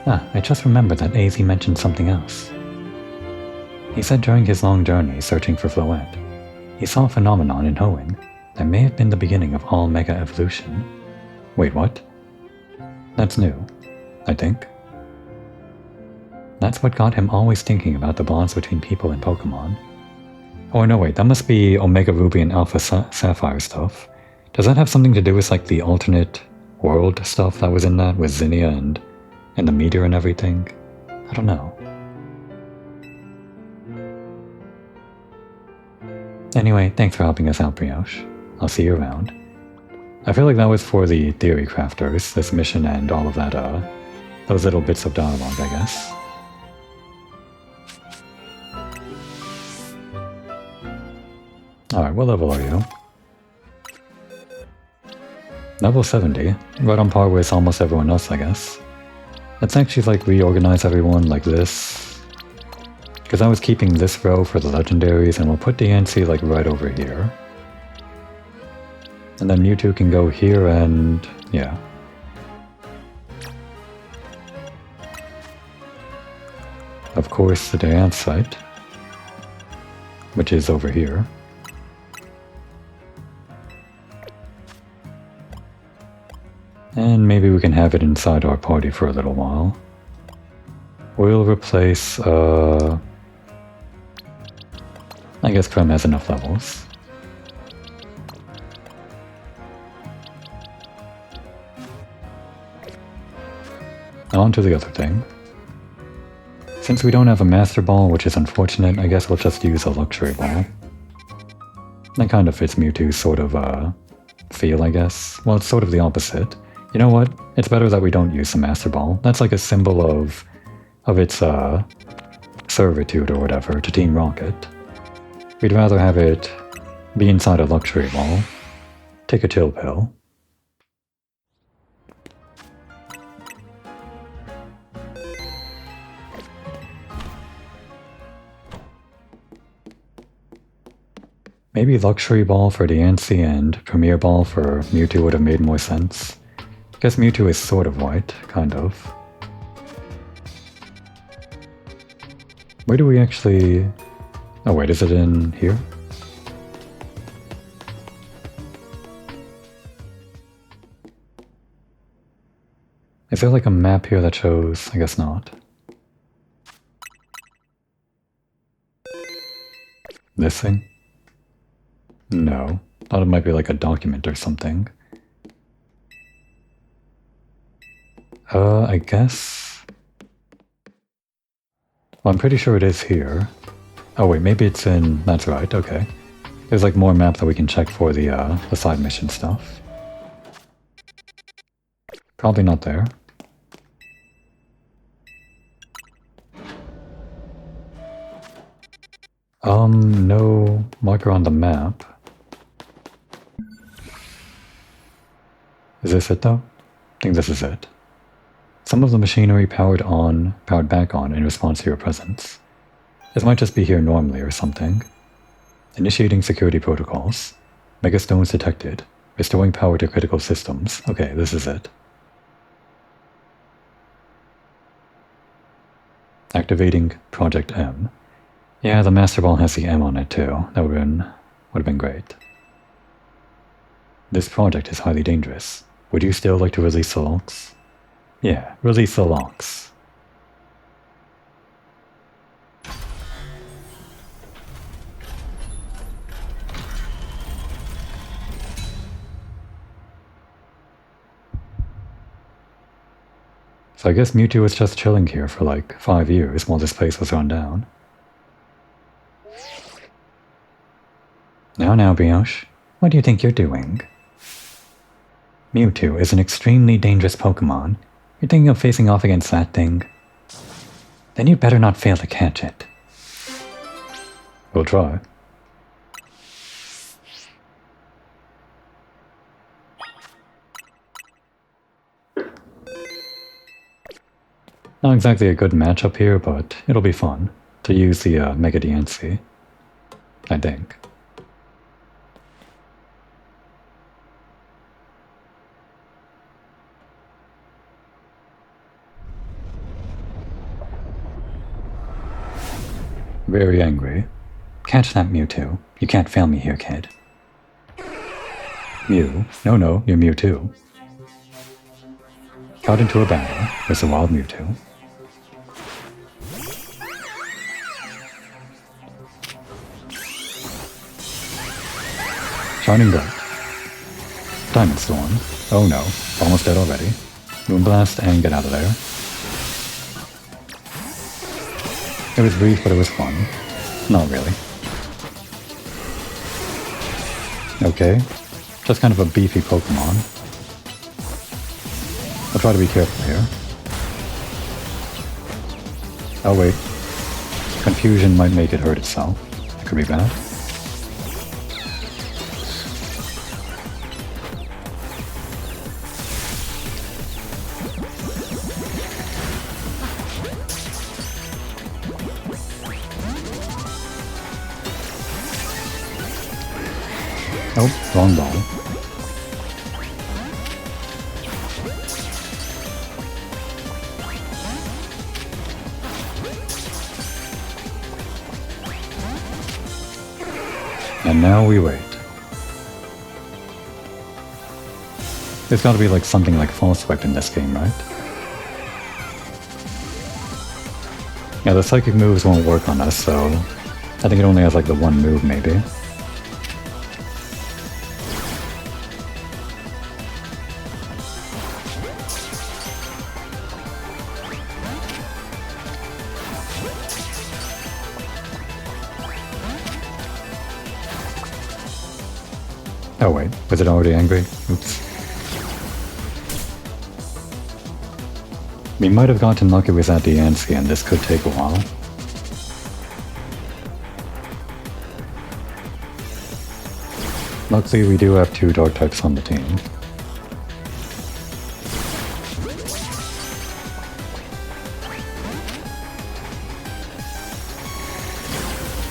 I just remembered that AZ mentioned something else. He said during his long journey searching for Floette, he saw a phenomenon in Hoenn that may have been the beginning of all Mega Evolution. Wait, what? That's new, I think. That's what got him always thinking about the bonds between people and Pokemon. Oh no, wait, that must be Omega Ruby and Alpha Sapphire stuff. Does that have something to do with like the alternate world stuff that was in that with Zinnia and the meteor and everything? I don't know. Anyway, thanks for helping us out, Brioche. I'll see you around. I feel like that was for the theory crafters, this mission and all of that, those little bits of dialogue, I guess. Alright, what level are you? Level 70, right on par with almost everyone else, I guess. Let's actually like reorganize everyone like this. Because I was keeping this row for the legendaries, and we'll put DNC like right over here. And then Mewtwo can go here and... yeah. Of course the dance site, which is over here. And maybe we can have it inside our party for a little while. We'll replace, I guess Krem has enough levels. On to the other thing. Since we don't have a Master Ball, which is unfortunate, I guess we'll just use a Luxury Ball. That kind of fits Mewtwo's sort of, feel, I guess. Well, it's sort of the opposite. You know what? It's better that we don't use the Master Ball. That's like a symbol of its, servitude or whatever to Team Rocket. We'd rather have it be inside a Luxury Ball. Take a chill pill. Maybe Luxury Ball for Diancie and Premier Ball for Mewtwo would have made more sense. I guess Mewtwo is sort of white, kind of. Where do we actually... Oh wait, is it in here? Is there like a map here that shows... I guess not. This thing? No. Thought it might be like a document or something. I guess... Well, I'm pretty sure it is here. Oh wait, maybe it's in... That's right, okay. There's like more map that we can check for the side mission stuff. Probably not there. No marker on the map. Is this it though? I think this is it. Some of the machinery powered back on in response to your presence. This might just be here normally or something. Initiating security protocols. Megastones detected. Restoring power to critical systems. Okay, this is it. Activating Project M. Yeah, the Master Ball has the M on it too. That would have been great. This project is highly dangerous. Would you still like to release the locks? Yeah, release the locks. So I guess Mewtwo was just chilling here for like 5 years while this place was run down. Now, Brioche, what do you think you're doing? Mewtwo is an extremely dangerous Pokémon. You're thinking of facing off against that thing? Then you better not fail to catch it. We'll try. Not exactly a good matchup here, but it'll be fun to use the Mega Diancie, I think. Very angry. Catch that, Mewtwo. You can't fail me here, kid. Mew? No, you're Mewtwo. Caught into a battle with a wild Mewtwo. Shining Bright. Diamond Storm. Oh no, almost dead already. Moonblast and get out of there. It was brief, but it was fun. Not really. Okay. Just kind of a beefy Pokemon. I'll try to be careful here. Oh wait. Confusion might make it hurt itself. It could be bad. Oh, wrong ball. And now we wait. There's gotta be like something like False Swipe in this game, right? Yeah, the psychic moves won't work on us, so I think it only has like the one move maybe. Oh wait, was it already angry? Oops. We might have gotten lucky with that DNC and this could take a while. Luckily we do have 2 dark types on the team.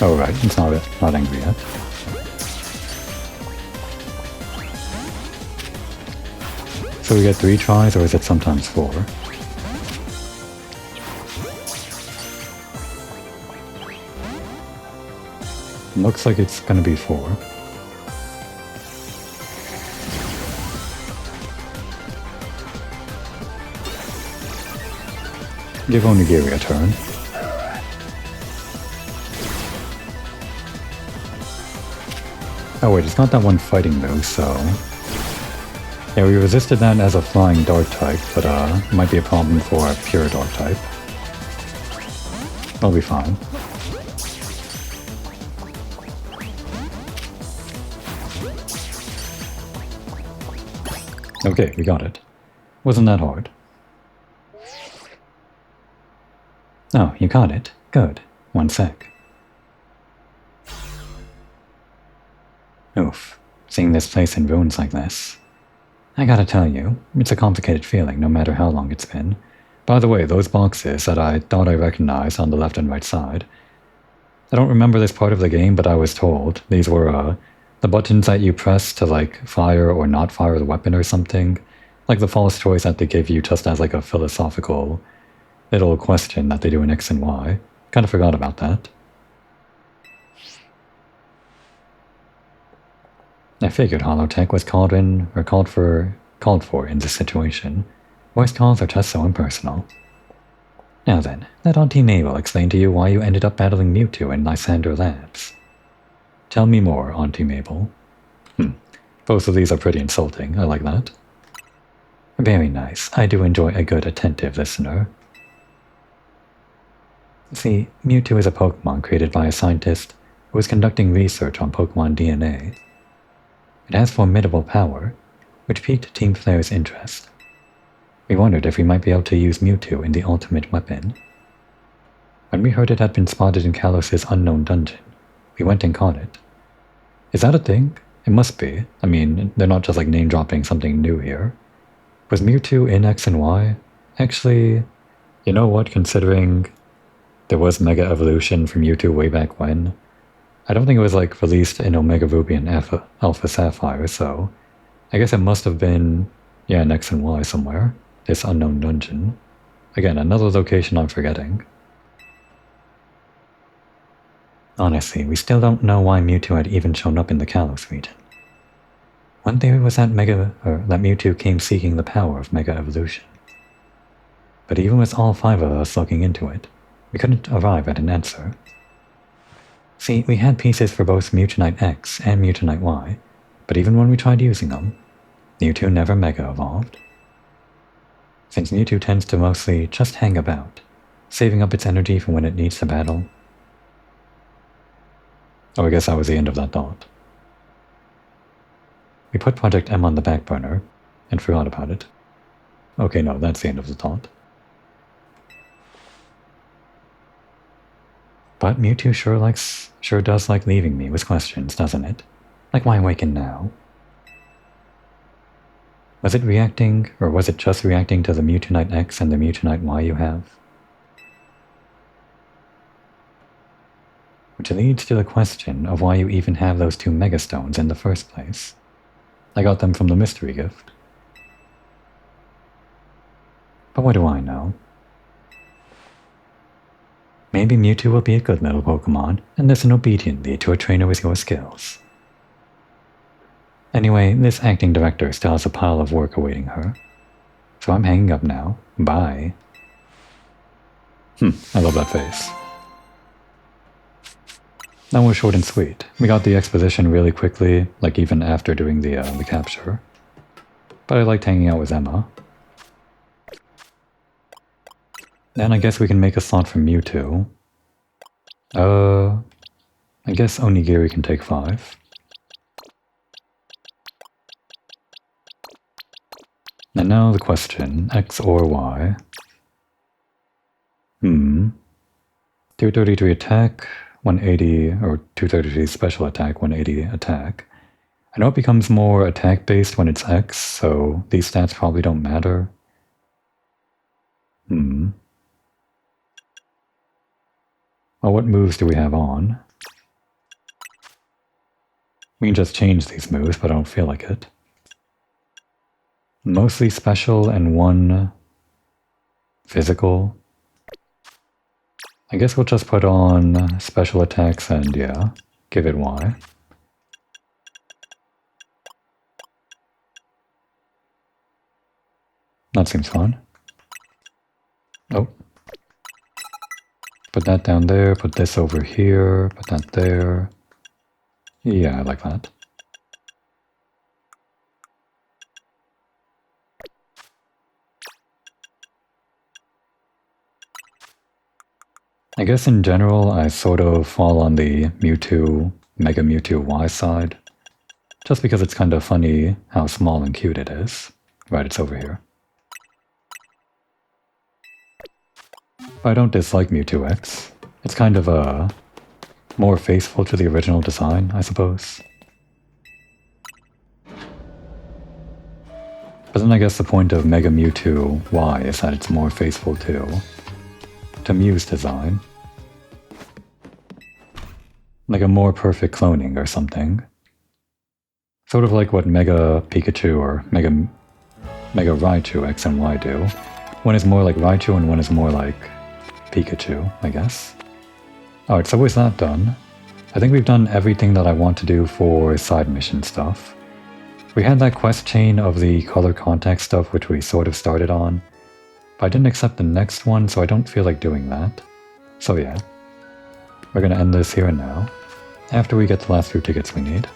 Oh right, it's not angry yet. So we get 3 tries, or is it sometimes 4? Looks like it's gonna be 4. Give Onigiri a turn. Oh wait, it's not that one fighting move, so... Yeah, we resisted that as a flying dark type, but it might be a problem for a pure dark type. I'll be fine. Okay, we got it. Wasn't that hard. Oh, you got it. Good. 1 sec. Oof. Seeing this place in ruins like this. I gotta tell you, it's a complicated feeling no matter how long it's been. By the way, those boxes that I thought I recognized on the left and right side. I don't remember this part of the game, but I was told these were the buttons that you press to like fire or not fire the weapon or something. Like the false choice that they give you just as like a philosophical little question that they do in X and Y. Kinda forgot about that. I figured holotech was called for in this situation. Voice calls are just so impersonal. Now then, let Auntie Mabel explain to you why you ended up battling Mewtwo in Lysander Labs. Tell me more, Auntie Mabel. Both of these are pretty insulting, I like that. Very nice, I do enjoy a good attentive listener. See, Mewtwo is a Pokemon created by a scientist who was conducting research on Pokemon DNA. It has formidable power, which piqued Team Flare's interest. We wondered if we might be able to use Mewtwo in the ultimate weapon. When we heard it had been spotted in Kalos's unknown dungeon, we went and caught it. Is that a thing? It must be. I mean, they're not just like name-dropping something new here. Was Mewtwo in X and Y? Actually, you know what, considering there was Mega Evolution from Mewtwo way back when, I don't think it was like released in Omega Ruby and Alpha Sapphire, so I guess it must have been, yeah, in X and Y somewhere. This unknown dungeon. Again, another location I'm forgetting. Honestly, we still don't know why Mewtwo had even shown up in the Kalos region. One theory was that that Mewtwo came seeking the power of Mega Evolution. But even with all 5 of us looking into it, we couldn't arrive at an answer. See, we had pieces for both Mewtwonite X and Mewtwonite Y, but even when we tried using them, Mewtwo never Mega Evolved. Since Mewtwo tends to mostly just hang about, saving up its energy for when it needs to battle. Oh, I guess that was the end of that thought. We put Project M on the back burner, and forgot about it. Okay, no, that's the end of the thought. But Mewtwo sure does like leaving me with questions, doesn't it? Like why awaken now? Was it reacting, or was it just reacting to the Mewtwonite X and the Mewtwonite Y you have? Which leads to the question of why you even have those 2 Megastones in the first place. I got them from the mystery gift. But what do I know? Maybe Mewtwo will be a good little Pokemon and listen obediently to a trainer with your skills. Anyway, this acting director still has a pile of work awaiting her. So I'm hanging up now. Bye. I love that face. That was short and sweet. We got the exposition really quickly, like even after doing the capture. But I liked hanging out with Emma. And I guess we can make a slot for Mewtwo. I guess Onigiri can take 5. And now the question, X or Y? 233 attack, 180, or 233 special attack, 180 attack. I know it becomes more attack-based when it's X, so these stats probably don't matter. Well, what moves do we have on? We can just change these moves, but I don't feel like it. Mostly special and 1 physical. I guess we'll just put on special attacks and, yeah, give it Y. That seems fun. Oh. Put that down there, put this over here, put that there. Yeah, I like that. I guess in general, I sort of fall on the Mewtwo, Mega Mewtwo Y side. Just because it's kind of funny how small and cute it is. Right, it's over here. I don't dislike Mewtwo X. It's kind of more faithful to the original design, I suppose. But then I guess the point of Mega Mewtwo Y is that it's more faithful to Mew's design. Like a more perfect cloning or something. Sort of like what Mega Pikachu or Mega Raichu X and Y do. One is more like Raichu and one is more like Pikachu, I guess. Alright, so with that done, I think we've done everything that I want to do for side mission stuff. We had that quest chain of the color contact stuff which we sort of started on, but I didn't accept the next one, so I don't feel like doing that. So yeah, we're gonna end this here and now, after we get the last few tickets we need.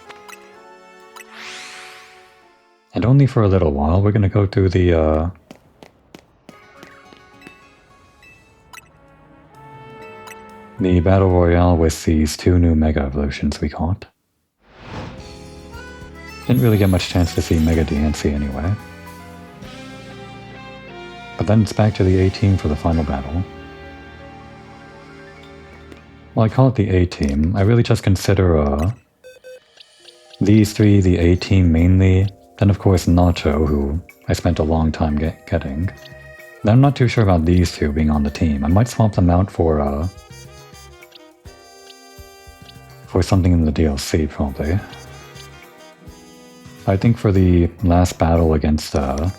And only for a little while, we're gonna go through the Battle Royale with these 2 new Mega Evolutions we caught. Didn't really get much chance to see Mega Diancie anyway. But then it's back to the A-Team for the final battle. Well, I call it the A-Team. I really just consider these 3 the A-Team mainly. Then of course Nacho, who I spent a long time getting. Then I'm not too sure about these 2 being on the team. I might swap them out for something in the DLC, probably. I think for the last battle against our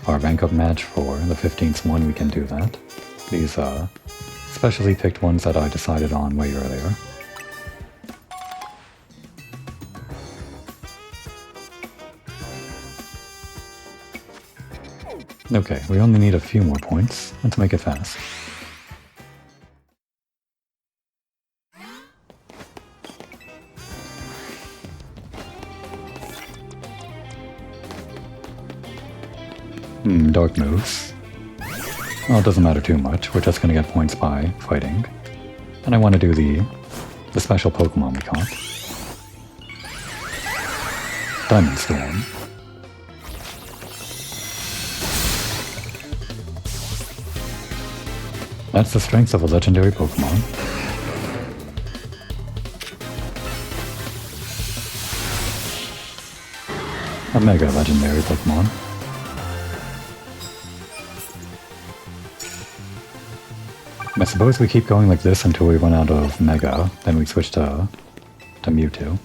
rank up match for the 15th one, we can do that. These specially picked ones that I decided on way earlier. Okay, we only need a few more points. Let's make it fast. Dark moves. Well, it doesn't matter too much. We're just gonna get points by fighting. And I want to do the special Pokemon we caught. Diamond Storm. That's the strength of a legendary Pokemon. A Mega Legendary Pokemon. I suppose we keep going like this until we run out of Mega, then we switch to Mewtwo.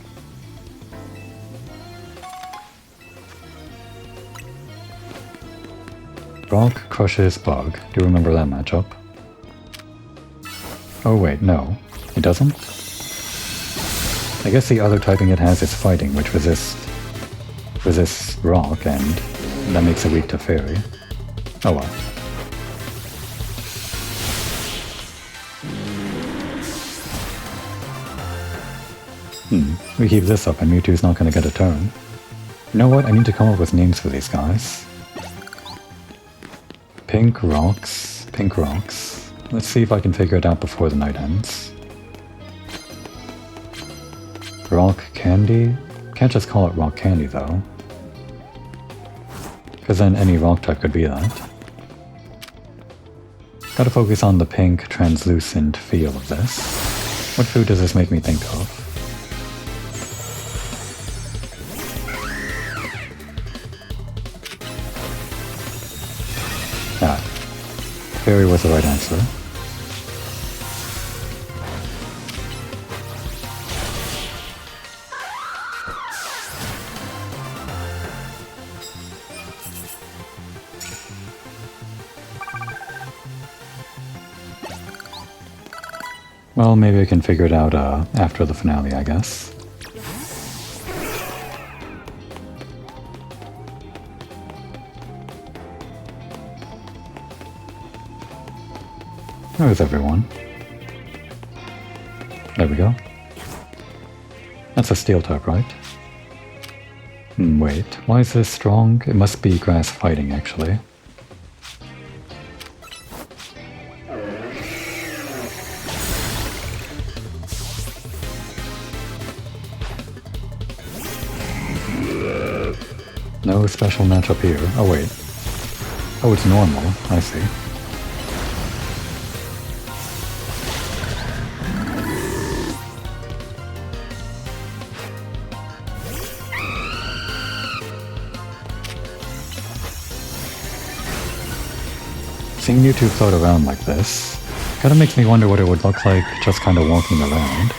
Brock crushes Bug. Do you remember that matchup? Oh wait, no. It doesn't? I guess the other typing it has is Fighting, which resists resists rock, and that makes it weak to fairy. Oh well. We keep this up and Mewtwo's not gonna get a turn. You know what? I need to come up with names for these guys. Pink rocks. Pink rocks. Let's see if I can figure it out before the night ends. Rock candy? Can't just call it rock candy though. Because then any rock type could be that. Gotta focus on the pink, translucent feel of this. What food does this make me think of? Ah, fairy was the right answer. Well, maybe I can figure it out after the finale, I guess. Where's everyone? There we go. That's a steel type, right? Wait, why is this strong? It must be grass fighting, actually. No special matchup here. Oh wait. Oh, it's normal. I see. Seeing Mewtwo float around like this kinda makes me wonder what it would look like just kinda walking around.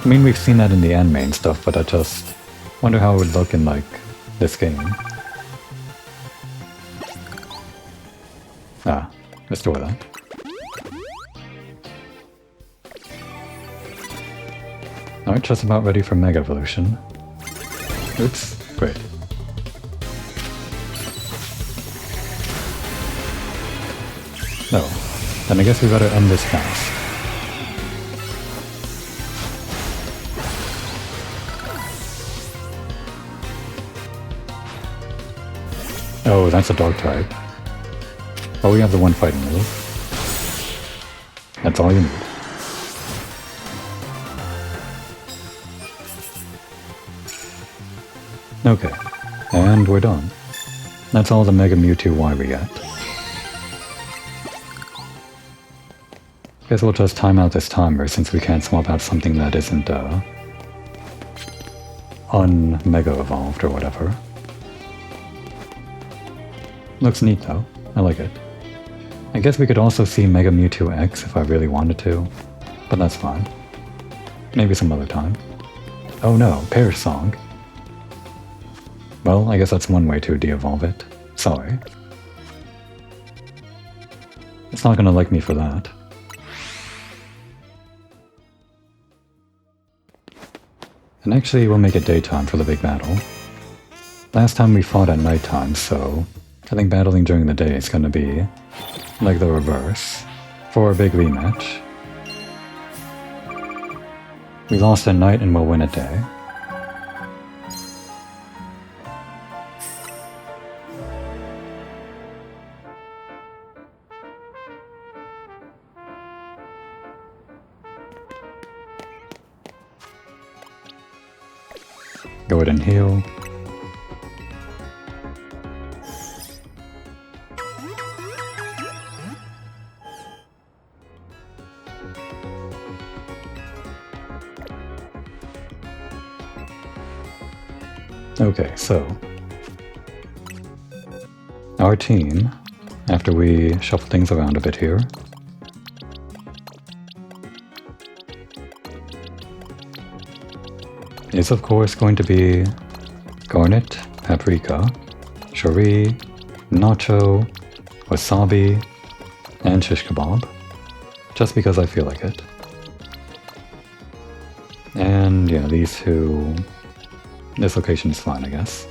I mean, we've seen that in the anime and stuff, but I just wonder how it would look in, like, this game. Ah, let's do that. Alright, just about ready for Mega Evolution. Oops, great. No, then I guess we better end this fast. Oh, that's a dog type. Oh, we have the one fighting move. That's all you need. Okay, and we're done. That's all the Mega Mewtwo Y we get. Guess we'll just time out this timer since we can't swap out something that isn't, un-Mega Evolved or whatever. Looks neat though. I like it. I guess we could also see Mega Mewtwo X if I really wanted to, but that's fine. Maybe some other time. Oh no, Pear's Song. Well, I guess that's one way to de-evolve it. Sorry. It's not gonna like me for that. And actually, we'll make it daytime for the big battle. Last time we fought at nighttime, so I think battling during the day is gonna be like the reverse for a big rematch. We lost at night and we'll win at day. Go ahead and heal. Okay, so our team, after we shuffle things around a bit here, is of course going to be Garnet, Paprika, Cherie, Nacho, Wasabi, and Shish Kebab, just because I feel like it. And yeah, these two, this location is fine, I guess.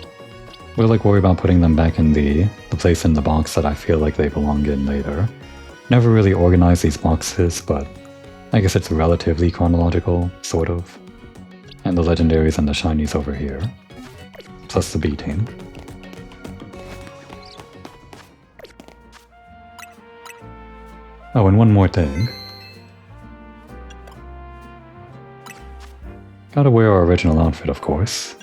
We'll like worry about putting them back in the place in the box that I feel like they belong in later. Never really organized these boxes, but I guess it's relatively chronological, sort of. And the legendaries and the shinies over here. Plus the B team. Oh, and one more thing. Gotta wear our original outfit, of course.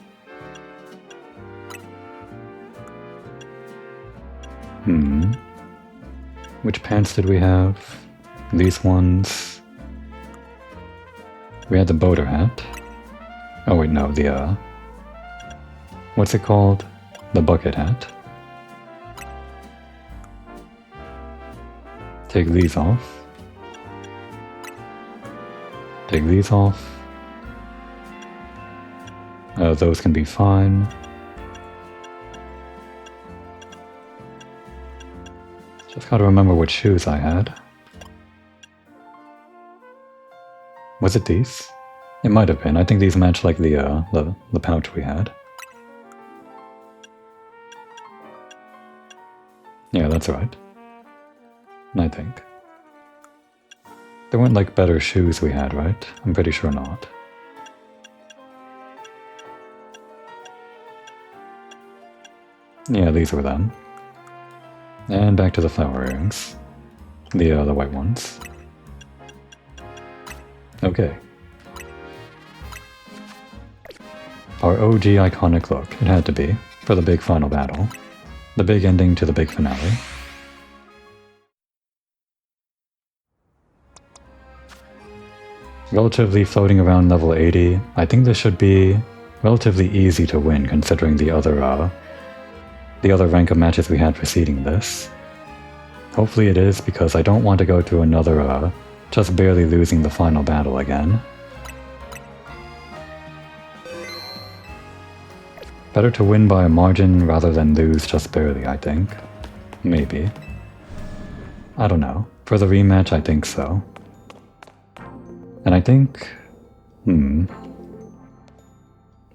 Which pants did we have? These ones. We had the boater hat. Oh wait, no, the, what's it called? The bucket hat. Take these off. Take these off. Those can be fine. Just gotta remember what shoes I had. Was it these? It might have been. I think these match like the pouch we had. Yeah, that's right. I think. There weren't like better shoes we had, right? I'm pretty sure not. Yeah, these were them. And back to the flower earrings. The white ones. Okay. Our OG iconic look, it had to be, for the big final battle. The big ending to the big finale. Relatively floating around level 80, I think this should be relatively easy to win considering the other rank of matches we had preceding this. Hopefully it is, because I don't want to go through another, just barely losing the final battle again. Better to win by a margin rather than lose just barely, I think. Maybe. I don't know. For the rematch, I think so. And I think...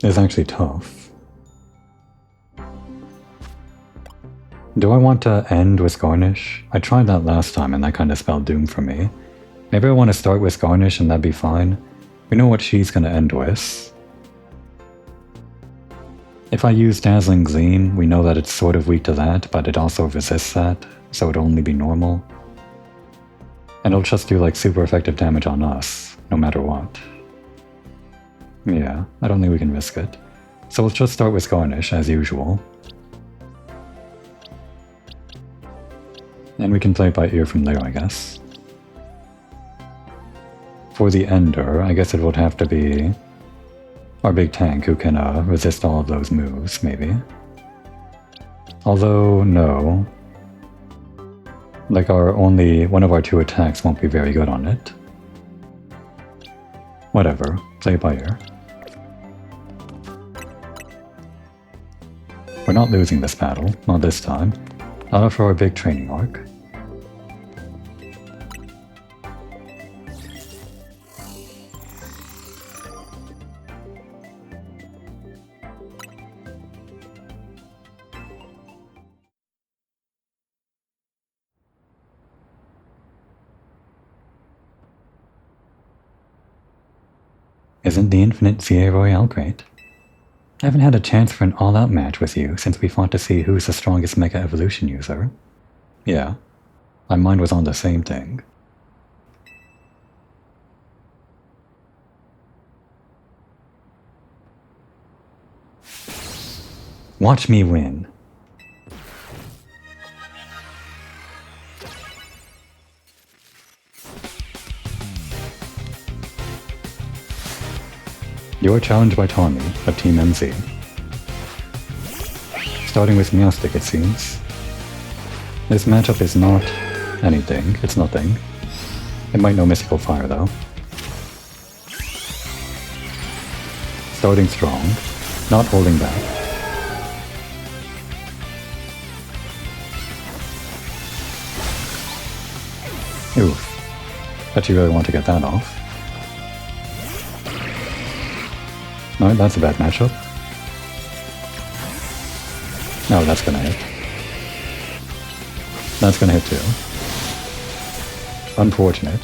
it's actually tough. Do I want to end with Garnish? I tried that last time and that kind of spelled doom for me. Maybe I want to start with Garnish and that'd be fine. We know what she's going to end with. If I use Dazzling Gleam, we know that it's sort of weak to that, but it also resists that, so it'll only be normal. And it'll just do like super effective damage on us, no matter what. Yeah, I don't think we can risk it. So let's just start with Garnish, as usual. And we can play it by ear from there, I guess. For the Ender, I guess it would have to be our big tank who can resist all of those moves, maybe. Although, no. Like one of our 2 attacks won't be very good on it. Whatever, play it by ear. We're not losing this battle, not this time. Not after our big training arc. Isn't the Infinite CA Royale great? I haven't had a chance for an all-out match with you since we fought to see who's the strongest Mega Evolution user. Yeah, my mind was on the same thing. Watch me win. You are challenged by Tommy of Team MZ. Starting with Meowstic, it seems. This matchup is not anything, it's nothing. It might know Mystical Fire though. Starting strong, not holding back. Oof. Bet you really want to get that off. Alright, that's a bad matchup. No, that's gonna hit. That's gonna hit too. Unfortunate.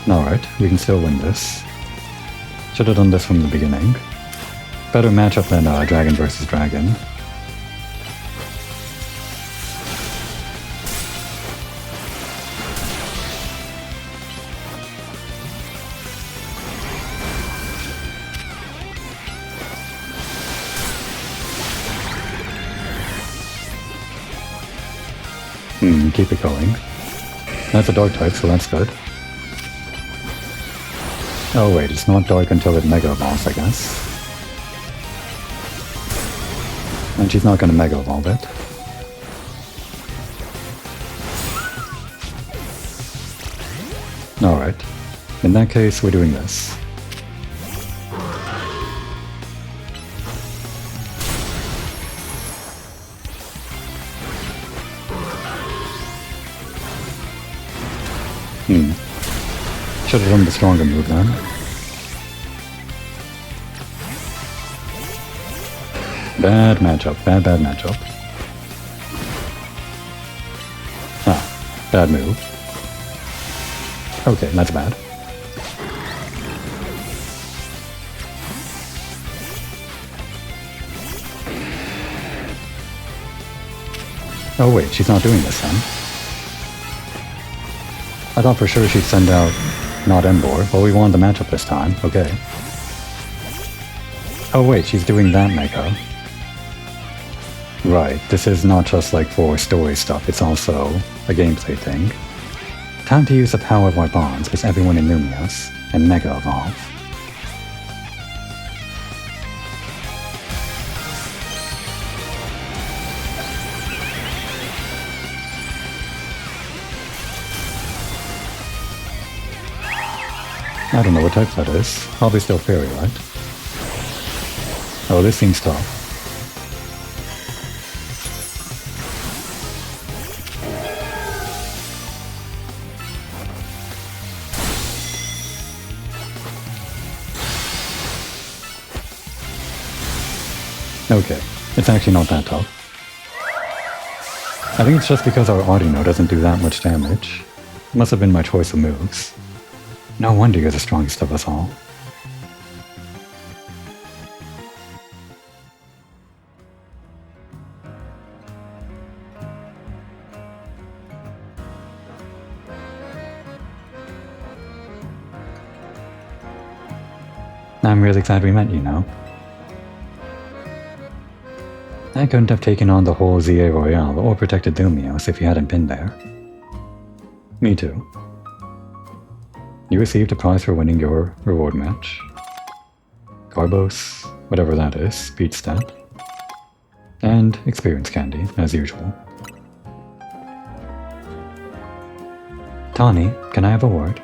Alright, we can still win this. Should have done this from the beginning. Better matchup than Dragon versus Dragon. Keep it going. That's a dark type, so that's good. Oh wait, it's not dark until it Mega Evolves, I guess. And she's not gonna Mega Evolve it. Alright. In that case, we're doing this. Should have done the stronger move then. Bad matchup, bad matchup. Ah, bad move. Okay, that's bad. Oh wait, she's not doing this then. I thought for sure she'd send out not Embor, but we won the matchup this time, okay. Oh wait, she's doing that Mega. Right, this is not just like for story stuff, it's also a gameplay thing. Time to use the power of our bonds with everyone in Lumios, and Mega Evolve. I don't know what type that is. Probably still Fairy, right? Oh, this seems tough. Okay, it's actually not that tough. I think it's just because our Audino doesn't do that much damage. It must have been my choice of moves. No wonder you're the strongest of us all. I'm really glad we met, you know. I couldn't have taken on the whole ZA Royale or protected Lumios if you hadn't been there. Me too. You received a prize for winning your reward match. Carbos, whatever that is, beat stat. And experience candy, as usual. Tawny, can I have a word?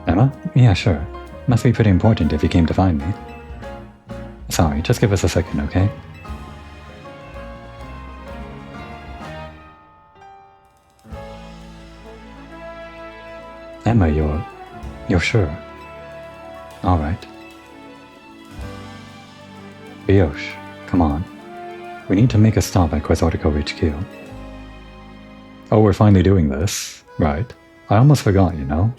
Emma? Yeah, sure. Must be pretty important if you came to find me. Sorry, just give us a second, okay? Emma, you're sure? Alright. Biosh, come on. We need to make a stop at Quasartico HQ. Oh, we're finally doing this. Right. I almost forgot, you know?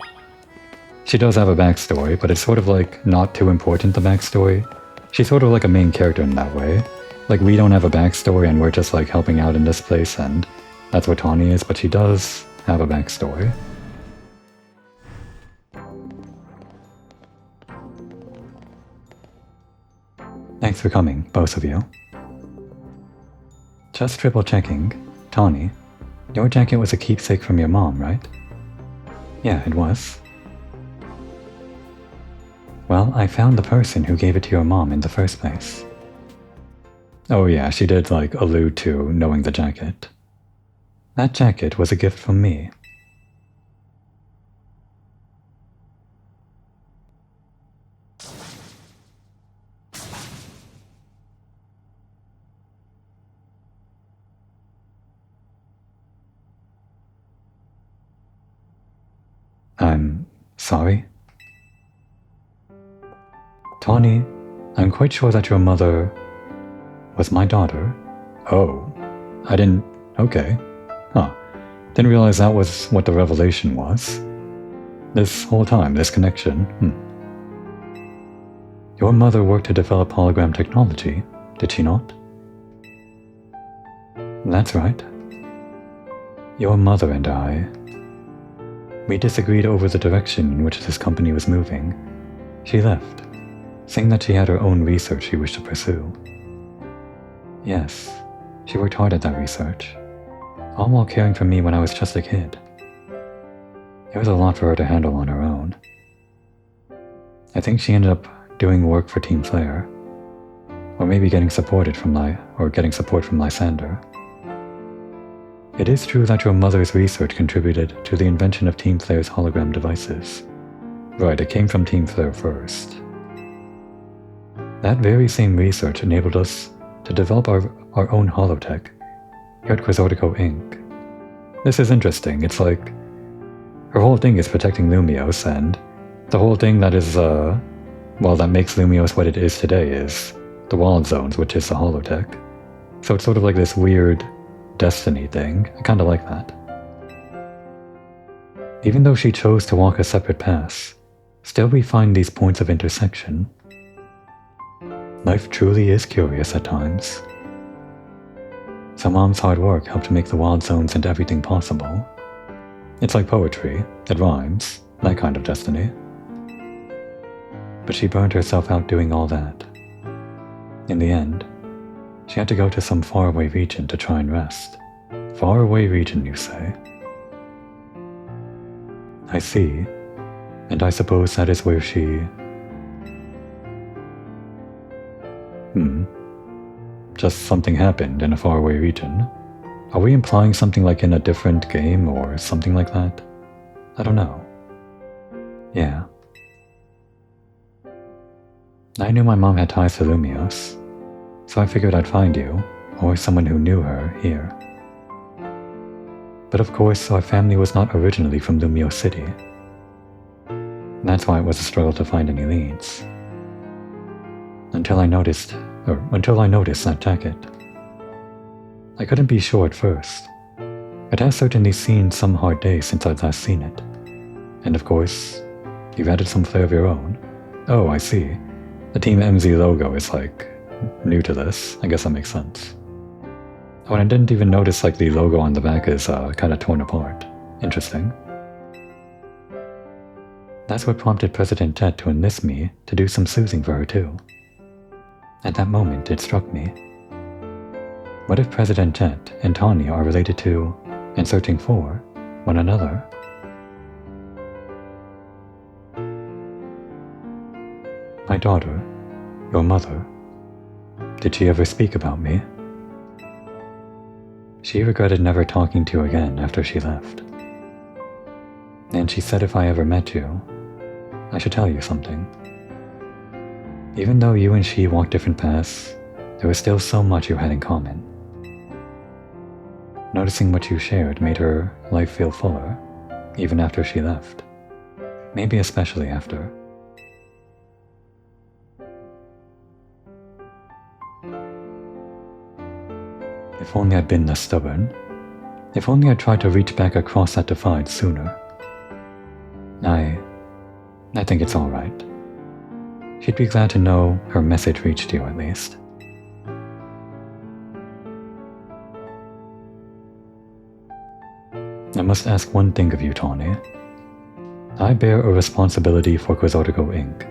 She does have a backstory, but it's sort of like not too important, the backstory. She's sort of like a main character in that way. Like, we don't have a backstory and we're just like helping out in this place, and that's what Tawny is, but she does have a backstory. Thanks for coming, both of you. Just triple checking. Tawny, your jacket was a keepsake from your mom, right? Yeah, it was. Well, I found the person who gave it to your mom in the first place. Oh yeah, she did like allude to knowing the jacket. That jacket was a gift from me. I'm sorry? Tawny, I'm quite sure that your mother was my daughter. Oh, I didn't... Okay. Huh. Didn't realize that was what the revelation was. This whole time, this connection. Your mother worked to develop hologram technology, did she not? That's right. Your mother and I... We disagreed over the direction in which this company was moving. She left, saying that she had her own research she wished to pursue. Yes, she worked hard at that research, all while caring for me when I was just a kid. It was a lot for her to handle on her own. I think she ended up doing work for Team Flare, or maybe getting support from Lysander. It is true that your mother's research contributed to the invention of Team Flare's hologram devices. Right, it came from Team Flare first. That very same research enabled us to develop our own holotech here at Quasartico Inc. This is interesting. It's like her whole thing is protecting Lumios, and the whole thing that is, that makes Lumios what it is today is the Wild Zones, which is the holotech. So it's sort of like this weird destiny thing. I kinda like that. Even though she chose to walk a separate path, still we find these points of intersection. Life truly is curious at times. So Mom's hard work helped make the Wild Zones and everything possible. It's like poetry, it rhymes, that kind of destiny. But she burned herself out doing all that. In the end, she had to go to some faraway region to try and rest. Faraway region, you say? I see, and I suppose that is where she... Just something happened in a faraway region. Are we implying something like in a different game or something like that? I don't know. Yeah. I knew my mom had ties to Lumios, so I figured I'd find you, or someone who knew her, here. But of course, our family was not originally from Lumios City. That's why it was a struggle to find any leads. Until I noticed that jacket. I couldn't be sure at first. It has certainly seen some hard days since I'd last seen it. And of course, you've added some flair of your own. Oh, I see. The Team MZ logo is like new to this. I guess that makes sense. Oh, and I didn't even notice like the logo on the back is kind of torn apart. Interesting. That's what prompted President Tet to enlist me to do some soothing for her too. At that moment, it struck me. What if President Tet and Tanya are related to, and searching for, one another? My daughter, your mother, did she ever speak about me? She regretted never talking to you again after she left. And she said if I ever met you, I should tell you something. Even though you and she walked different paths, there was still so much you had in common. Noticing what you shared made her life feel fuller, even after she left. Maybe especially after. If only I'd been less stubborn. If only I'd tried to reach back across that divide sooner. I think it's alright. She'd be glad to know her message reached you at least. I must ask one thing of you, Tawny. I bear a responsibility for Quasartico Inc.,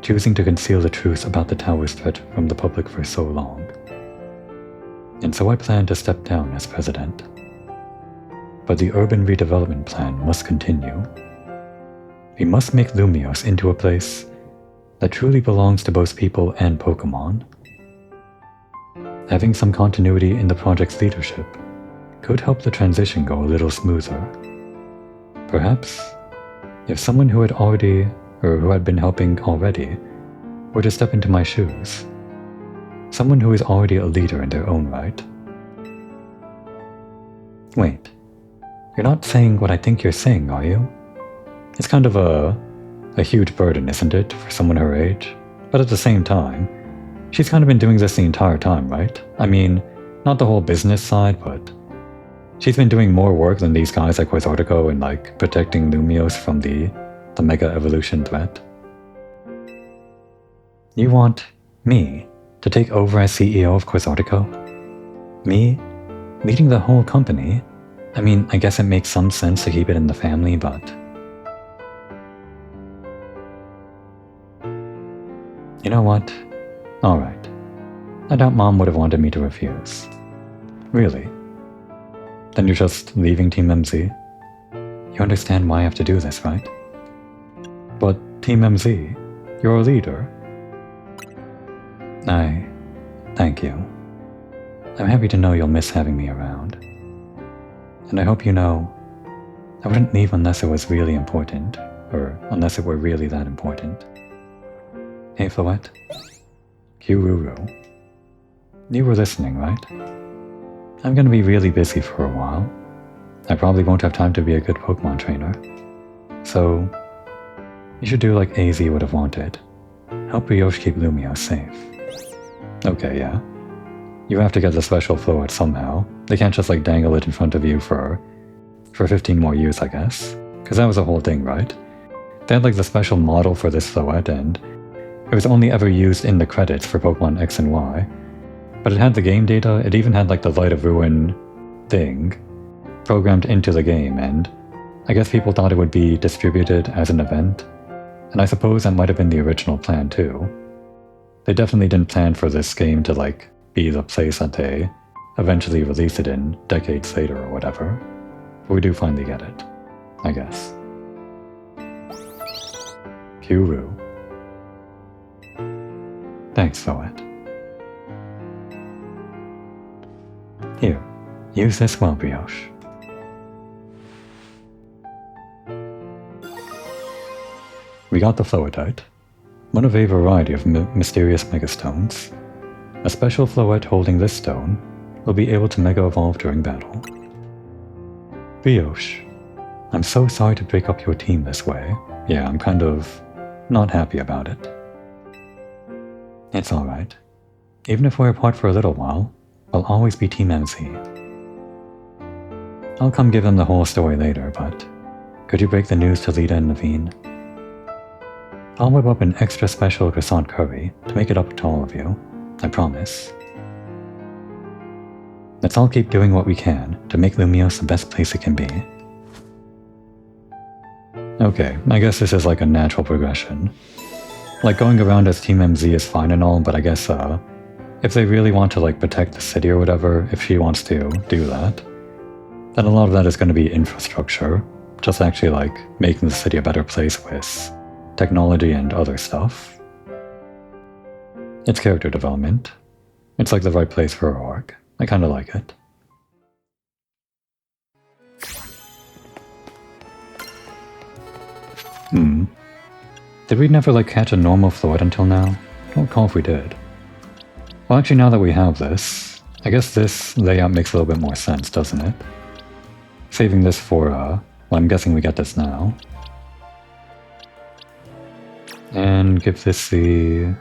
choosing to conceal the truth about the Tower's threat from the public for so long. And so I plan to step down as president. But the urban redevelopment plan must continue. We must make Lumios into a place that truly belongs to both people and Pokémon. Having some continuity in the project's leadership could help the transition go a little smoother. Perhaps, if someone who had been helping already were to step into my shoes, someone who is already a leader in their own right. Wait, you're not saying what I think you're saying, are you? It's kind of a huge burden, isn't it, for someone her age? But at the same time, she's kind of been doing this the entire time, right? I mean, not the whole business side, but she's been doing more work than these guys like Quasartico and like protecting Lumios from the Mega Evolution threat. You want me to take over as CEO of Quasartico? Me? Leading the whole company? I mean, I guess it makes some sense to keep it in the family, but... You know what? Alright. I doubt Mom would have wanted me to refuse. Really? Then you're just leaving Team MZ? You understand why I have to do this, right? But Team MZ, you're a leader. Thank you. I'm happy to know you'll miss having me around. And I hope you know, I wouldn't leave unless it was really important, or unless it were really that important. Hey Floette? Kururu. You were listening, right? I'm gonna be really busy for a while. I probably won't have time to be a good Pokemon trainer. So, you should do like AZ would have wanted. Help Brioche keep Lumio safe. Okay, yeah. You have to get the special Floette somehow. They can't just like dangle it in front of you for 15 more years, I guess. Because that was the whole thing, right? They had like the special model for this Floette and it was only ever used in the credits for Pokemon X and Y. But it had the game data, it even had like the Light of Ruin thing programmed into the game, and I guess people thought it would be distributed as an event. And I suppose that might have been the original plan too. They definitely didn't plan for this game to like be the place that they eventually release it in decades later or whatever. But we do finally get it, I guess. Kuru. Thanks, Floette. Here, use this well, Brioche. We got the Floetite, one of a variety of mysterious megastones. A special Floette holding this stone will be able to mega evolve during battle. Brioche, I'm so sorry to break up your team this way. Yeah, I'm kind of not happy about it. It's alright. Even if we're apart for a little while, I'll always be Team MZ. I'll come give them the whole story later, but could you break the news to Lita and Naveen? I'll whip up an extra special croissant curry to make it up to all of you, I promise. Let's all keep doing what we can to make Lumios the best place it can be. Okay, I guess this is like a natural progression. Like going around as Team MZ is fine and all, but I guess if they really want to like protect the city or whatever, if she wants to do that, then a lot of that is going to be infrastructure, just actually like making the city a better place with technology and other stuff. It's character development. It's like the right place for her arc. I kinda like it. Did we never like catch a normal Floette until now? I don't recall if we did. Well, actually now that we have this, I guess this layout makes a little bit more sense, doesn't it? Saving this for, well, I'm guessing we get this now. And give this the...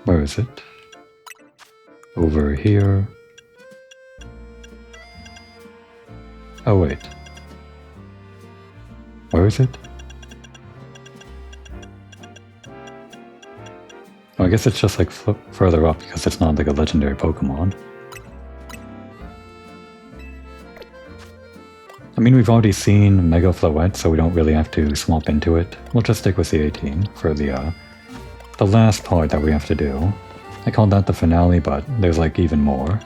Where is it? Over here. Oh wait. Where is it? Oh, I guess it's just like further up because it's not like a legendary Pokemon. I mean, we've already seen Mega Floette, so we don't really have to swap into it. We'll just stick with the 18 for the last part that we have to do. I called that the finale, but there's like even more.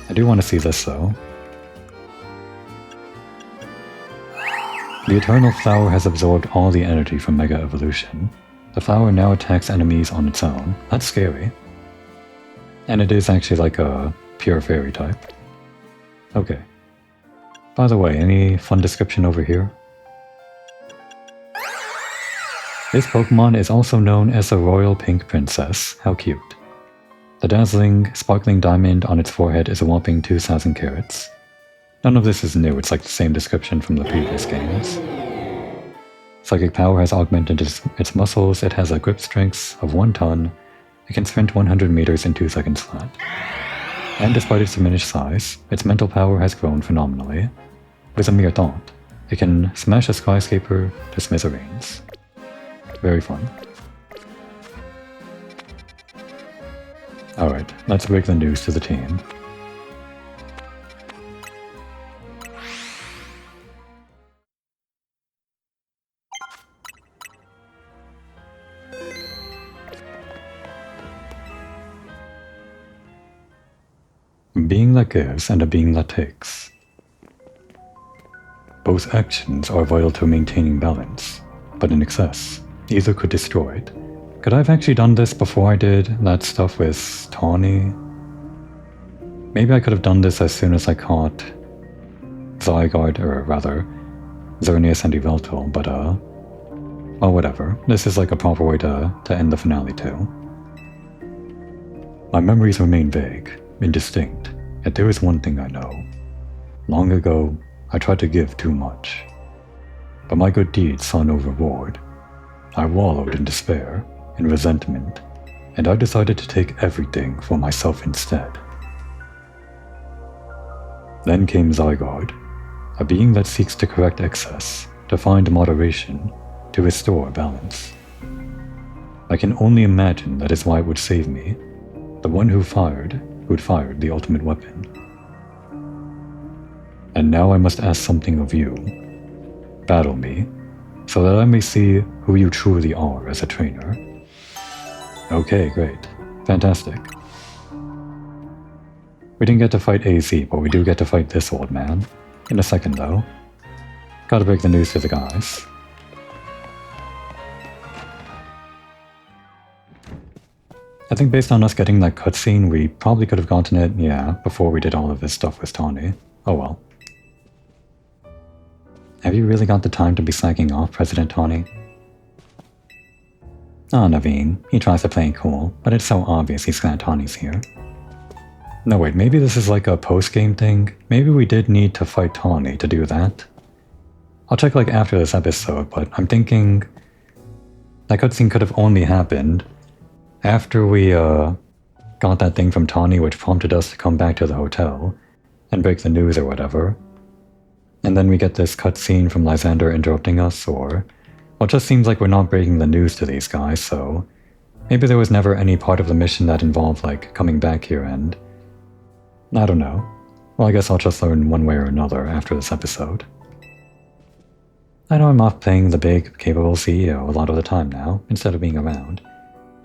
I do want to see this though. The Eternal Flower has absorbed all the energy from Mega Evolution. The flower now attacks enemies on its own. That's scary. And it is actually like a pure fairy type. Okay. By the way, any fun description over here? This Pokemon is also known as the Royal Pink Princess. How cute. The dazzling, sparkling diamond on its forehead is a whopping 2,000 carats. None of this is new, it's like the same description from the previous games. Psychic power has augmented its muscles, it has a grip strength of 1 ton, it can sprint 100 meters in 2 seconds flat. And despite its diminished size, its mental power has grown phenomenally. With a mere thought, it can smash a skyscraper to smithereens. Very fun. Alright, let's break the news to the team. A being that gives and a being that takes. Both actions are vital to maintaining balance, but in excess, either could destroy it. Could I have actually done this before I did that stuff with Tawny? Maybe I could have done this as soon as I caught Zygarde, or rather, Xerneas and Yveltal, but well, whatever. This is like a proper way to end the finale too. My memories remain vague, indistinct, yet there is one thing I know. Long ago, I tried to give too much, but my good deeds saw no reward. I wallowed in despair, in resentment, and I decided to take everything for myself instead. Then came Zygarde, a being that seeks to correct excess, to find moderation, to restore balance. I can only imagine that is why it would save me, the one who'd fired the ultimate weapon. And now I must ask something of you. Battle me, so that I may see who you truly are as a trainer. Okay, great. Fantastic. We didn't get to fight AZ, but we do get to fight this old man. In a second, though. Gotta break the news to the guys. I think based on us getting that cutscene, we probably could have gotten it, yeah, before we did all of this stuff with Tawny. Oh well. Have you really got the time to be slacking off, President Tawny? Oh, Naveen. He tries to play it cool, but it's so obvious he's glad Tawny's here. No wait, maybe this is like a post-game thing? Maybe we did need to fight Tawny to do that? I'll check like after this episode, but I'm thinking that cutscene could have only happened after we got that thing from Tawny which prompted us to come back to the hotel and break the news or whatever. And then we get this cutscene from Lysander interrupting us, or... Well, it just seems like we're not breaking the news to these guys, so... Maybe there was never any part of the mission that involved, like, coming back here and... I don't know. Well, I guess I'll just learn one way or another after this episode. I know I'm off playing the big, capable CEO a lot of the time now, instead of being around.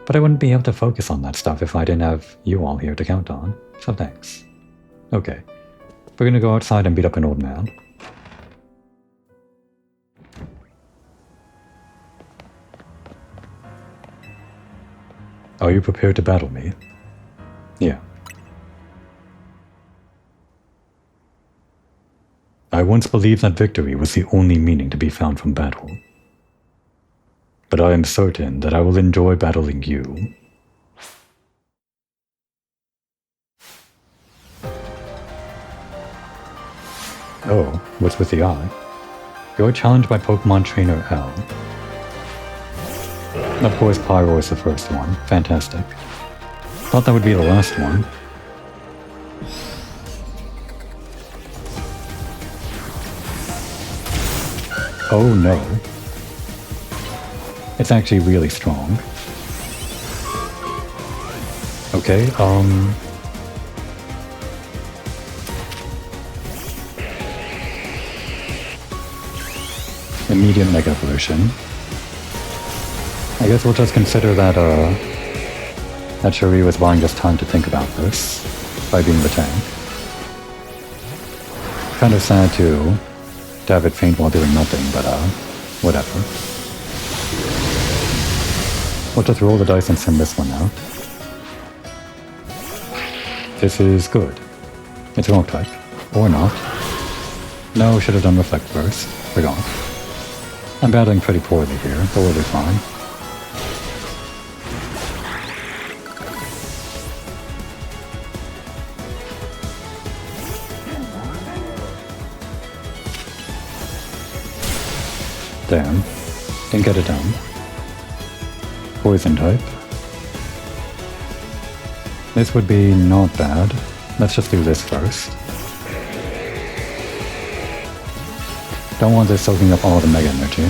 But I wouldn't be able to focus on that stuff if I didn't have you all here to count on, so thanks. Okay. We're gonna go outside and beat up an old man. Are you prepared to battle me? Yeah. I once believed that victory was the only meaning to be found from battle. But I am certain that I will enjoy battling you. Oh, what's with the eye? You're challenged by Pokemon Trainer L. Of course, Pyro is the first one. Fantastic. Thought that would be the last one. Oh no. It's actually really strong. Okay, immediate Mega Evolution. I guess we'll just consider that, that Cherie was buying us time to think about this, by being the tank. Kind of sad to have it faint while doing nothing, but, whatever. We'll just roll the dice and send this one out. This is good. It's Rock type. Or not. No, should have done Reflect first. Forgot. I'm battling pretty poorly here, but we'll be fine. Damn. Didn't get it done. Poison type. This would be not bad. Let's just do this first. Don't want this soaking up all the mega energy.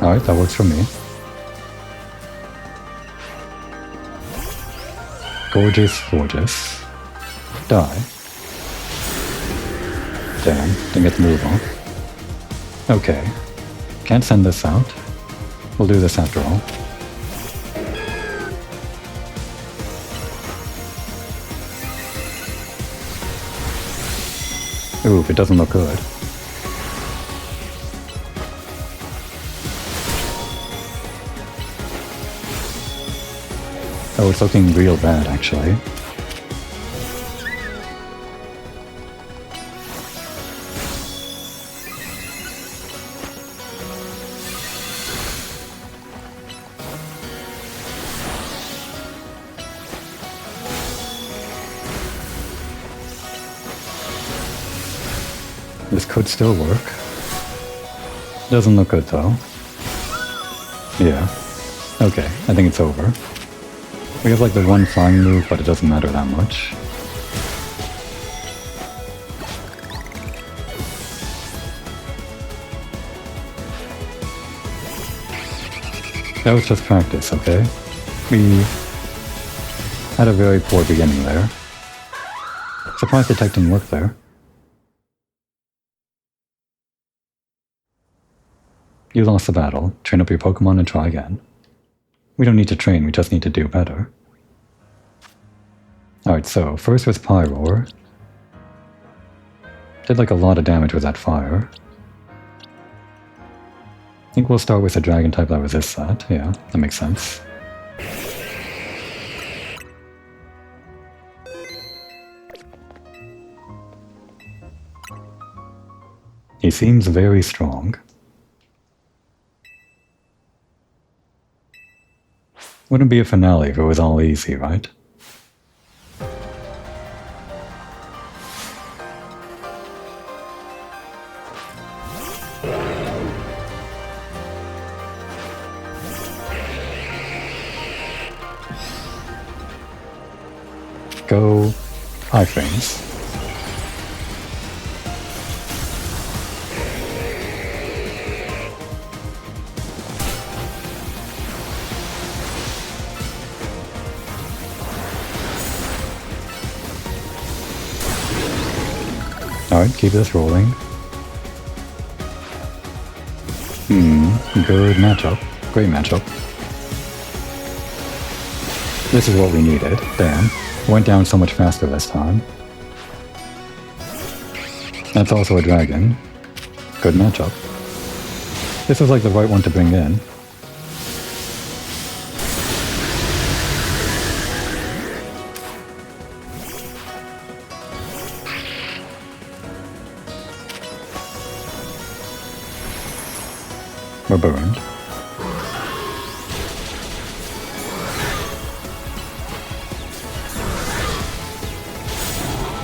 Alright, that works for me. Gorgeous, gorgeous. Die. Damn, didn't get the move on. Okay. Can't send this out. We'll do this after all. Ooh, it doesn't look good. Oh, it's looking real bad, actually. This could still work. Doesn't look good, though. Yeah. Okay, I think it's over. We have like the one flying move, but it doesn't matter that much. That was just practice, okay? We had a very poor beginning there. Surprised the tech didn't work there. You lost the battle. Train up your Pokemon and try again. We don't need to train, we just need to do better. Alright, so first with Pyroar. Did like a lot of damage with that fire. I think we'll start with a dragon type that resists that. Yeah, that makes sense. He seems very strong. Wouldn't be a finale if it was all easy, right? Go iframes. Alright, keep this rolling. Good matchup. Great matchup. This is what we needed. Damn. Went down so much faster this time. That's also a dragon. Good matchup. This was like the right one to bring in. We're burned.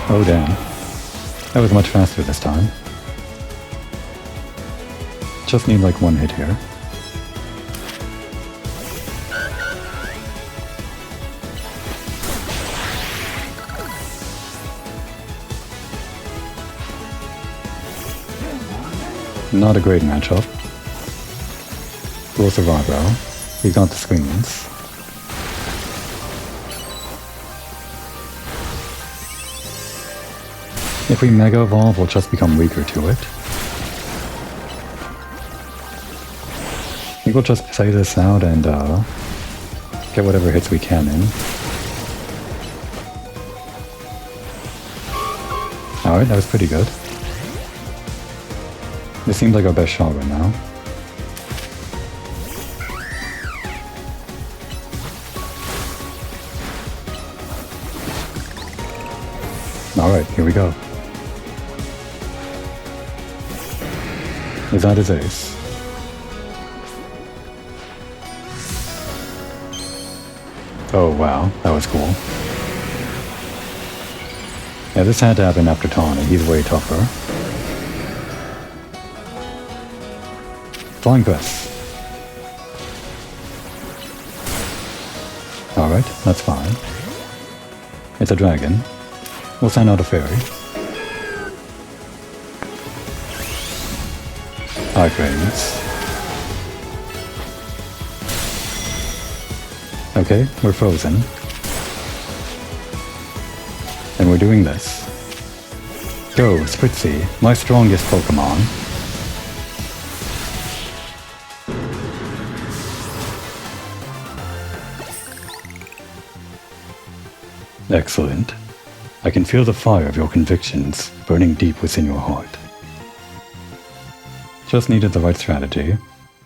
Oh damn. That was much faster this time. Just need like one hit here. Not a great matchup. We'll survive though. We got the screens. If we Mega Evolve, we'll just become weaker to it. I think we'll just play this out and get whatever hits we can in. Alright, that was pretty good. This seems like our best shot right now. Alright, here we go. Is that his ace? Oh wow, that was cool. Yeah, this had to happen after Tawny. He's way tougher. Flying Press. Alright, that's fine. It's a dragon. We'll send out a fairy. Iframes. Okay, we're frozen. And we're doing this. Go, Spritzy, my strongest Pokemon. Excellent. I can feel the fire of your convictions burning deep within your heart. Just needed the right strategy,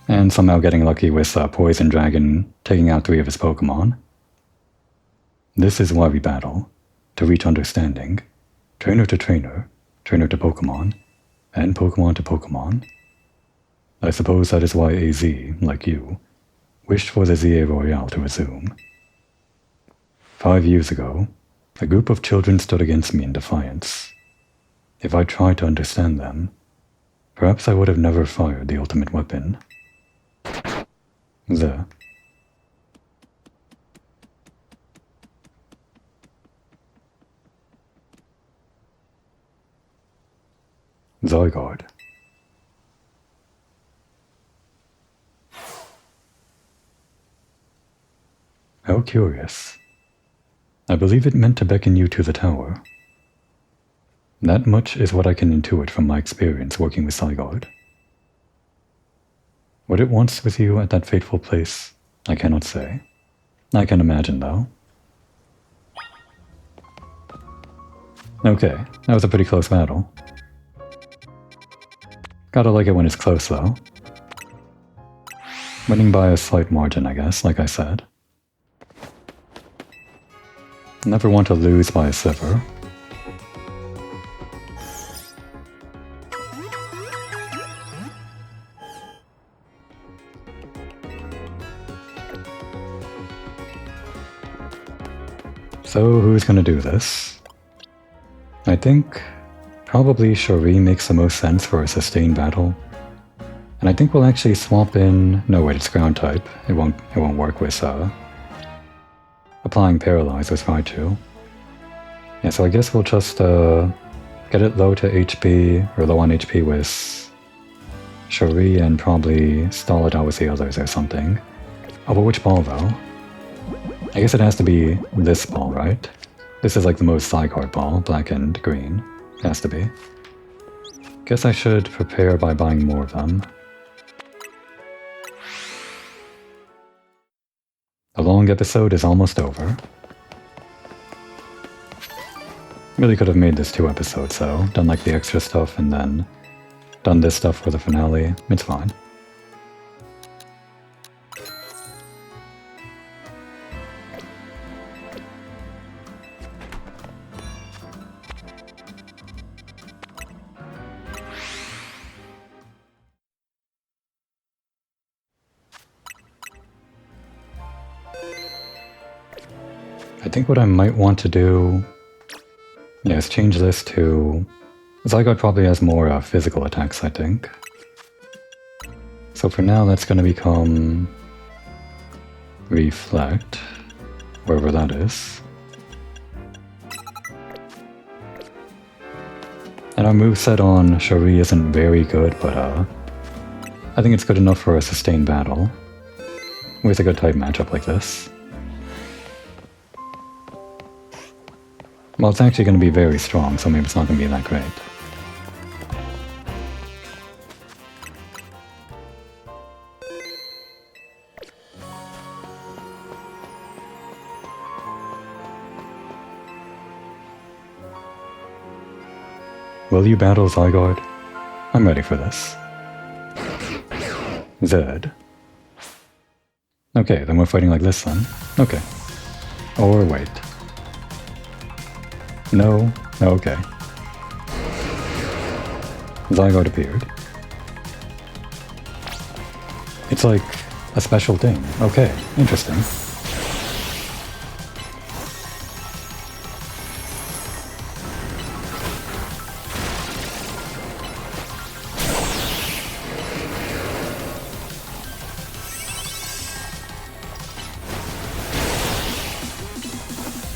and somehow getting lucky with Poison Dragon taking out 3 of his Pokemon. This is why we battle, to reach understanding, trainer to trainer, trainer to Pokemon, and Pokemon to Pokemon. I suppose that is why AZ, like you, wished for the ZA Royale to resume. 5 years ago, a group of children stood against me in defiance. If I tried to understand them, perhaps I would have never fired the ultimate weapon. The Zygarde. How curious. I believe it meant to beckon you to the tower. That much is what I can intuit from my experience working with Zygarde. What it wants with you at that fateful place, I cannot say. I can imagine, though. Okay, that was a pretty close battle. Gotta like it when it's close, though. Winning by a slight margin, I guess, like I said. Never want to lose by a sliver. So who's gonna do this? I think probably Cherie makes the most sense for a sustained battle. And I think we'll actually swap in... No, wait, it's ground type. It won't work with applying Paralyze with Raichu. Yeah, so I guess we'll just get it low to HP, or low on HP with Cherie, and probably stall it out with the others or something. Oh, but which ball though? I guess it has to be this ball, right? This is like the most Zygarde ball, black and green. Has to be. Guess I should prepare by buying more of them. The long episode is almost over. Really could have made this 2 episodes though, done like the extra stuff and then done this stuff for the finale. It's fine. I think what I might want to do, is change this to... Zygarde probably has more physical attacks, I think. So for now, that's going to become... Reflect, wherever that is. And our moveset on Cherie isn't very good, but I think it's good enough for a sustained battle. With a good type matchup like this. Well, it's actually going to be very strong, so maybe it's not going to be that great. Will you battle Zygarde? I'm ready for this. Zed. Okay, then we're fighting like this then. Okay. Or wait. No. Okay. Zygarde appeared. It's like a special thing. Okay, interesting.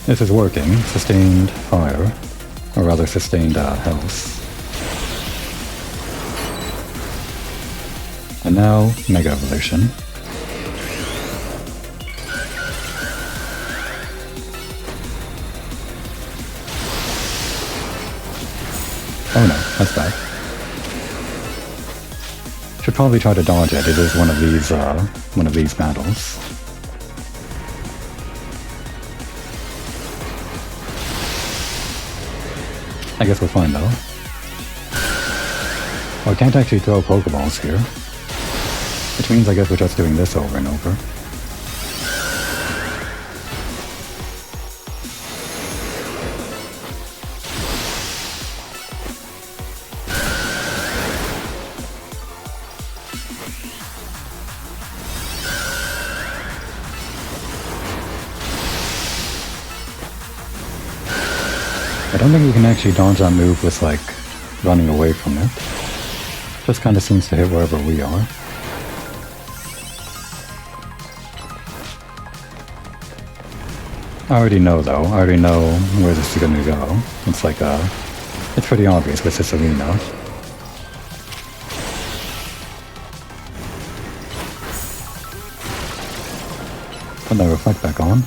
This is working. Sustained fire. Or rather, sustained health. And now, Mega Evolution. Oh no, that's bad. Should probably try to dodge it. It is one of these battles. I guess we're fine though. Oh, I can't actually throw Pokeballs here. Which means I guess we're just doing this over and over. I don't think we can actually dodge that move with, like, running away from it. Just kind of seems to hit wherever we are. I already know, though. I already know where this is going to go. It's like, it's pretty obvious with this arena. Put that reflect back on.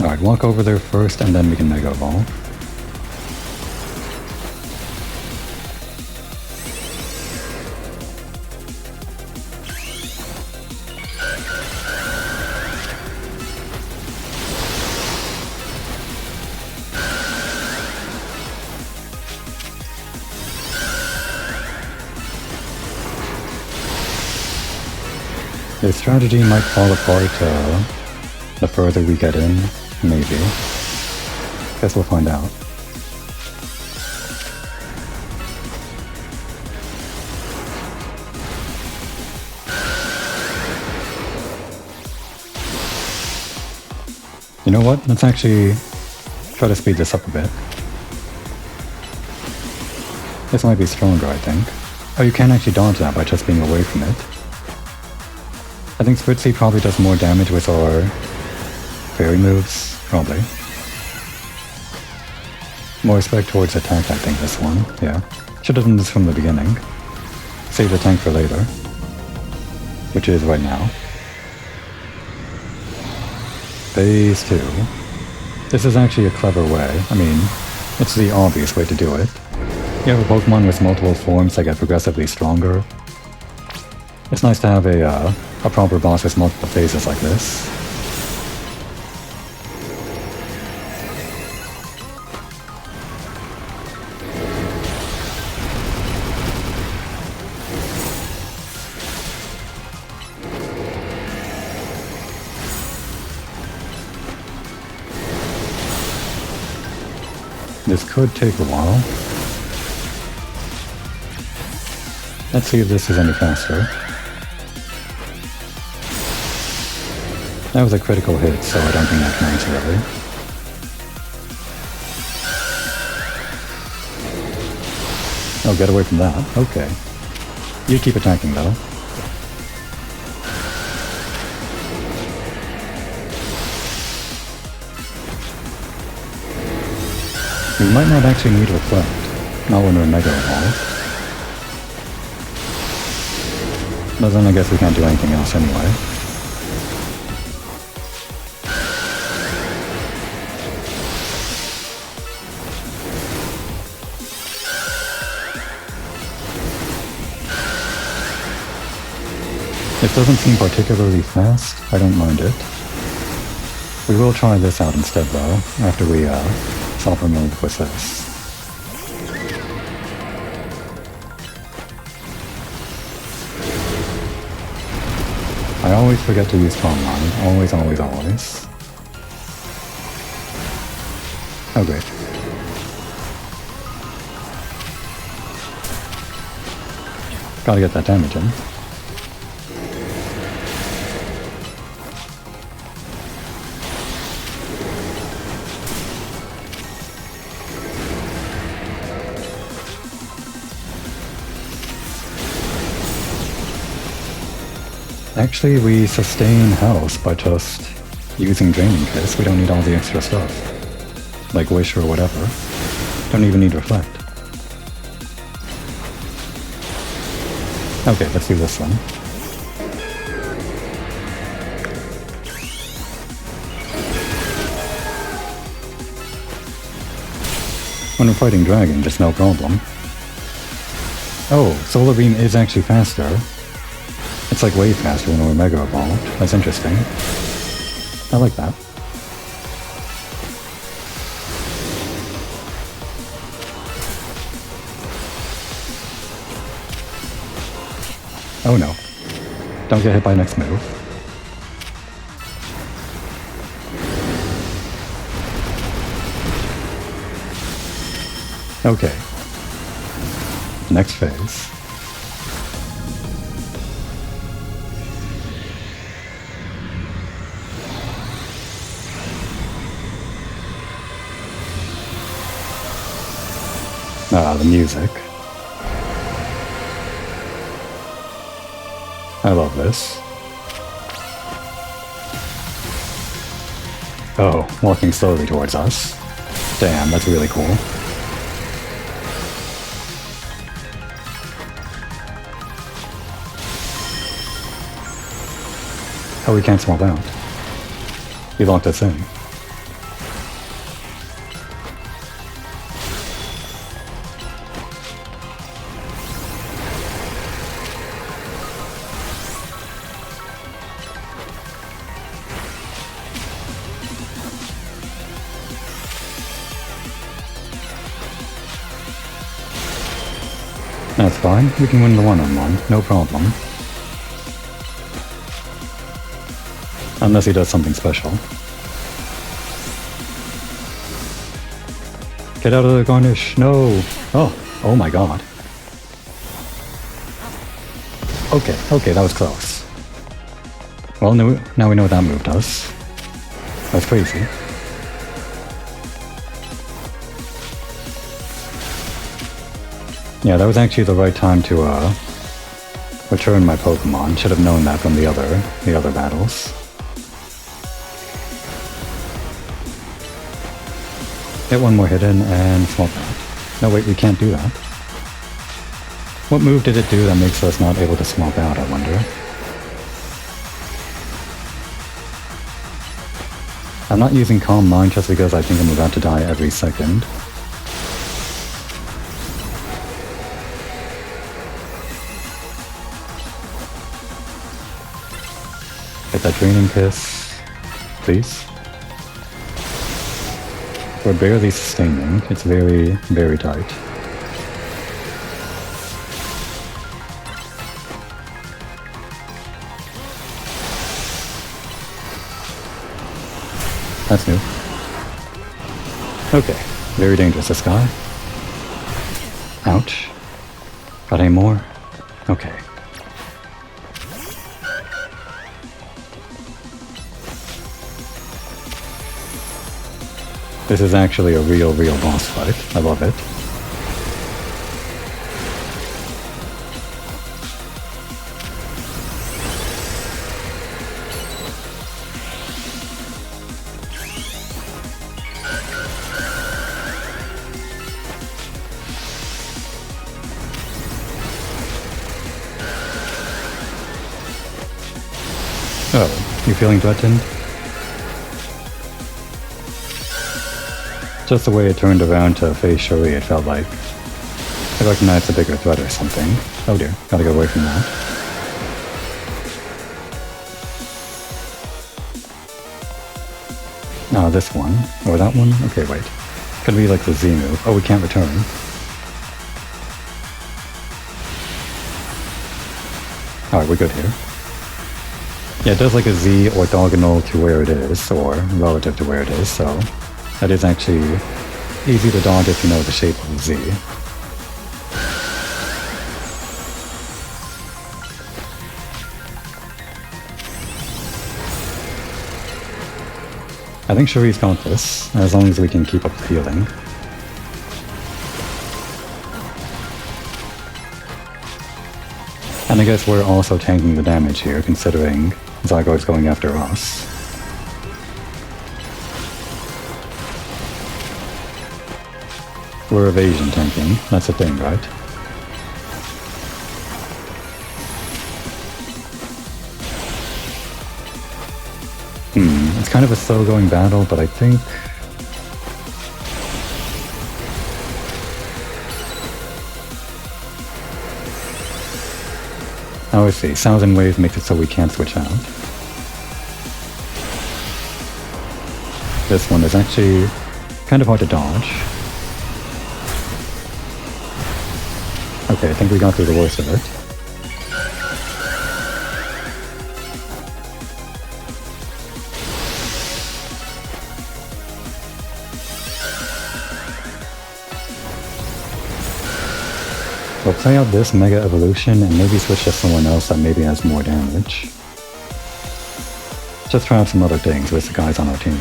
Alright, walk over there first and then we can Mega Evolve. The strategy might fall apart the further we get in. Maybe. Guess we'll find out. You know what? Let's actually try to speed this up a bit. This might be stronger, I think. Oh, you can actually dodge that by just being away from it. I think Spritzy probably does more damage with our fairy moves, probably. More respect towards attack, I think, this one. Yeah. Should have done this from the beginning. Save the tank for later. Which is right now. Phase 2. This is actually a clever way. I mean, it's the obvious way to do it. You have a Pokemon with multiple forms that get progressively stronger. It's nice to have a proper boss with multiple phases like this. This could take a while. Let's see if this is any faster. That was a critical hit, so I don't think that counts really. Oh, get away from that. Okay. You keep attacking though. We might not actually need Reflect. Not when we're Mega Evolved. But then I guess we can't do anything else anyway. It doesn't seem particularly fast. I don't mind it. We will try this out instead though, after we self-remove with this. I always forget to use Calm Mind. Always, always, always. Oh great. Gotta get that damage in. Actually, we sustain health by just using Draining Kiss. We don't need all the extra stuff. Like Wish or whatever. Don't even need Reflect. Okay, let's do this one. When we're fighting dragons, it's no problem. Oh, Solar Beam is actually faster. It's like way faster when we're Mega Evolved. That's interesting. I like that. Oh no. Don't get hit by next move. Okay. Next phase. Ah, the music. I love this. Oh, walking slowly towards us. Damn, that's really cool. Oh, we can't swap out. He locked us in. That's fine, we can win the one-on-one, no problem. Unless he does something special. Get out of the garnish, no! Oh my god. Okay, that was close. Well, now we know what that move does. That's crazy. Yeah, that was actually the right time to return my Pokemon. Should have known that from the other battles. Get one more hidden and swap out. No wait, we can't do that. What move did it do that makes us not able to swap out, I wonder? I'm not using Calm Mind just because I think I'm about to die every second. Get that Draining Kiss, please. We're barely sustaining. It's very, very tight. That's new. Okay, very dangerous, this guy. Ouch. Got any more? Okay. This is actually a real boss fight. I love it. Oh, you feeling threatened? Just the way it turned around to face Shuri, it felt like I recognized a bigger threat or something. Oh dear, gotta get away from that. Ah, this one. Or that one? Okay, wait. Could be like the Z move. Oh, we can't return. Alright, we're good here. Yeah, it does like a Z orthogonal to where it is, or relative to where it is, so that is actually easy to dodge if you know the shape of the Z. I think Shuri's got this, as long as we can keep up the healing. And I guess we're also tanking the damage here, considering Zygarde's going after us. We're evasion tanking, that's the thing, right? It's kind of a slow-going battle, but I think... Oh, I see. Thousand Wave makes it so we can't switch out. This one is actually kind of hard to dodge. Okay, I think we got through the worst of it. We'll play out this Mega Evolution and maybe switch to someone else that maybe has more damage. Just try out some other things with the guys on our team.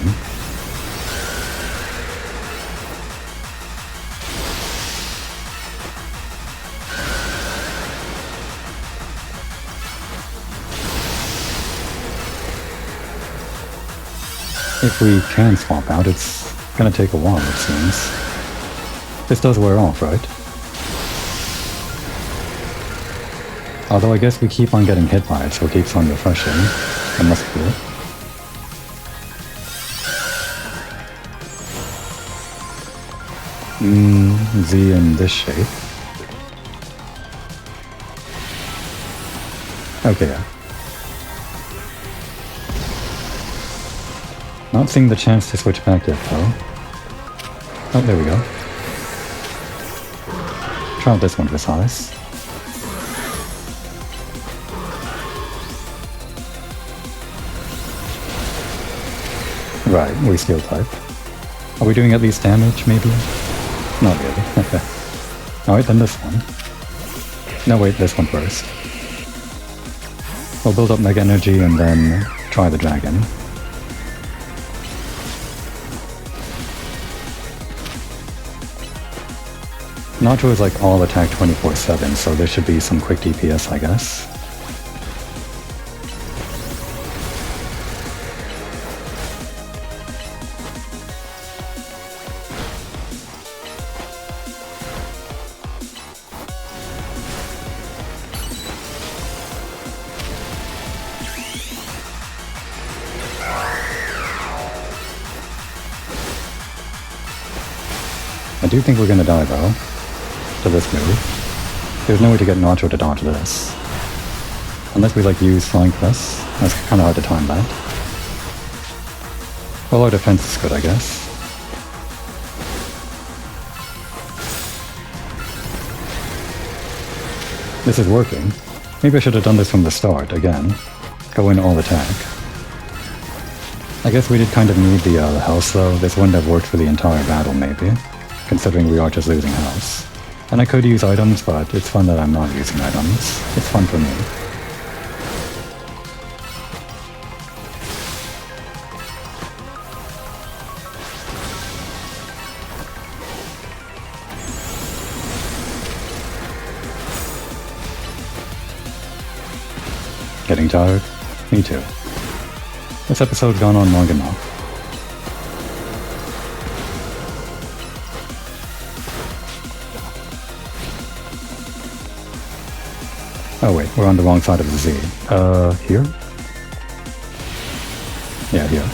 If we can swap out, it's gonna take a while, it seems. This does wear off, right? Although I guess we keep on getting hit by it, so it keeps on refreshing. That must be it. Z in this shape. Okay, yeah. Not seeing the chance to switch back yet, though. Oh, there we go. Try out this one for size. Right, we steel type. Are we doing at least damage, maybe? Not really. Alright, then this one. No, wait, this one first. We'll build up Mega Energy and then try the dragon. Nacho is like all attack 24/7, so there should be some quick DPS, I guess. I do think we're gonna die though, to this move. There's no way to get Nacho to dodge this. Unless we like use Flying Press. That's kinda hard to time that. Well, our defense is good, I guess. This is working. Maybe I should have done this from the start, again. Go in all attack. I guess we did kind of need the health though. This wouldn't have worked for the entire battle, maybe. Considering we are just losing health. And I could use items, but it's fun that I'm not using items. It's fun for me. Getting tired? Me too. This episode's gone on long enough. Oh wait, we're on the wrong side of the Z. Here? Yeah, here.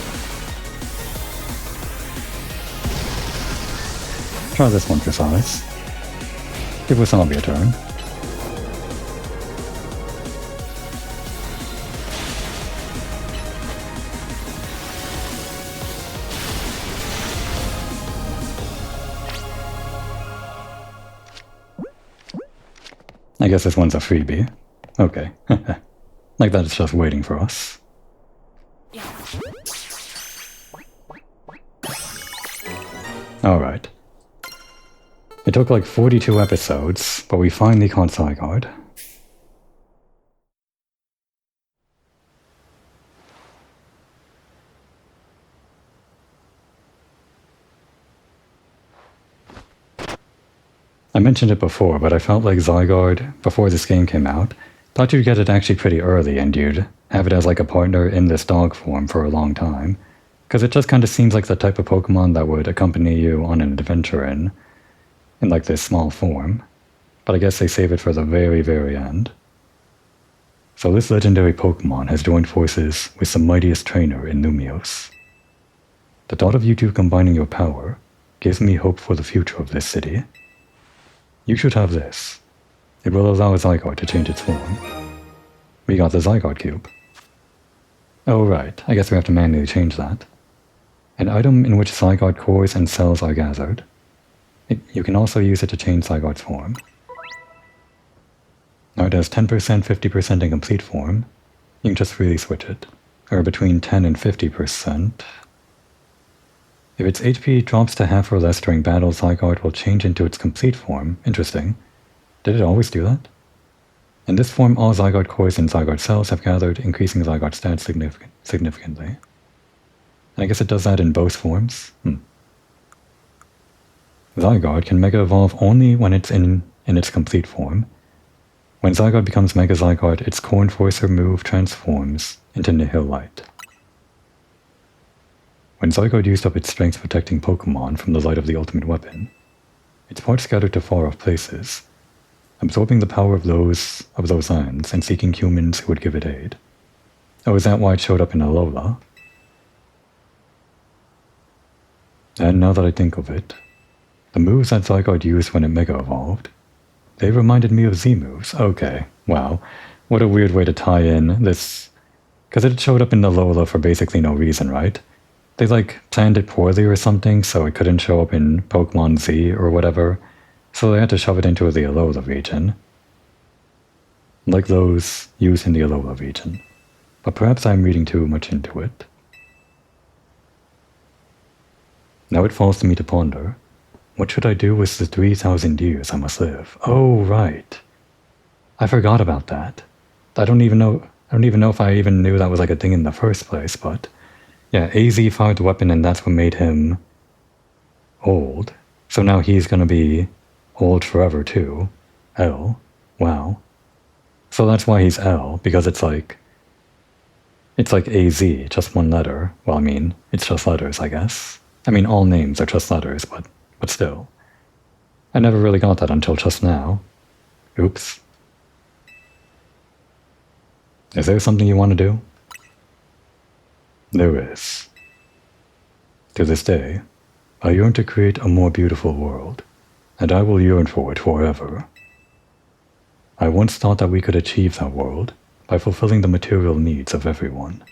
Try this one for size. Give Wasabi a turn. I guess this one's a freebie. Okay. Like that it's just waiting for us. Alright. It took like 42 episodes, but we finally caught Zygarde. I mentioned it before, but I felt like Zygarde, before this game came out, Thought you'd get it actually pretty early and you'd have it as like a partner in this dog form for a long time. Because it just kind of seems like the type of Pokemon that would accompany you on an adventure in like this small form. But I guess they save it for the very, very end. So this legendary Pokemon has joined forces with the mightiest trainer in Lumios. The thought of you two combining your power gives me hope for the future of this city. You should have this. It will allow a Zygarde to change its form. We got the Zygarde Cube. Oh right, I guess we have to manually change that. An item in which Zygarde cores and cells are gathered. You can also use it to change Zygarde's form. Now it has 10%, 50% in complete form. You can just freely switch it. Or between 10 and 50%. If its HP drops to half or less during battle, Zygarde will change into its complete form. Interesting. Did it always do that? In this form, all Zygarde cores and Zygarde cells have gathered, increasing Zygarde stats significantly. And I guess it does that in both forms? Zygarde can Mega Evolve only when it's in its complete form. When Zygarde becomes Mega Zygarde, its Core Enforcer move transforms into Nihil Light. When Zygarde used up its strength protecting Pokemon from the light of the ultimate weapon, its parts scattered to far-off places, absorbing the power of those lands and seeking humans who would give it aid. Oh, is that why it showed up in Alola? And now that I think of it, the moves that Zygarde used when it Mega Evolved, they reminded me of Z moves. Okay, wow. What a weird way to tie in this. Because it showed up in Alola for basically no reason, right? They planned it poorly or something, so it couldn't show up in Pokemon Z or whatever. So they had to shove it into the Alola region. Like those used in the Alola region. But perhaps I'm reading too much into it. Now it falls to me to ponder. What should I do with the 3,000 years I must live? Oh, right. I forgot about that. I don't even know if I even knew that was a thing in the first place, but yeah, AZ fired the weapon and that's what made him old. So now he's gonna be old forever too. L. Wow. So that's why he's L, because it's like AZ, just one letter. Well, I mean, it's just letters, I guess. I mean, all names are just letters, but still. I never really got that until just now. Oops. Is there something you want to do? There is. To this day, I yearn to create a more beautiful world, and I will yearn for it forever. I once thought that we could achieve that world by fulfilling the material needs of everyone.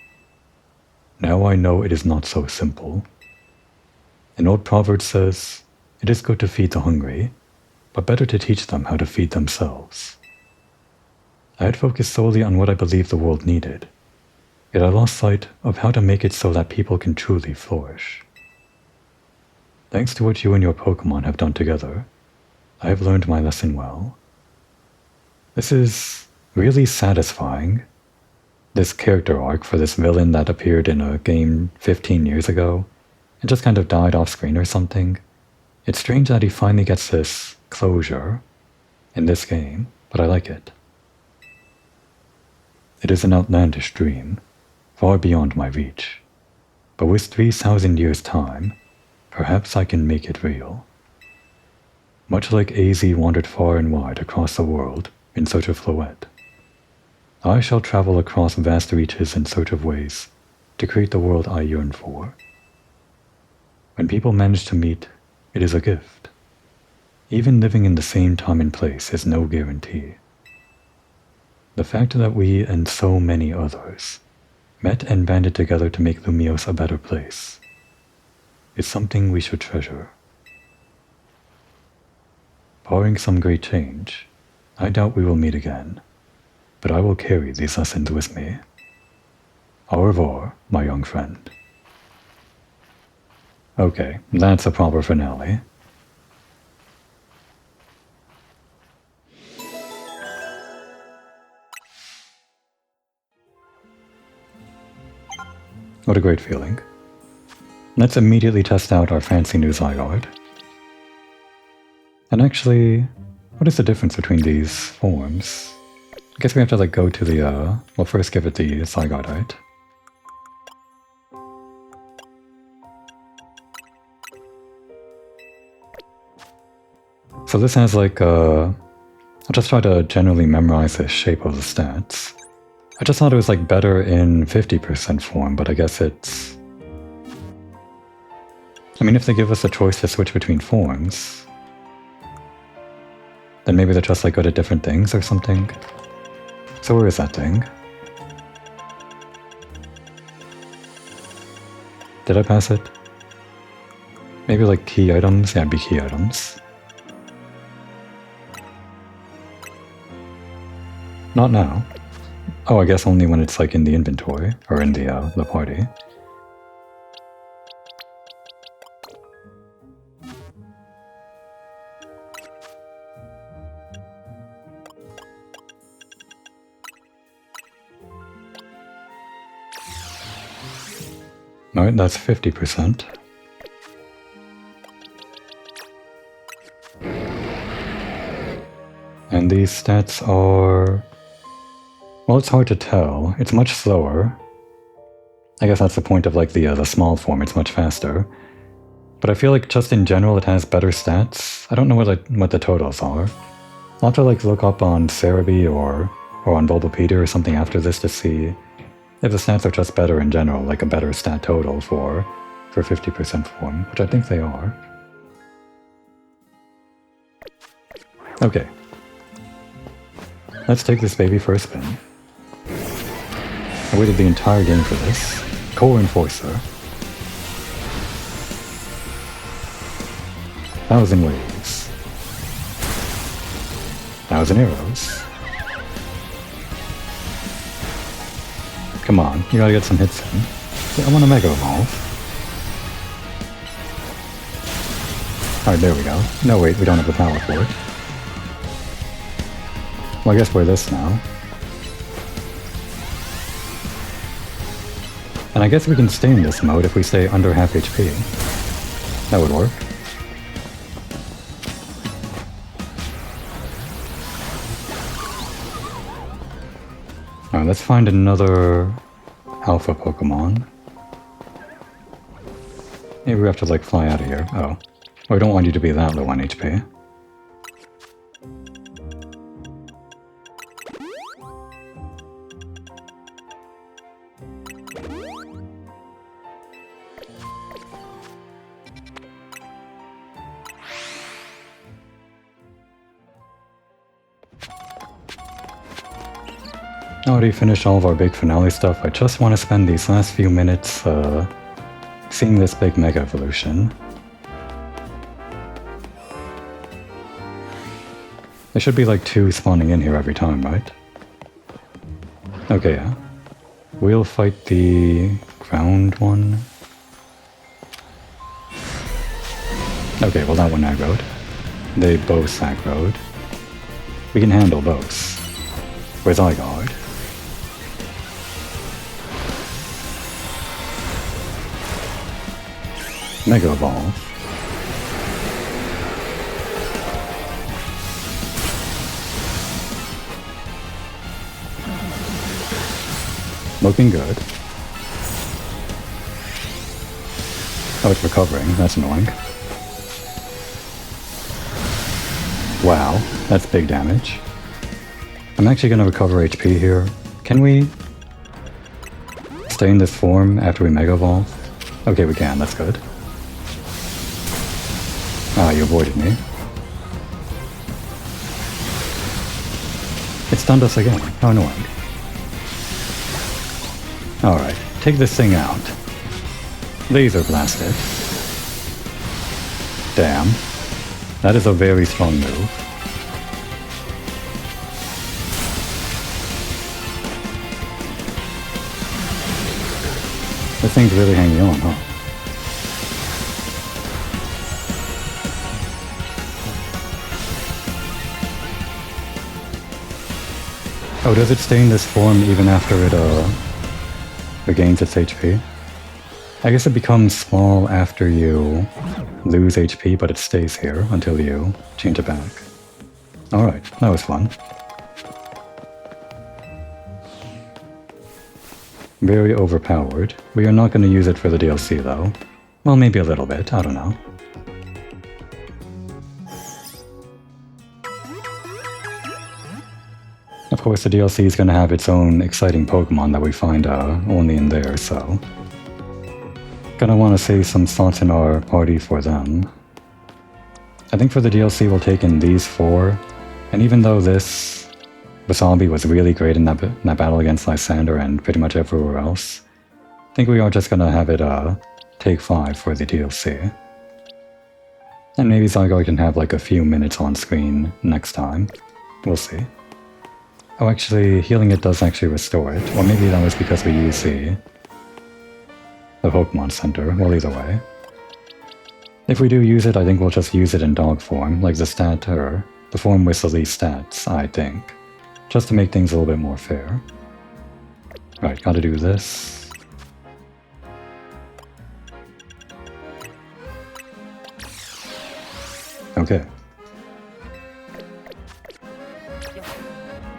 Now I know it is not so simple. An old proverb says, "It is good to feed the hungry, but better to teach them how to feed themselves." I had focused solely on what I believed the world needed, yet I lost sight of how to make it so that people can truly flourish. Thanks to what you and your Pokemon have done together, I have learned my lesson well. This is really satisfying, this character arc for this villain that appeared in a game 15 years ago and just kind of died off screen or something. It's strange that he finally gets this closure in this game, but I like it. It is an outlandish dream, far beyond my reach, but with 3,000 years' time, perhaps I can make it real. Much like AZ wandered far and wide across the world in search of Floette, I shall travel across vast reaches in search of ways to create the world I yearn for. When people manage to meet, it is a gift. Even living in the same time and place is no guarantee. The fact that we and so many others met and banded together to make Lumios a better place is something we should treasure. Barring some great change, I doubt we will meet again, but I will carry these lessons with me. Au revoir, my young friend. Okay, that's a proper finale. What a great feeling. Let's immediately test out our fancy new Zygarde. And actually, what is the difference between these forms? guess we have to like go to the, we'll first give it the Zygarde. So this has like, I'll just try to generally memorize the shape of the stats. I just thought it was like better in 50% form, but I guess it's... I mean, if they give us a choice to switch between forms, then maybe they're just like good at different things or something. So where is that thing? Did I pass it? Maybe like key items? Yeah, it'd be key items. Not now. Oh, I guess only when it's like in the inventory, or in the party. Alright, that's 50%. And these stats are... well, it's hard to tell. It's much slower. I guess that's the point of like the small form, it's much faster. But I feel like just in general it has better stats. I don't know what the totals are. I'll have to like look up on Cerebi or on Bulbapedia or something after this to see if the stats are just better in general, like a better stat total for 50% form, which I think they are. Okay. Let's take this baby for a spin. I waited the entire game for this. Core Enforcer. 1,000 waves. 1,000 arrows. Come on, you gotta get some hits in. I want a Mega Evolve. Alright, there we go. No, wait, we don't have the power for it. Well, I guess we're this now. And I guess we can stay in this mode if we stay under half HP. That would work. Alright, let's find another alpha Pokemon. Maybe we have to like fly out of here. Oh. Well, we don't want you to be that low on HP. Already finished all of our big finale stuff. I just want to spend these last few minutes seeing this big Mega Evolution. There should be like 2 spawning in here every time, right? Okay, yeah. We'll fight the ground one. Okay, well that one aggroed. They both aggroed. We can handle both. With Zygarde. Mega Evolve. Looking good. Oh, it's recovering. That's annoying. Wow, that's big damage. I'm actually going to recover HP here. Can we stay in this form after we Mega Evolve? Okay, we can. That's good. Ah, you avoided me. It stunned us again. How annoying. Alright, take this thing out. Laser blast it. Damn. That is a very strong move. This thing's really hanging on, huh? Oh, does it stay in this form even after it regains its HP? I guess it becomes small after you lose HP, but it stays here until you change it back. Alright, that was fun. Very overpowered. We are not going to use it for the DLC though. Well, maybe a little bit, I don't know. Of course, the DLC is going to have its own exciting Pokemon that we find only in there, so... Gonna want to save some slots in our party for them. I think for the DLC we'll take in these 4, and even though this Wasabi was really great in that battle against Lysander and pretty much everywhere else, I think we are just gonna have it take 5 for the DLC. And maybe Zygarde can have like a few minutes on screen next time. We'll see. Oh, actually, healing it does actually restore it. Or maybe that was because we use the Pokemon Center. Well, either way. If we do use it, I think we'll just use it in dog form, like the form with the least stats, I think. Just to make things a little bit more fair. Right, gotta do this. Okay.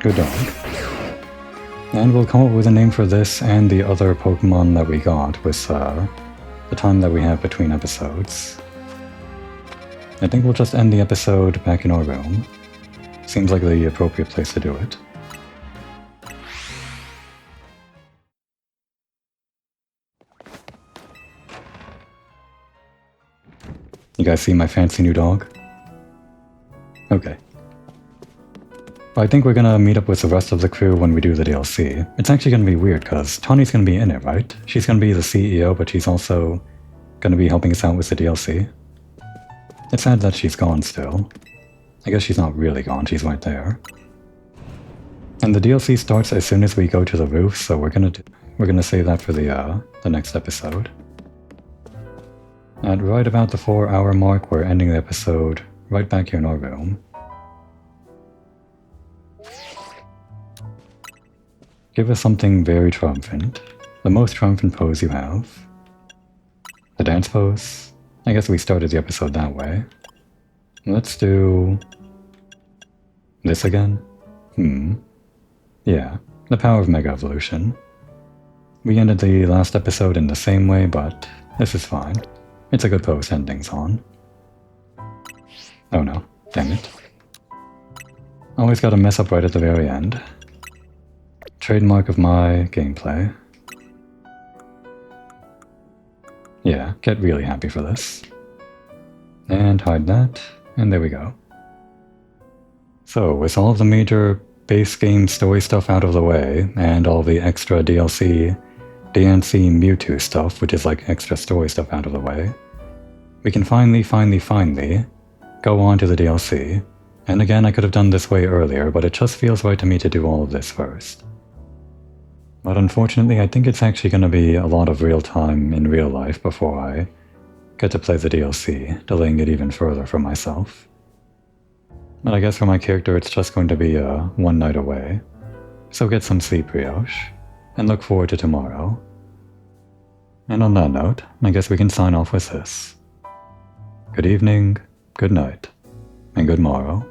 Good dog. And we'll come up with a name for this and the other Pokemon that we got with the time that we have between episodes. I think we'll just end the episode back in our room. Seems like the appropriate place to do it. You guys see my fancy new dog? Okay. I think we're gonna meet up with the rest of the crew when we do the DLC. It's actually gonna be weird, because Tawny's gonna be in it, right? She's gonna be the CEO, but she's also gonna be helping us out with the DLC. It's sad that she's gone still. I guess she's not really gone, she's right there. And the DLC starts as soon as we go to the roof, so we're gonna save that for the next episode. At right about the 4-hour mark, we're ending the episode right back here in our room. Give us something very triumphant. The most triumphant pose you have. The dance pose? I guess we started the episode that way. Let's do... this again? Yeah, the power of Mega Evolution. We ended the last episode in the same way, but this is fine. It's a good pose to end things on. Oh no, dang it. Always gotta mess up right at the very end. Trademark of my gameplay. Yeah, get really happy for this. And hide that, and there we go. So, with all of the major base game story stuff out of the way, and all the extra DLC, DNC Mewtwo stuff, which is like extra story stuff out of the way, we can finally go on to the DLC. And again, I could have done this way earlier, but it just feels right to me to do all of this first. But unfortunately, I think it's actually going to be a lot of real time in real life before I get to play the DLC, delaying it even further for myself. But I guess for my character, it's just going to be one night away. So get some sleep, Brioche, and look forward to tomorrow. And on that note, I guess we can sign off with this. Good evening, good night, and good morrow.